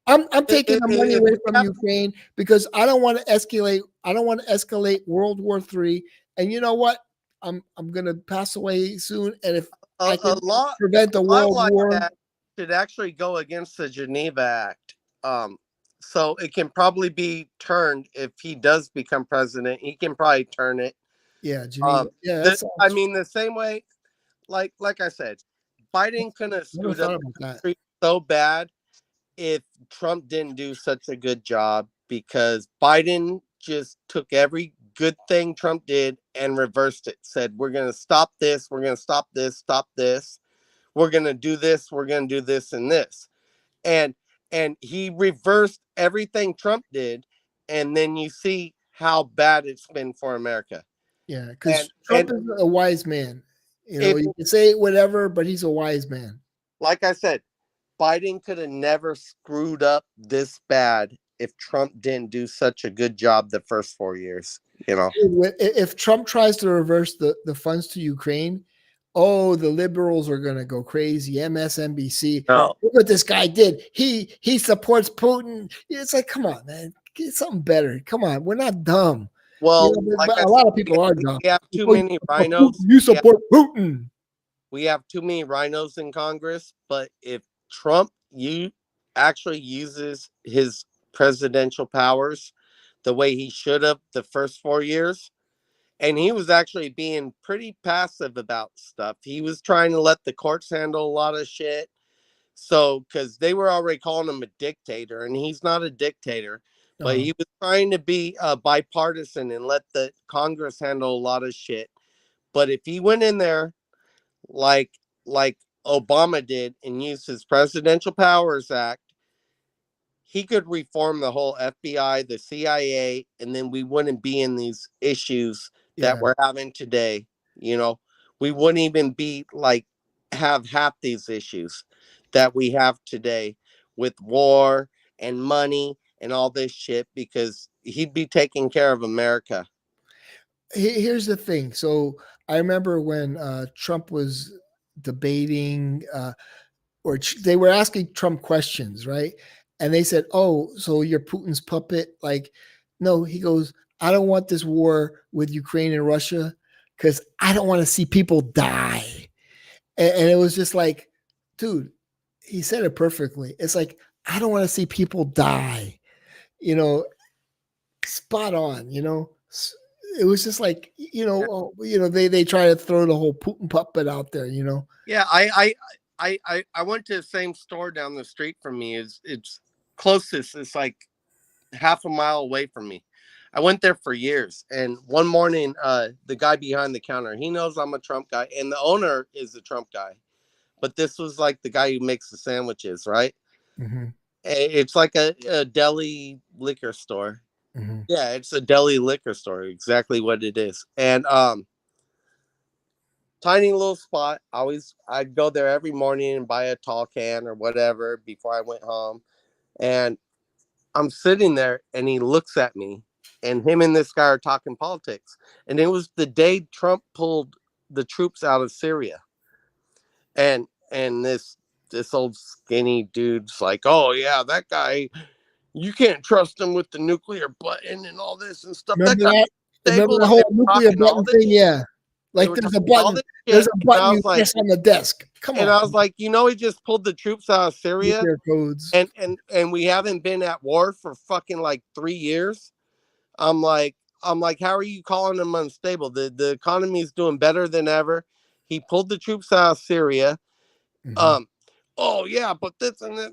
I'm taking the money away from Ukraine because I don't want to escalate. I don't want to escalate World War III. And you know what? I'm gonna pass away soon. And if I can prevent the world war, that should actually go against the Geneva Act. So it can probably be turned if he does become president. He can probably turn it. Yeah, Geneva. I mean, the same way, like I said, Biden couldn't have screwed up the country so bad if Trump didn't do such a good job, because Biden just took every good thing Trump did and reversed it. Said, we're going to stop this. We're going to stop this. We're going to do this. We're going to do this and this. And he reversed everything Trump did. And then you see how bad it's been for America. Yeah, because Trump is a wise man. You can say whatever, but he's a wise man. Like I said, Biden could have never screwed up this bad if Trump didn't do such a good job the first 4 years. You know, If Trump tries to reverse the funds to Ukraine, oh, the liberals are going to go crazy. MSNBC, no. look what this guy did. He supports Putin. It's like, come on, man, get something better. Come on, we're not dumb. Well, like But I a said, lot of people are dumb. we have too many rhinos. You support Putin. We have too many rhinos in Congress. But if Trump actually uses his presidential powers the way he should have the first 4 years, and he was actually being pretty passive about stuff. He was trying to let the courts handle a lot of shit. So, because they were already calling him a dictator, and he's not a dictator, but he was trying to be bipartisan and let the Congress handle a lot of shit. But if he went in there like Obama did and used his Presidential Powers Act, he could reform the whole FBI, the CIA, and then we wouldn't be in these issues that we're having today. You know, we wouldn't even be like have half these issues that we have today with war and money and all this shit, because he'd be taking care of America. Here's the thing. So I remember when Trump was debating, or they were asking Trump questions, right? And they said, "Oh, so you're Putin's puppet?" Like, no, he goes, "I don't want this war with Ukraine and Russia because I don't want to see people die." And it was just like, dude, he said it perfectly. It's like, I don't want to see people die. You know, spot on. It was just like, they try to throw the whole Putin puppet out there. Yeah, I went to the same store down the street from me. It's closest. It's like half a mile away from me. I went there for years, and one morning, the guy behind the counter, he knows I'm a Trump guy, and the owner is a Trump guy. But this was like the guy who makes the sandwiches, right? Mm-hmm. It's like a deli liquor store. Mm-hmm. Yeah, it's a deli liquor store, exactly what it is. And tiny little spot. I'd go there every morning and buy a tall can or whatever before I went home. And I'm sitting there and he looks at me, and him and this guy are talking politics. And it was the day Trump pulled the troops out of Syria. And this old skinny dude's like, "Oh yeah, that guy, you can't trust him with the nuclear button and all this and stuff." Remember That guy that? Remember stable, the and they whole were nuclear talking all button this thing? shit. Yeah. They Like were there's a talking all button. this There's shit, a and I button you was like, press on the desk. Come and on. I was like, he just pulled the troops out of Syria, Nuclear codes. and we haven't been at war for fucking like 3 years. I'm like, how are you calling them unstable? The economy is doing better than ever. He pulled the troops out of Syria. Mm-hmm. Oh yeah, but this and this,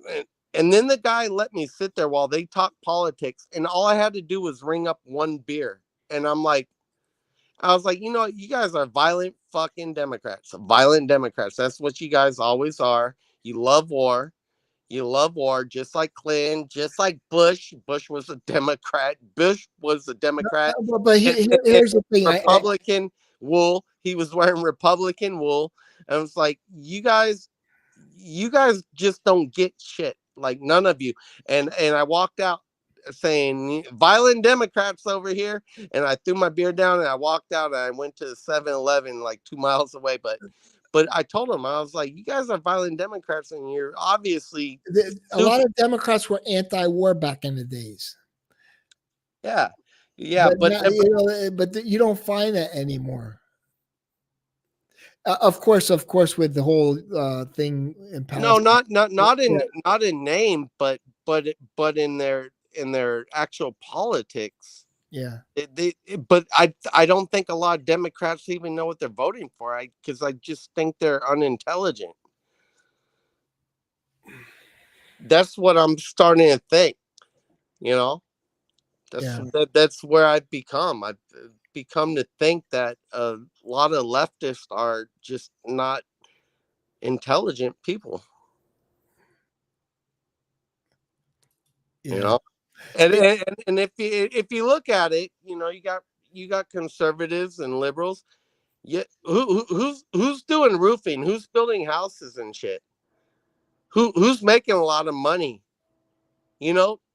and then the guy let me sit there while they talked politics, and all I had to do was ring up one beer, and I was like, you guys are violent fucking Democrats, violent Democrats. That's what you guys always are. You love war. You love war, just like Clinton, just like Bush. Bush was a Democrat. Bush was a Democrat. But And here's the thing. Republican wool. He was wearing Republican wool. And I was like, you guys just don't get shit. Like none of you. And I walked out saying violent Democrats over here. And I threw my beer down and I walked out and I went to the 7-Eleven like 2 miles away. But I told him, I was like, you guys are violent Democrats and you're obviously a lot of Democrats were anti-war back in the days. Yeah. But But you don't find that anymore. Of course, with the whole thing in Palestine. no, not in name, but in their actual politics. Yeah. But I don't think a lot of Democrats even know what they're voting for. Because I just think they're unintelligent. That's what I'm starting to think. That's where I've become. I've become to think that a lot of leftists are just not intelligent people. Yeah. And if you look at it, you got conservatives and liberals. Yeah, who's doing roofing? Who's building houses and shit? Who's making a lot of money?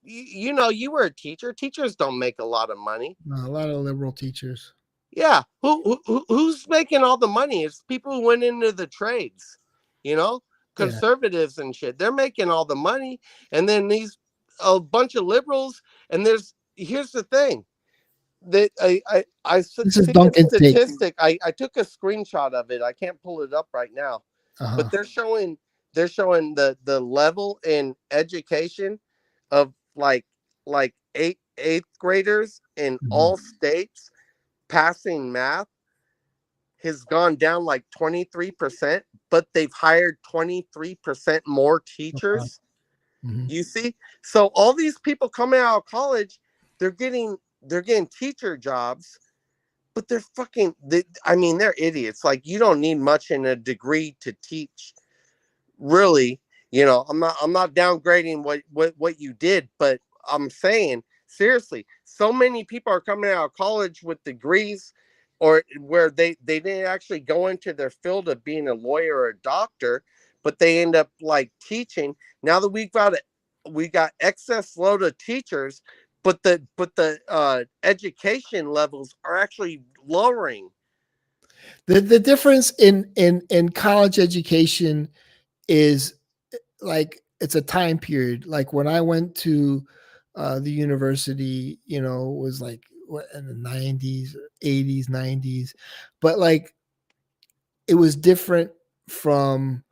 you know, you were a teacher. Teachers don't make a lot of money. A lot of liberal teachers. Yeah, who's making all the money? It's people who went into the trades, you know, Yeah. conservatives and shit. They're making all the money, and then these a bunch of liberals. And here's the thing that I This is seen a Duncan's take. statistic. I took a screenshot of it. I can't pull it up right now, but they're showing the level in education of like eighth graders in all states passing math has gone down like 23%, but they've hired 23% more teachers. You see? So all these people coming out of college, they're getting teacher jobs, but they're they're idiots. Like, you don't need much in a degree to teach, really. You know, I'm not downgrading what you did, but I'm saying seriously, so many people are coming out of college with degrees, or where they didn't actually go into their field of being a lawyer or a doctor, but they end up like teaching. Now that we got excess load of teachers, but the education levels are actually lowering. The difference in college education is, like, it's a time period. Like when I went to the university, you know, was like what, in the 90s, 80s, 90s, but like it was different from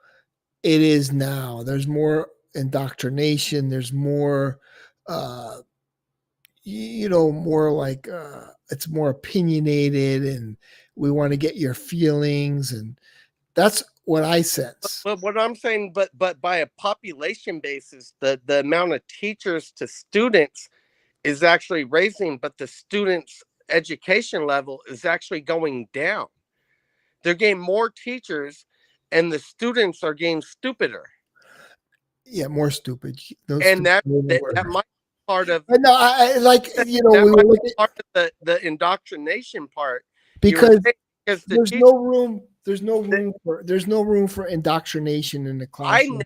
it is now. There's more indoctrination. There's more, uh, you know, more like it's more opinionated, and we want to get your feelings, and that's what I sense. But what I'm saying, but by a population basis, the amount of teachers to students is actually raising, but the students' education level is actually going down. They're getting more teachers, and the students are getting stupider. Yeah, more stupid. Those And stupid that might be part of no, I like, you know, that we might were be looking, part of the indoctrination part you were because saying, because the there's teacher. no room. There's no room for indoctrination in the classroom.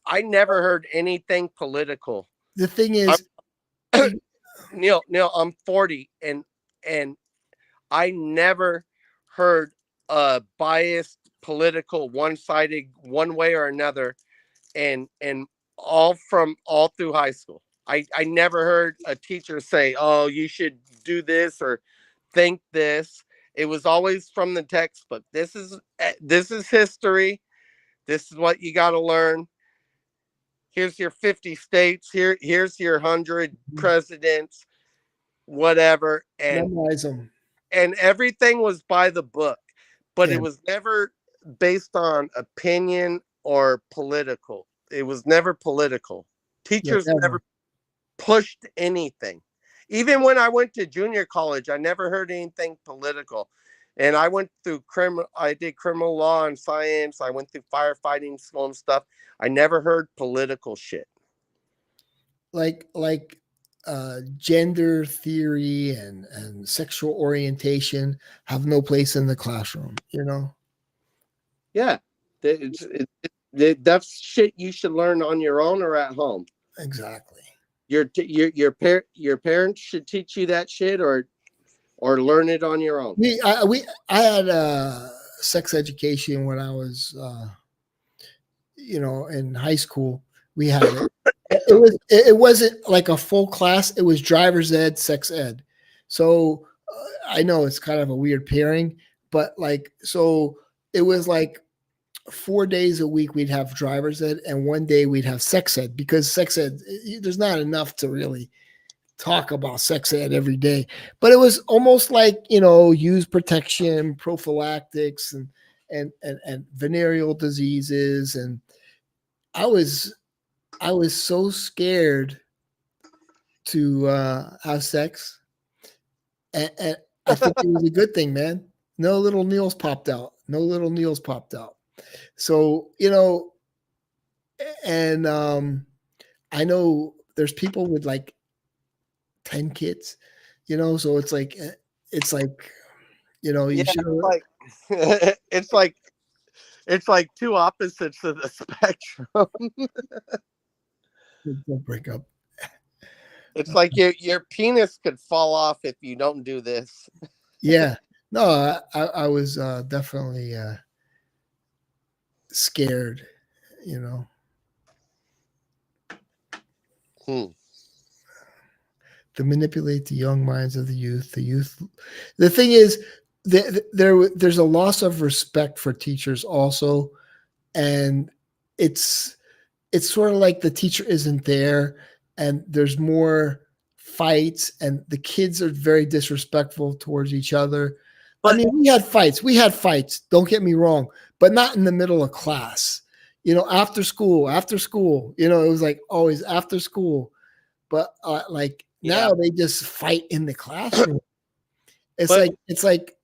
I never heard anything political. The thing I'm, is, Neil, I'm 40, and I never heard a biased political, one-sided, one way or another, and all through high school. I never heard a teacher say, "Oh, you should do this," or think this. It was always from the textbook. This is history. This is what you got to learn. Here's your 50 states. Here's your 100 presidents, whatever, memorize them. and everything was by the book, but Yeah, it was never based on opinion or political. It was never political. yeah, Teachers never. never pushed anything. Even when I went to junior college, I never heard anything political. And I went through I did criminal law and science. I went through firefighting school and stuff. I never heard political shit. Like gender theory and sexual orientation have no place in the classroom. You know. Yeah. That's shit you should learn on your own or at home. Exactly. Your parents should teach you that shit, or learn it on your own. I had sex education when I was you know, in high school. We had it. It wasn't like a full class. It was driver's ed, sex ed. So I know it's kind of a weird pairing, but like, so it was like 4 days a week we'd have driver's ed, and one day we'd have sex ed, because sex ed, there's not enough to really talk about sex ed every day. But it was almost like, you know, use protection, prophylactics, and venereal diseases. And I was so scared to have sex, and I think it was a good thing, man. No little Neils popped out. No little Neils popped out. So, you know, and I know there's people with like 10 kids, you know, so it's like, you know, you should like it's like two opposites of the spectrum. don't break up. It's like your penis could fall off if you don't do this. Yeah. No, I was definitely scared, you know. To manipulate the young minds of the youth. The thing is, there's a loss of respect for teachers also, and it's sort of like the teacher isn't there, and there's more fights, and the kids are very disrespectful towards each other. But, I mean, we had fights. Don't get me wrong, but not in the middle of class. After school. It was like always after school. But like now they just fight in the classroom. It's like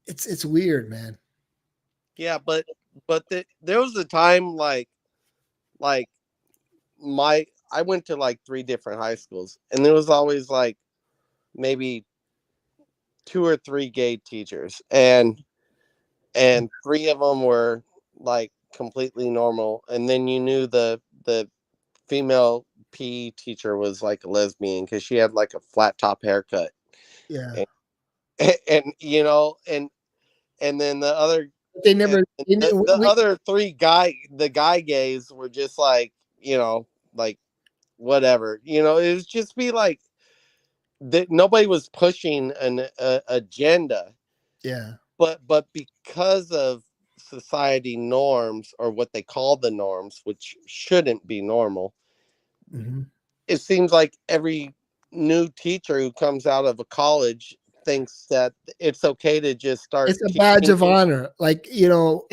it's weird, man. Yeah, but there was a time like I went to like 3 different high schools, and there was always like maybe 2 or 3 gay teachers, and 3 of them were like completely normal, and then you knew the female PE teacher was like a lesbian because she had like a flat top haircut. Yeah. And and then the other they never the other 3 guy gays were just like, like whatever. It was just be like that nobody was pushing an agenda. Yeah. But because of society norms, or what they call the norms, which shouldn't be normal, it seems like every new teacher who comes out of a college thinks that it's okay to just start. It's a badge of honor. Like,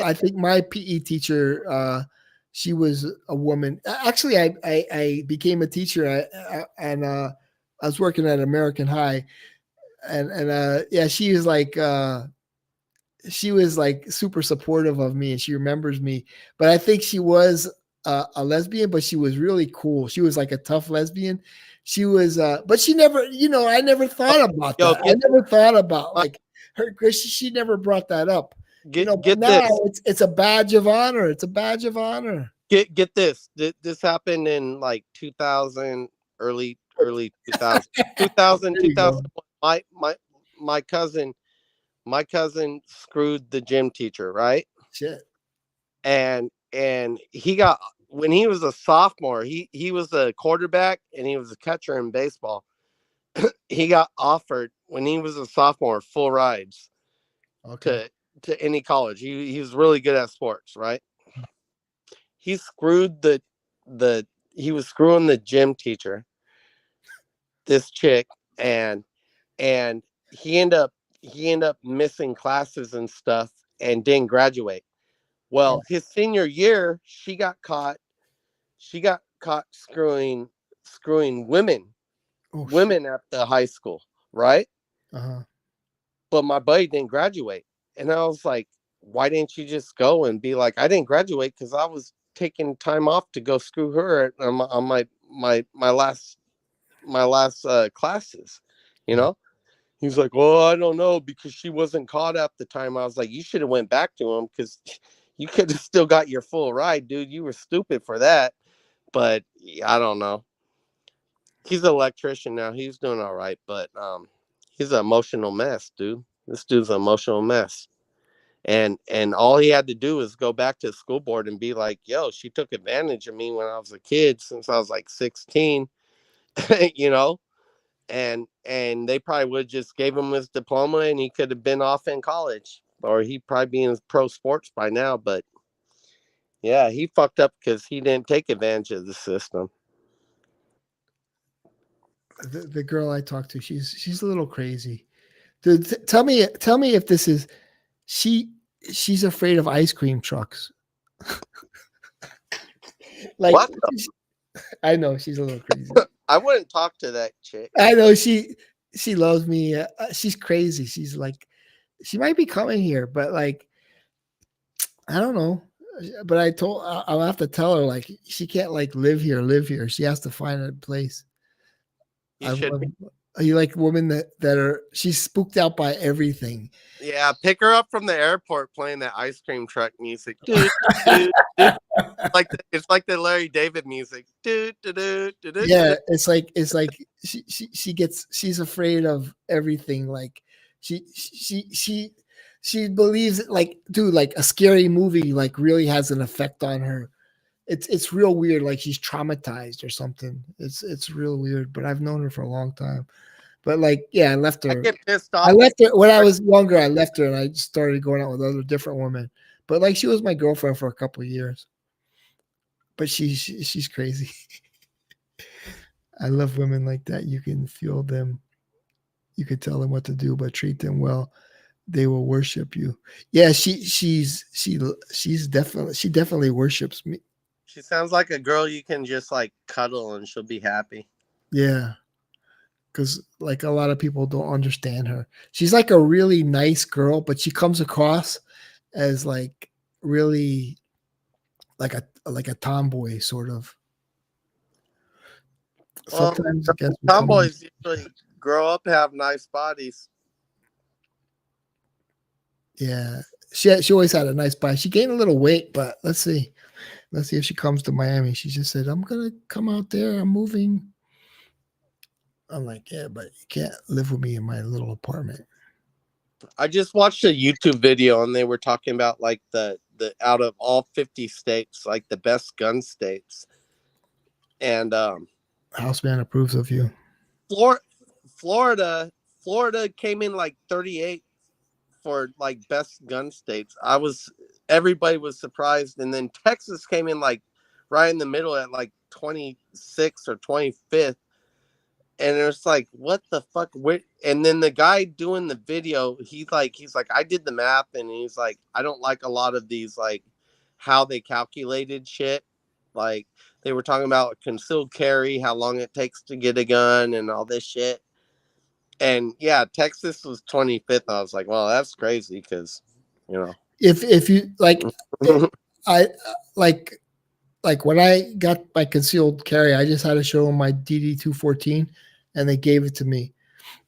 I think my PE teacher, she was a woman. Actually, I became a teacher, and I was working at American High, and yeah, she was like super supportive of me, and she remembers me. But I think she was a lesbian, but she was really cool. She was like a tough lesbian. She was, but she never, I never thought about that. I never thought about like her, because she never brought that up. But now it's a badge of honor. It's a badge of honor. Get this. This happened in like 2000, early 2000, 2001. My cousin screwed the gym teacher, right? Shit. And he got, when he was a sophomore, he was a quarterback and he was a catcher in baseball. He got offered, when he was a sophomore, full rides to any college. He was really good at sports, right? He screwed he was screwing the gym teacher, this chick, and he ended up missing classes and stuff and didn't graduate. Well, his senior year, she got caught screwing women at the high school, right? But my buddy didn't graduate, and I was like, why didn't you just go and be like, I didn't graduate because I was taking time off to go screw her on my last classes, He's like, well, I don't know, because she wasn't caught at the time. I was like, you should have went back to him, because you could have still got your full ride, dude. You were stupid for that. But I don't know. He's an electrician now. He's doing all right, but he's an emotional mess, dude. This dude's an emotional mess. And all he had to do was go back to the school board and be like, yo, she took advantage of me when I was a kid, since I was like 16, and they probably would just gave him his diploma, and he could have been off in college, or he'd probably be in pro sports by now. But yeah, he fucked up because he didn't take advantage of the system. The girl I talked to, she's a little crazy. Dude, tell me if this is she's afraid of ice cream trucks. Like, what? I know she's a little crazy. I wouldn't talk to that chick. I know she loves me. She's crazy. She's like, she might be coming here, but like, I don't know. But I'll have to tell her, like, she can't like live here. She has to find a place. You like women that are, she's spooked out by everything. Yeah, pick her up from the airport playing that ice cream truck music. It's like the Larry David music. Do, do, do, do, do, do. Yeah, it's like she's afraid of everything. Like she believes it, like, dude, like a scary movie like really has an effect on her. It's real weird, like she's traumatized or something. It's real weird, but I've known her for a long time. But like, yeah, I left I her. get pissed I off. left her when I was younger. I left her and I just started going out with other different women. But like, she was my girlfriend for a couple of years. But she's crazy. I love women like that. You can feel them. You can tell them what to do, but treat them well. They will worship you. Yeah, she definitely worships me. She sounds like a girl you can just like cuddle and she'll be happy. Yeah, because like a lot of people don't understand her. She's like a really nice girl, but she comes across as like really like a tomboy sort of. Well, Sometimes it gets becoming. tomboys usually grow up have nice bodies. Yeah, she always had a nice body. She gained a little weight, but let's see. Let's see if she comes to Miami. She just said, "I'm gonna come out there. I'm moving." I'm like, "Yeah, but you can't live with me in my little apartment." I just watched a YouTube video and they were talking about like the out of all 50 states, like the best gun states. And Houseman approves of you. Flor- Florida Florida came in like 38 for like best gun states. Everybody was surprised, and then Texas came in like right in the middle at like 26 or 25th, and it's like, what the fuck? And then the guy doing the video, he's like, I did the math, and he's like, I don't like a lot of these like how they calculated shit. Like they were talking about concealed carry, how long it takes to get a gun, and all this shit. And yeah, Texas was 25th. I was like, well, that's crazy because, you know. If you like, I like when I got my concealed carry, I just had to show them my DD 214, and they gave it to me.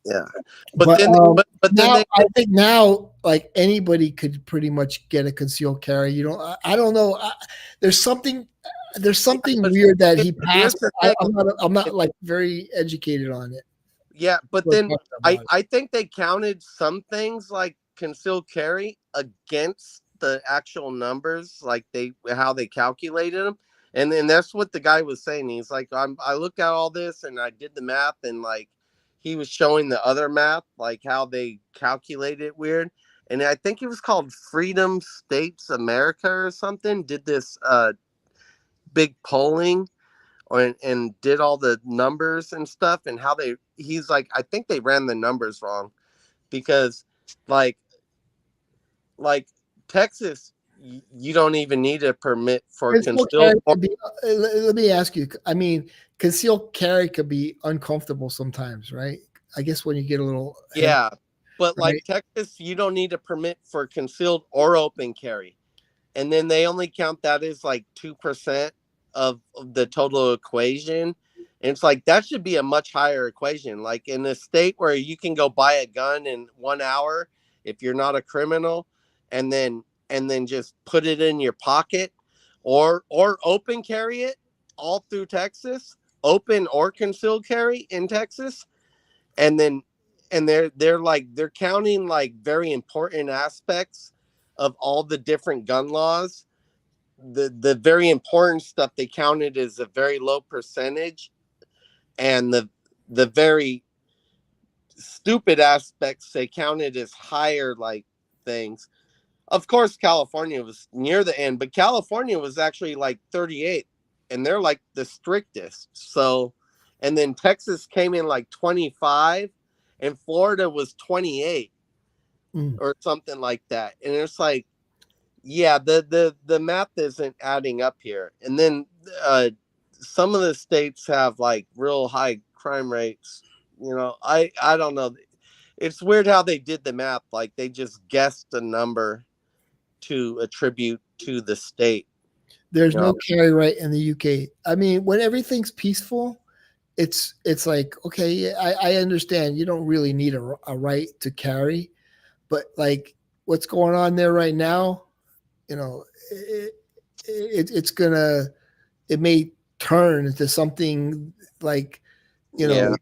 Yeah, But but then now they I think now like anybody could pretty much get a concealed carry. You know, I don't know. There's something but weird that he here's passed. the thing. I'm not like very educated on it. Yeah, but So then talk about it. I think they counted some things like concealed carry against the actual numbers, like they how they calculated them. And then that's what the guy was saying. He's like, I looked at all this and I did the math, and like he was showing the other math, like how they calculate it weird. And I think it was called Freedom States America or something, did this big polling and did all the numbers and stuff, and how he's like, I think they ran the numbers wrong because like like Texas, you don't even need a permit for Concealed concealed. carry could be, let me ask you. I mean, concealed carry could be uncomfortable sometimes, right? I guess when you get a little heavy, Yeah, but like right? Texas, you don't need a permit for concealed or open carry, and then they only count that as like 2% of the total equation. And it's like that should be a much higher equation. Like in a state where you can go buy a gun in 1 hour if you're not a criminal, and then just put it in your pocket, or open carry it all through Texas, open or concealed carry in Texas, and then and they're counting like very important aspects of all the different gun laws. The very important stuff they counted as a very low percentage, and the very stupid aspects they counted as higher like things. Of course California was near the end, but California was actually like 38, and they're like the strictest. So, and then Texas came in like 25, and Florida was 28 Mm. or something like that. And it's like, yeah, the math isn't adding up here. And then some of the states have like real high crime rates. You know, I don't know. It's weird how they did the math. Like they just guessed a number to attribute to the state. There's You no know? carry right in the UK. I mean, when everything's peaceful, it's like, okay, I understand you don't really need a right to carry, but like what's going on there right now, you know, it may turn into something like, Yeah.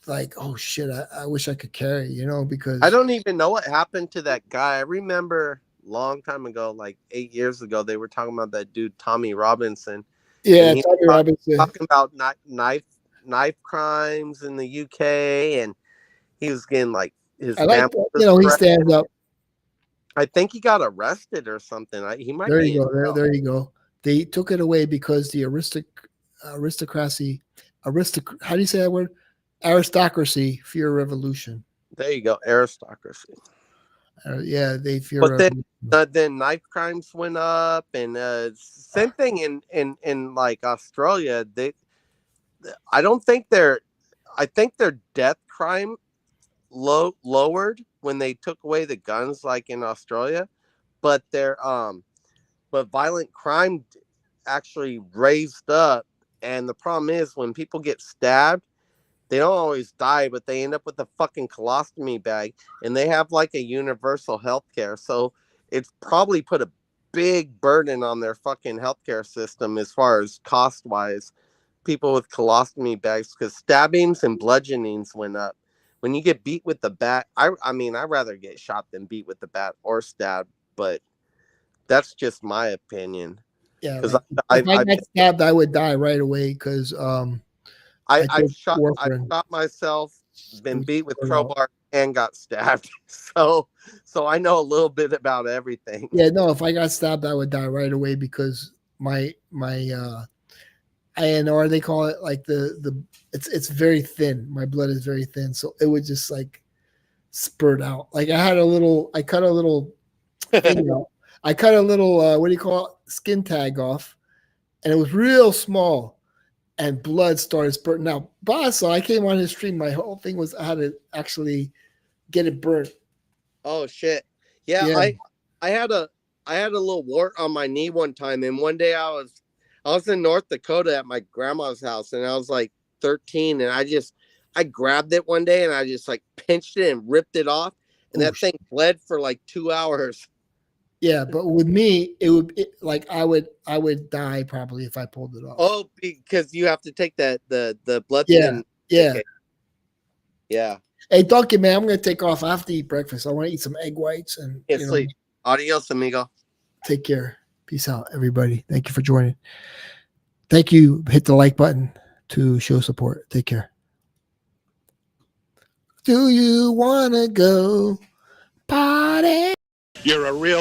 like, oh shit, I wish I could carry, because I don't even know what happened to that guy. I remember a long time ago, like 8 years ago, they were talking about that dude Tommy Robinson, and yeah, he Tommy was Robinson. talking about knife crimes in the UK, and he was getting like his I like family that, was he threatened. stands up. I think he got arrested or something. He might There be you in go. There, jail. there you go. They took it away because the aristocracy, how do you say that word? Aristocracy fear revolution. There you go, aristocracy. Yeah, they fear But revolution. then knife crimes went up, and same thing in like Australia. I don't think I think their death crime lowered when they took away the guns, like in Australia, but but violent crime actually raised up. And the problem is when people get stabbed, they don't always die, but they end up with a fucking colostomy bag, and they have like a universal health care. So it's probably put a big burden on their fucking healthcare system as far as cost wise. People with colostomy bags, because stabbings and bludgeonings went up. When you get beat with the bat, I mean, I'd rather get shot than beat with the bat or stabbed, but that's just my opinion. Yeah, Because like if I got stabbed, I would die right away because I I've took shot warfarin. myself, It been was beat with burnt out. crowbar, and got stabbed. So I know a little bit about everything. Yeah, no, if I got stabbed, I would die right away because my INR, they call it, like the it's very thin. My blood is very thin, so it would just like spurt out. Like I cut a little thing out. I cut a little what do you call it? Skin tag off, and it was real small, and blood started spurting out. But so I came on his stream. My whole thing was I had to actually get it burnt. Oh shit. Yeah, Yeah. I had a little wart on my knee one time, and one day I was in North Dakota at my grandma's house, and I was like 13, and I grabbed it one day and I just like pinched it and ripped it off, and that thing bled for like 2 hours. Yeah, but with me, like I would die probably if I pulled it off. Oh, because you have to take the blood Yeah, thin. yeah. Okay. Yeah. Hey, Duncan, man, I'm gonna take off. I have to eat breakfast. I want to eat some egg whites and Sleep. Adios, amigo. Take care. Peace out, everybody. Thank you for joining. Thank you. Hit the like button to show support. Take care. Do you wanna go party? You're a real